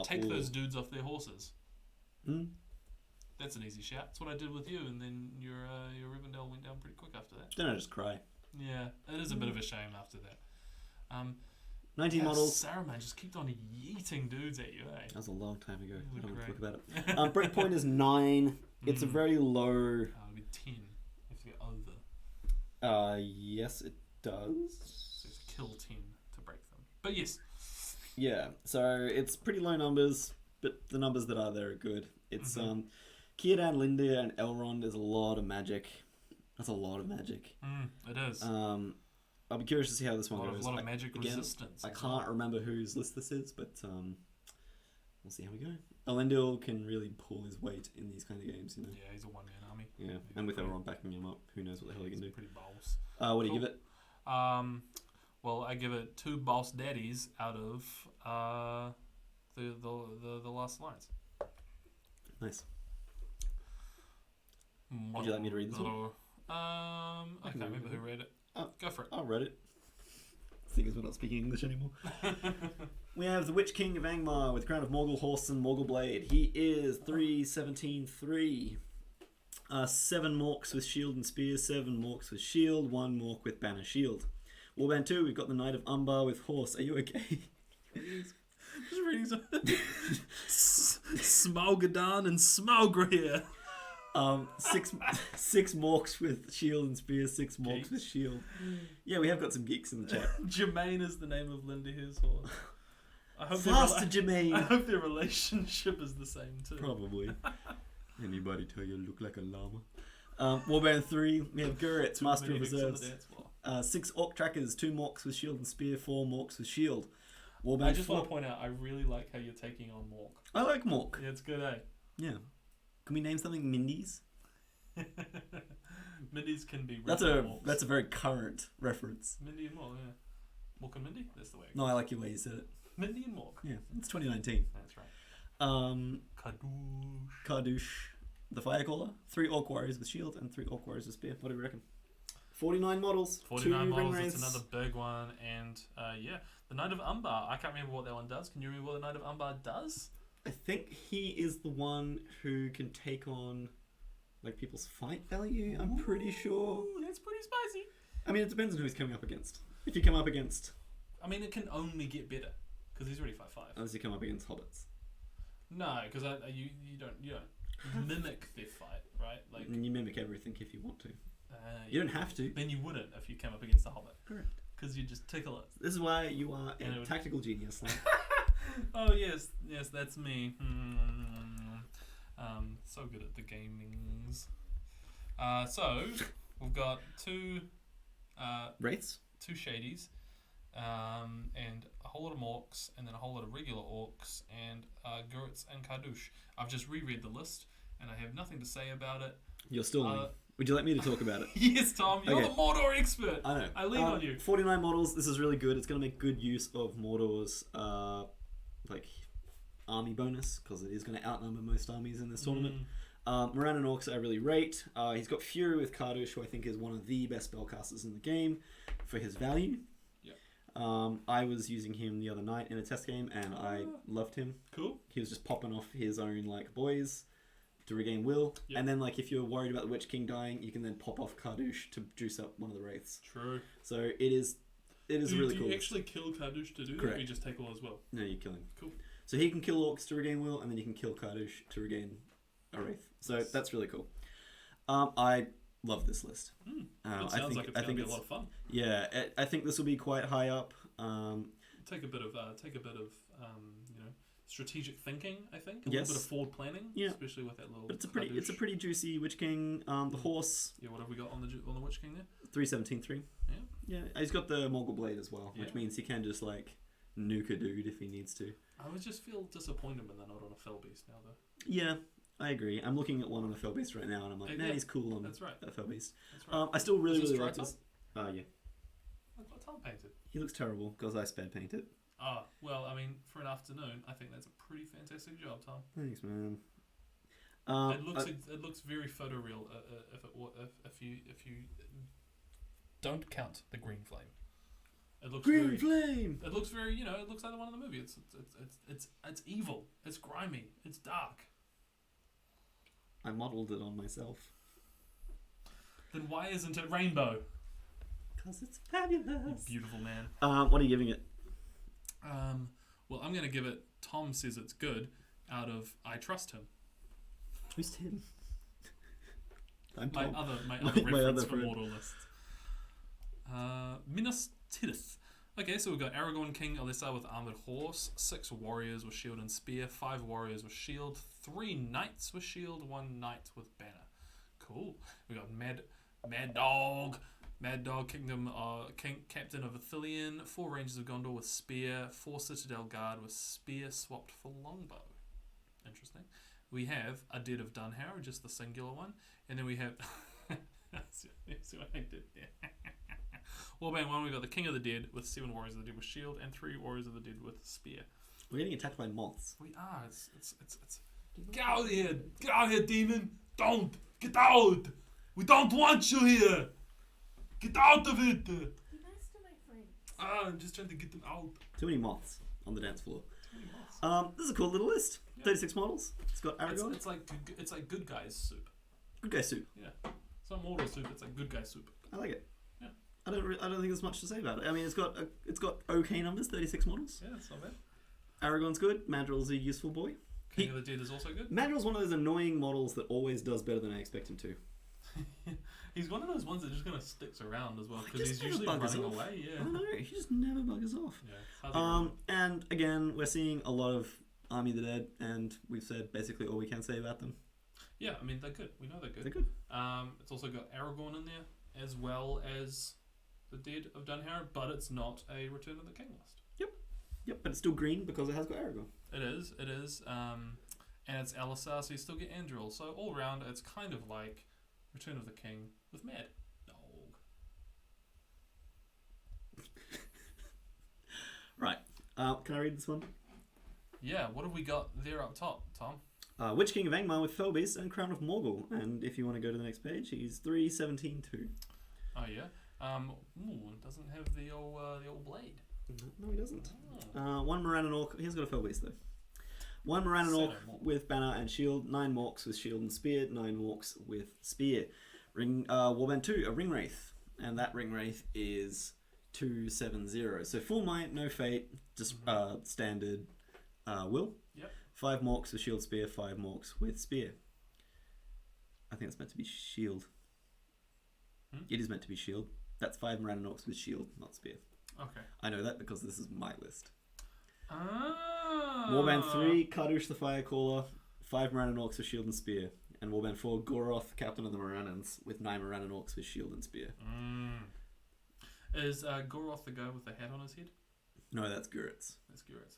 Take ooh. those dudes off their horses. Hmm? That's an easy shout. That's what I did with you, and then your Rivendell went down pretty quick after that. Then I just cry. Yeah, it is a bit of a shame after that. 19 models. Saruman just kept on yeeting dudes at you, eh? That was a long time ago. I don't want to Great. talk about it. Breakpoint is 9. It's a very low... It'll be 10. You have to get over. Yes, it does. So you have to kill 10 to break them. But yes. Yeah, so it's pretty low numbers, but the numbers that are there are good. It's Círdan, Lindia, and Elrond is a lot of magic. That's a lot of magic. It is. I'll be curious to see how this one a goes. lot of magic again, resistance. I can't remember whose list this is, but we'll see how we go. Elendil can really pull his weight in these kind of games, you know. Yeah, he's a one-man army. Yeah, and with everyone backing him up, who knows what the hell he can do. Pretty balls. What do you give it? Well, I give it 2 boss daddies out of the Last Alliance. Nice. Would you like me to read this one? I can't remember who read it. Go for it. I'll read it. Seeing as we're not speaking English anymore. We have the Witch King of Angmar with Crown of Morgul Horse and Morgul Blade. He is 3/17/3. 7 Morks with Shield and Spear, 7 Morks with Shield, 1 Mork with Banner Shield. Warband 2, we've got the Knight of Umbar with Horse. Are you okay? Just reading some Smaughadan and Smaugr. 6 Morks with Shield and Spear, 6 Morks Geeks. with Shield. Yeah, we have got some geeks in the chat. Jermaine is the name of Linda Hare's horse. I hope Faster, I Jermaine! hope their relationship is the same too. Probably. Anybody tell you look like a llama? Warband 3, we have Gurrit, Master of Reserves. 6 Orc Trackers, 2 Morks with Shield and Spear, 4 Morks with Shield. Warband I just 4. want to point out, I really like how you're taking on Mork. I like Mork. Yeah, it's good, eh? Yeah. Can we name something Mindy's? Mindy's can be That's Morks. a very current reference. Mindy and Mork, yeah. Mork and Mindy? That's the way it No, I like your way you said it. Mindy and Mork. Yeah, it's 2019. That's right. Kadoosh. Kadoosh. The Firecaller. 3 Orc Warriors with Shield and 3 Orc Warriors with Spear. What do you reckon? 49 models. 49 2 models, ring it's wraiths. another big one. And yeah, the Knight of Umbar. I can't remember what that one does. Can you remember what the Knight of Umbar does? I think he is the one who can take on like people's fight value. I'm pretty sure. Ooh, that's pretty spicy. I mean, it depends on who he's coming up against. If you come up against, I mean, it can only get better because he's already 5/5. unless you come up against hobbits, No, because you don't mimic their fight, right? Like and you mimic everything if you want to. you You don't have to. Then you wouldn't if you came up against a Hobbit. Correct. Because you just tickle it. This is why you are And it a would- tactical genius. Like. Oh yes, that's me. So good at the gamings. So we've got 2 Wraiths. 2 shadies, and a whole lot of Morks, and then a whole lot of regular Orcs, and Gurits and Kadoosh. I've just reread the list, and I have nothing to say about it. You're stalling. Would you like me to talk about it? Yes, Tom, you're Okay. the Mordor expert. I know. I lean on you. 49 models. This is really good. It's going to make good use of Mordor's like army bonus because it is going to outnumber most armies in this tournament. Moran and Orcs I really rate. He's got Fury with Kardush, who I think is one of the best spellcasters in the game for his value. Yep. I was using him the other night in a test game and I loved him. Cool. He was just popping off his own like boys to regain will. Yep. And then like if you're worried about the Witch King dying, you can then pop off Kardush to juice up one of the Wraiths. True. So it is really do cool. you actually kill Kadoosh to do that, Correct. or you just take all as well? No, you kill him. Cool. So he can kill Orcs to regain will, and then you can kill Kardush to regain a Wraith. So that's really cool. I love this list. It I sounds think like it's going to be a lot of fun. Yeah, I think this will be quite high up. Take a bit of strategic thinking. I think a Yes. little bit of forward planning, Yeah. especially with that little. But it's a Kadoosh. pretty juicy Witch King. The horse, Yeah, what have we got on the Witch King there? 3/17/3. Yeah. Yeah, he's got the Morgul Blade as well, which Yeah. means he can just like nuke a dude if he needs to. I would just feel disappointed when they're not on a Fell Beast now, though. Yeah, I agree. I'm looking at one on a Fell Beast right now, and I'm like, Yeah, he's cool on that's right. a Fell Beast. That's right. I still really Is this like Drytop? this. Yeah, I've got Tom painted. he looks terrible because I sped painted. Ah, well, I mean, for an afternoon, I think that's a pretty fantastic job, Tom. Thanks, man. It looks very photoreal. If you don't count the green flame, it looks Green very, Flame. It looks very, it looks like the one in the movie. It's evil. It's grimy. It's dark. I modelled it on myself. Then why isn't it rainbow? Because it's You fabulous. beautiful man. What are you giving it? Well, I'm gonna give it. Tom says it's good. Out of I trust him. Who's Tim? I'm My Tom. other My reference other from friend. Mordor list. Minas Tirith. Okay, so we've got Aragorn King Alessa with Armoured Horse, 6 warriors with shield and spear, 5 warriors with shield, 3 knights with shield, 1 knight with banner. Cool. We got Mad Dog Kingdom, Captain of Athelion, 4 Rangers of Gondor with spear, 4 Citadel Guard with spear swapped for longbow. Interesting. We have a Dead of Dunharrow, just the singular one, and then we have. See what I did there. Warband 1, we got the King of the Dead with 7 Warriors of the Dead with shield and 3 Warriors of the Dead with spear. We're getting attacked by moths. We are. It's. Get out of here! Get out of here, demon! Don't get out! We don't want you here! Get out of it! Be nice to my friends. I'm just trying to get them out. Too many moths on the dance floor. Too many moths. This is a cool little list. Yeah. 36 models. It's got Aragorn. It's like good guys soup. Good guy soup. Yeah. It's not Mordor soup. It's like good guy soup. I like it. Yeah. I don't think there's much to say about it. I mean, it's got okay numbers. 36 models. Yeah, it's not bad. Aragorn's good. Madril's a useful boy. King of the Dead is also good. Madril's one of those annoying models that always does better than I expect him to. He's one of those ones that just kind of sticks around as well He because just he's usually never buggers running off. away. Yeah. I know, he just never buggers off. Yeah. It's hardly And again, we're seeing a lot of Army of the Dead, and we've said basically all we can say about them. yeah, I mean they're good. We know they're good. They're good. It's also got Aragorn in there as well as the Dead of Dunharrow, but it's not a Return of the King list. Yep, but it's still green because it has got Aragorn. It is. And it's Alisar, so you still get Andril. So all around, it's kind of like Return of the King with Mad Dog. Right. Can I read this one? Yeah, what have we got there up top, Tom? Witch King of Angmar with Felbeast and Crown of Morgul. And if you want to go to the next page, he's 317-2. Oh yeah. It doesn't have the old blade. No, he doesn't. Oh. One Moran and Orc. He's got a Felbeast though. One Moran and Orc with banner and shield. 9 Morks with shield and spear. 9 Morks with spear. Warband 2, a Ring Wraith, and that Ring Wraith is 270. So full might, no fate, just standard will. Yep. 5 Morks with shield spear. 5 Morks with spear. I think it's meant to be shield. It is meant to be shield. That's 5 Moran and Orcs with shield, not spear. Okay. I know that because this is my list. Ah. Warband 3, Kardush the Firecaller, 5 Morannon Orcs with shield and spear. And Warband 4, Goroth, Captain of the Morannons, with 9 Morannon Orcs with shield and spear. Is Goroth the guy with the hat on his head? No, that's Guritz. That's Goroth.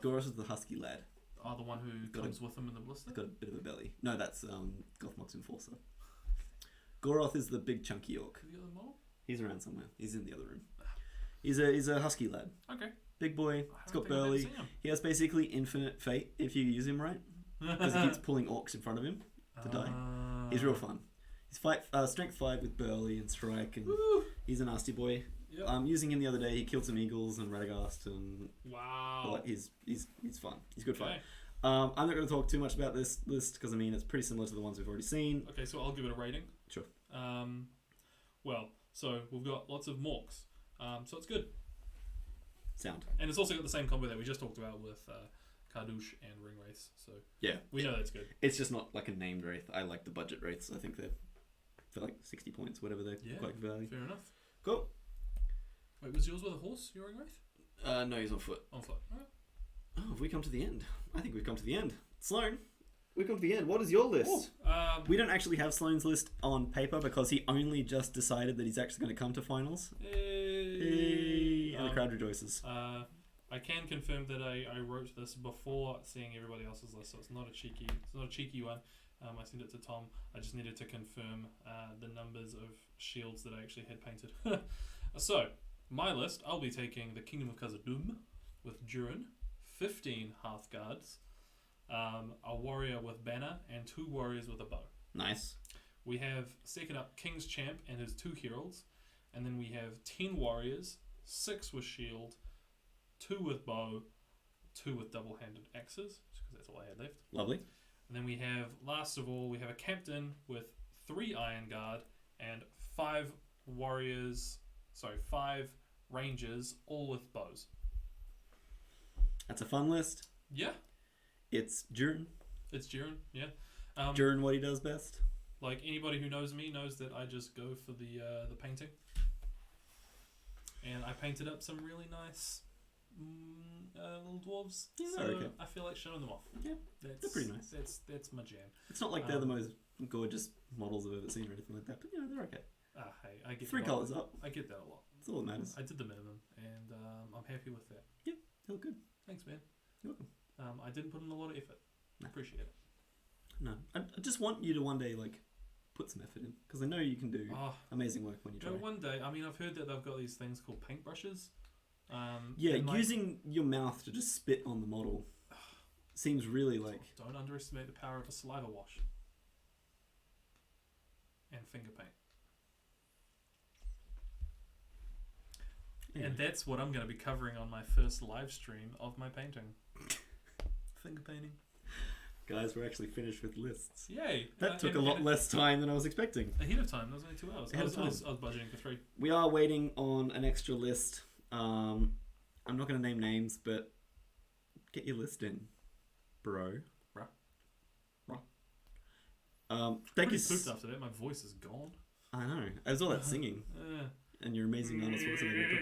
Goroth is the husky lad. Oh, the one who Got comes with him in the blister? He's got a bit of a belly. No, that's Gothmog's Enforcer. Goroth is the big chunky orc. The other model? He's around somewhere. He's in the other room. He's a husky lad. Okay. Big boy. He's got burly. He has basically infinite fate if you use him right. Because he keeps pulling orcs in front of him to die. He's real fun. He's strength 5 with burly and strike, and he's a nasty boy. Yep. Using him the other day, he killed some eagles and Radagast, and wow. he's fun. He's good fun. Okay. I'm not going to talk too much about this list because I mean it's pretty similar to the ones we've already seen. Okay, so I'll give it a rating. Sure. Well, so we've got lots of Morks. So it's good. Sound. And it's also got the same combo that we just talked about with Kardush and Ring Wraiths. So yeah, we know that's good. It's just not like a named wraith. I like the budget wraiths. I think they're for like 60 points, whatever they're quite value. Fair enough. Cool. Wait, was yours with a horse, your Ring Wraith? No, he's on foot. On foot. Right. Oh, have we come to the end? I think we've come to the end. Sloane, we've come to the end. What is your list? We don't actually have Sloane's list on paper because he only just decided that he's actually going to come to finals. Hey. And the crowd rejoices. I can confirm that I wrote this before seeing everybody else's list, so it's not a cheeky one. I sent it to Tom. I just needed to confirm the numbers of shields that I actually had painted. So, my list, I'll be taking the Kingdom of Khazad-dûm with Durin, 15 Hearthguards, a warrior with banner, and 2 warriors with a bow. Nice. We have second up King's Champ and his 2 heralds, and then we have 10 warriors, 6 with shield, 2 with bow, 2 with double-handed axes, just because that's all I had left. Lovely. And then we have, last of all, we have a captain with 3 Iron Guard and 5 rangers, all with bows. That's a fun list. Yeah. It's Durin. It's Durin, yeah. Durin, what he does best. Like, anybody who knows me knows that I just go for the painting. And I painted up some really nice little dwarves. Yeah, so okay. I feel like showing them off. Yeah, they're pretty nice. That's my jam. It's not like they're the most gorgeous models I've ever seen or anything like that, but they're okay. Hey, I get 3 colours up. I get that a lot. That's all that matters. I did the minimum, and I'm happy with that. Yeah, they look good. Thanks, man. You're welcome. I didn't put in a lot of effort. Appreciate it. No, I just want you to one day like put some effort in because I know you can do Oh, amazing work when you try. one day, I mean, I've heard that they've got these things called paintbrushes. Yeah, and, like, using your mouth to just spit on the model seems really like. Don't underestimate the power of a saliva wash. And finger paint. Anyway. And that's what I'm going to be covering on my first live stream of my painting. Finger painting. Guys, we're actually finished with lists. Yay! That took a lot less time than I was expecting. Ahead of time. That was only 2 hours. I was budgeting for 3. We are waiting on an extra list. I'm not going to name names, but get your list in, bro. Thank you. Pooped after that. My voice is gone. I know. It was all that singing and your amazing Arnold Schwarzenegger.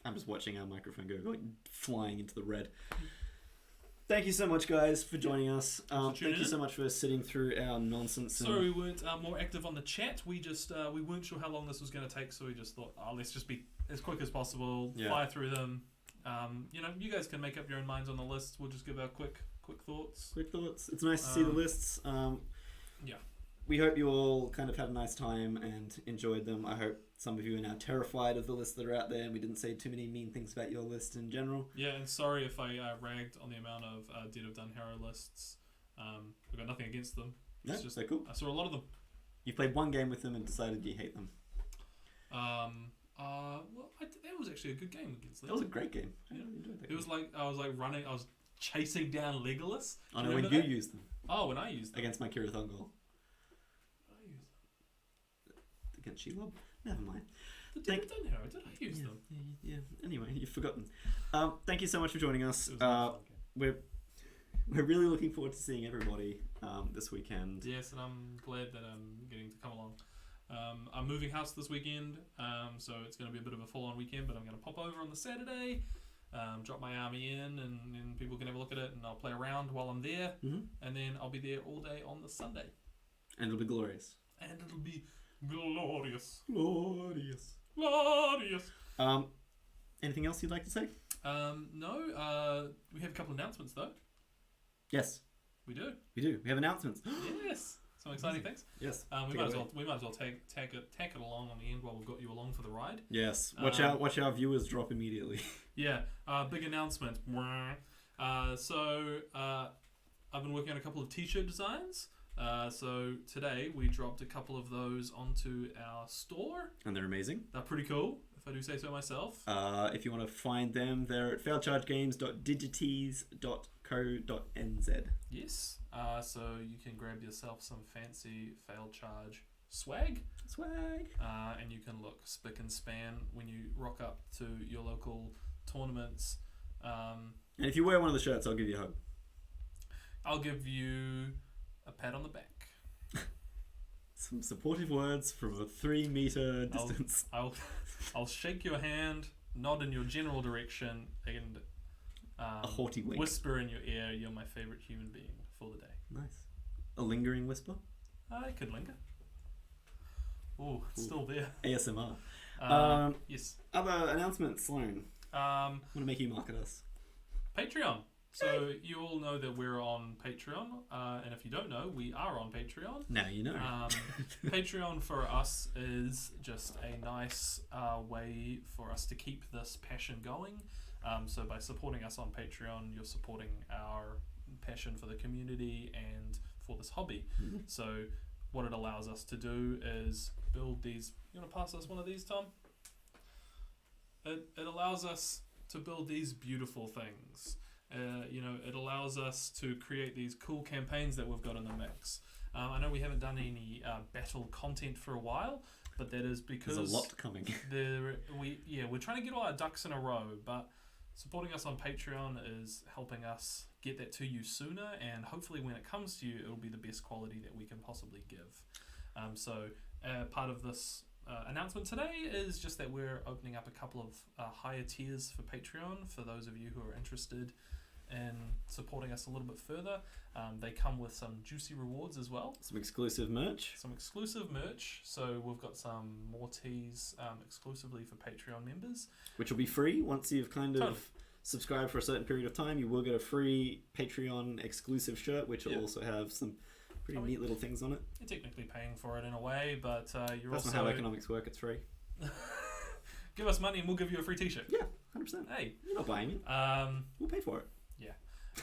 I'm just watching our microphone go like flying into the red. Thank you so much, guys, for joining us. Thank you so much for sitting through our nonsense. Sorry we weren't more active on the chat. We just we weren't sure how long this was going to take, so we just thought, let's just be as quick as possible, fire through them. You guys can make up your own minds on the list. We'll just give our quick thoughts. Quick thoughts. It's nice to see the lists. Yeah. We hope you all kind of had a nice time and enjoyed them. I hope some of you are now terrified of the lists that are out there and we didn't say too many mean things about your list in general. Yeah, and sorry if I ragged on the amount of Dead of Dun Hero lists. I've got nothing against them. It's just they're cool. I saw a lot of them. You played one game with them and decided you hate them. That was actually a good game against them. That was a great game. Yeah. I really enjoyed that It was like I was running. I was chasing down Legolas. I know when you used them. Oh, when I used them against my Tirith Ungol. I used them. Against Shelob? Never mind. The Dead of Dun Hero. Did I use them? Yeah. Anyway, you've forgotten. Thank you so much for joining us. It was a fun game. We're really looking forward to seeing everybody this weekend. Yes, and I'm glad that I'm getting to come along. I'm moving house this weekend, so it's going to be a bit of a full-on weekend, but I'm going to pop over on the Saturday, drop my army in, and people can have a look at it, and I'll play around while I'm there, and then I'll be there all day on the Sunday. And it'll be glorious. And it'll be glorious. Glorious. Glorious. Anything else you'd like to say? No. We have a couple announcements, though. Yes. We do. We have announcements. Yes. Some exciting things. Yes. We might as well take it along on the end while we've got you along for the ride. Yes. Watch our viewers drop immediately. Yeah. Big announcement. So I've been working on a couple of t-shirt designs. So today we dropped a couple of those onto our store. And they're amazing. They're pretty cool, if I do say so myself. If you want to find them, they're at failchargegames.digites.co.nz. Yes. So you can grab yourself some fancy fail charge swag. And you can look spick and span when you rock up to your local tournaments. And if you wear one of the shirts, I'll give you a hug. I'll give you a pat on the back. Some supportive words from a 3-meter distance. I'll shake your hand, nod in your general direction, and a haughty wink. Whisper in your ear, "You're my favorite human being for the day." Nice. A lingering whisper? I could linger. Oh, it's still there. ASMR. Yes. Other announcements, Sloane. I Um, want to make you market us. Patreon. So you all know that we're on Patreon, and if you don't know, we are on Patreon. Now you know. Patreon for us is just a nice way for us to keep this passion going. So by supporting us on Patreon, you're supporting our passion for the community and for this hobby. So what it allows us to do is build these. You want to pass us one of these, Tom? It allows us to build these beautiful things. It allows us to create these cool campaigns that we've got in the mix. I know we haven't done any battle content for a while, but that is because there's a lot coming. We're trying to get all our ducks in a row, but supporting us on Patreon is helping us get that to you sooner, and hopefully when it comes to you, it'll be the best quality that we can possibly give. So part of this announcement today is just that we're opening up a couple of higher tiers for Patreon for those of you who are interested in supporting us a little bit further. They come with some juicy rewards as well. Some exclusive merch. So we've got some more teas exclusively for Patreon members. Which will be free once you've kind of subscribe for a certain period of time, you will get a free Patreon exclusive shirt, which will also have some pretty neat little things on it. You're technically paying for it in a way, but you're That's also... not how economics work, it's free. Give us money and we'll give you a free t-shirt. Yeah, 100%. Hey. You're not buying it. We'll pay for it.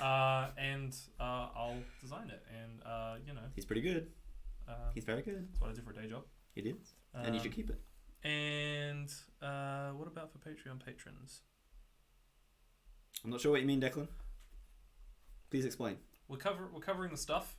And I'll design it, and you know... He's pretty good. He's very good. That's what I do for a day job. It is. And you should keep it. And what about for Patreon patrons? I'm not sure what you mean, Declan. Please explain. We're covering the stuff.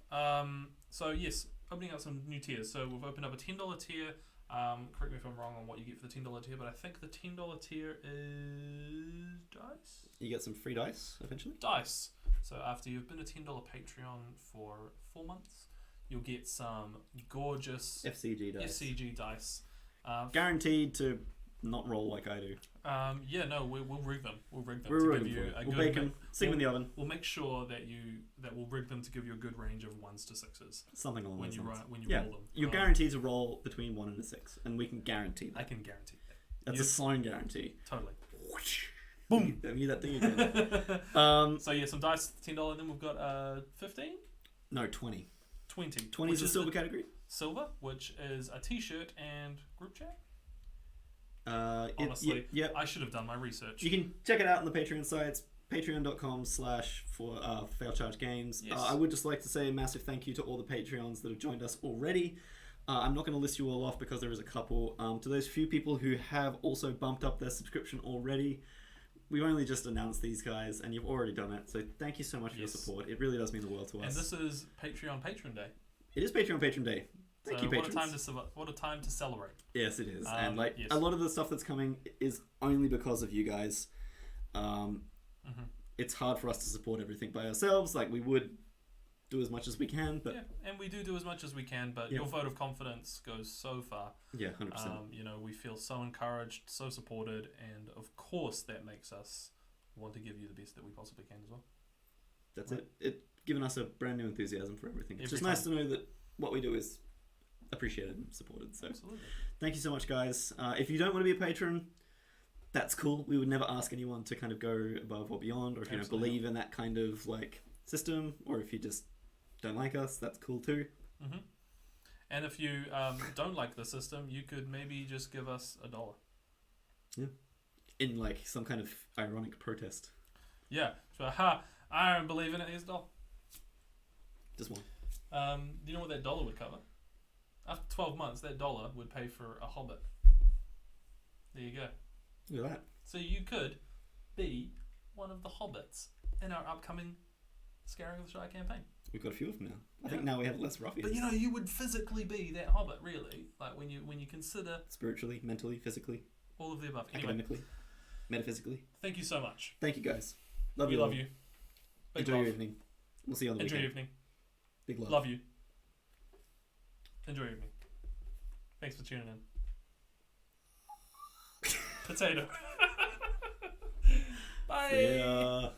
So yes, opening up some new tiers. So we've opened up a $10 tier. Correct me if I'm wrong on what you get for the $10 tier, but I think the $10 tier is dice. You get some free dice eventually. Dice. So after you've been a $10 Patreon for 4 months, you'll get some gorgeous FCG dice. Guaranteed to not roll like I do. We'll rig them. We'll rig them We'll to rig give them you for a you. good... We'll bake them, stick them in the oven. We'll make sure that we'll rig them to give you a good range of 1s to 6s. Something along those lines. When you roll them. You're guaranteed to roll between 1 and a 6, and we can guarantee that. I can guarantee that. That's a Sloane guarantee. Totally. Boom! Don't need that thing again. So yeah, some dice, $10, and then we've got 15? No, 20. 20. 20 is the silver category? Silver, which is a t-shirt and group chat. Honestly, I should have done my research. You can check it out on the Patreon site. It's patreon.com/failchargegames. Yes. I would just like to say a massive thank you to all the Patreons that have joined us already. I'm not going to list you all off because there is a couple. To those few people who have also bumped up their subscription already, we've only just announced these guys and you've already done it. So thank you so much for your support. It really does mean the world to us. And this is Patreon Patron Day. It is Patreon Patron Day. Thank you, patrons. What a time to celebrate. Yes, it is. And a lot of the stuff that's coming is only because of you guys. It's hard for us to support everything by ourselves. Like, we would do as much as we can, but and we do as much as we can, but your vote of confidence goes so far. 100%. We feel so encouraged, so supported, and of course that makes us want to give you the best that we possibly can as well. That's it. It's given us a brand new enthusiasm for everything. It's just nice to know that what we do is appreciated and supported. So absolutely. Thank you so much, guys. If you don't want to be a patron, that's cool. We would never ask anyone to kind of go above or beyond, or if you don't believe in that kind of like system, or if you just don't like us, that's cool too. And if you don't like the system, you could maybe just give us $1. Yeah, in like some kind of ironic protest. Yeah. So I don't believe in it. Here's $1. Just one. Do you know what that $1 would cover? After 12 months, that $1 would pay for a Hobbit. There you go. Look at that. So you could be one of the Hobbits in our upcoming Scaring of the Shire campaign. We've got a few of them now. I think now we have less ruffians. But you would physically be that Hobbit, really. Like when you consider spiritually, mentally, physically, all of the above. Academically, metaphysically. Thank you so much. Thank you, guys. We love you. Big Enjoy love. your evening. We'll see you on the Enjoy weekend. your evening. Big love. Love you. Enjoy your evening. Thanks for tuning in. Potato. Bye. See ya.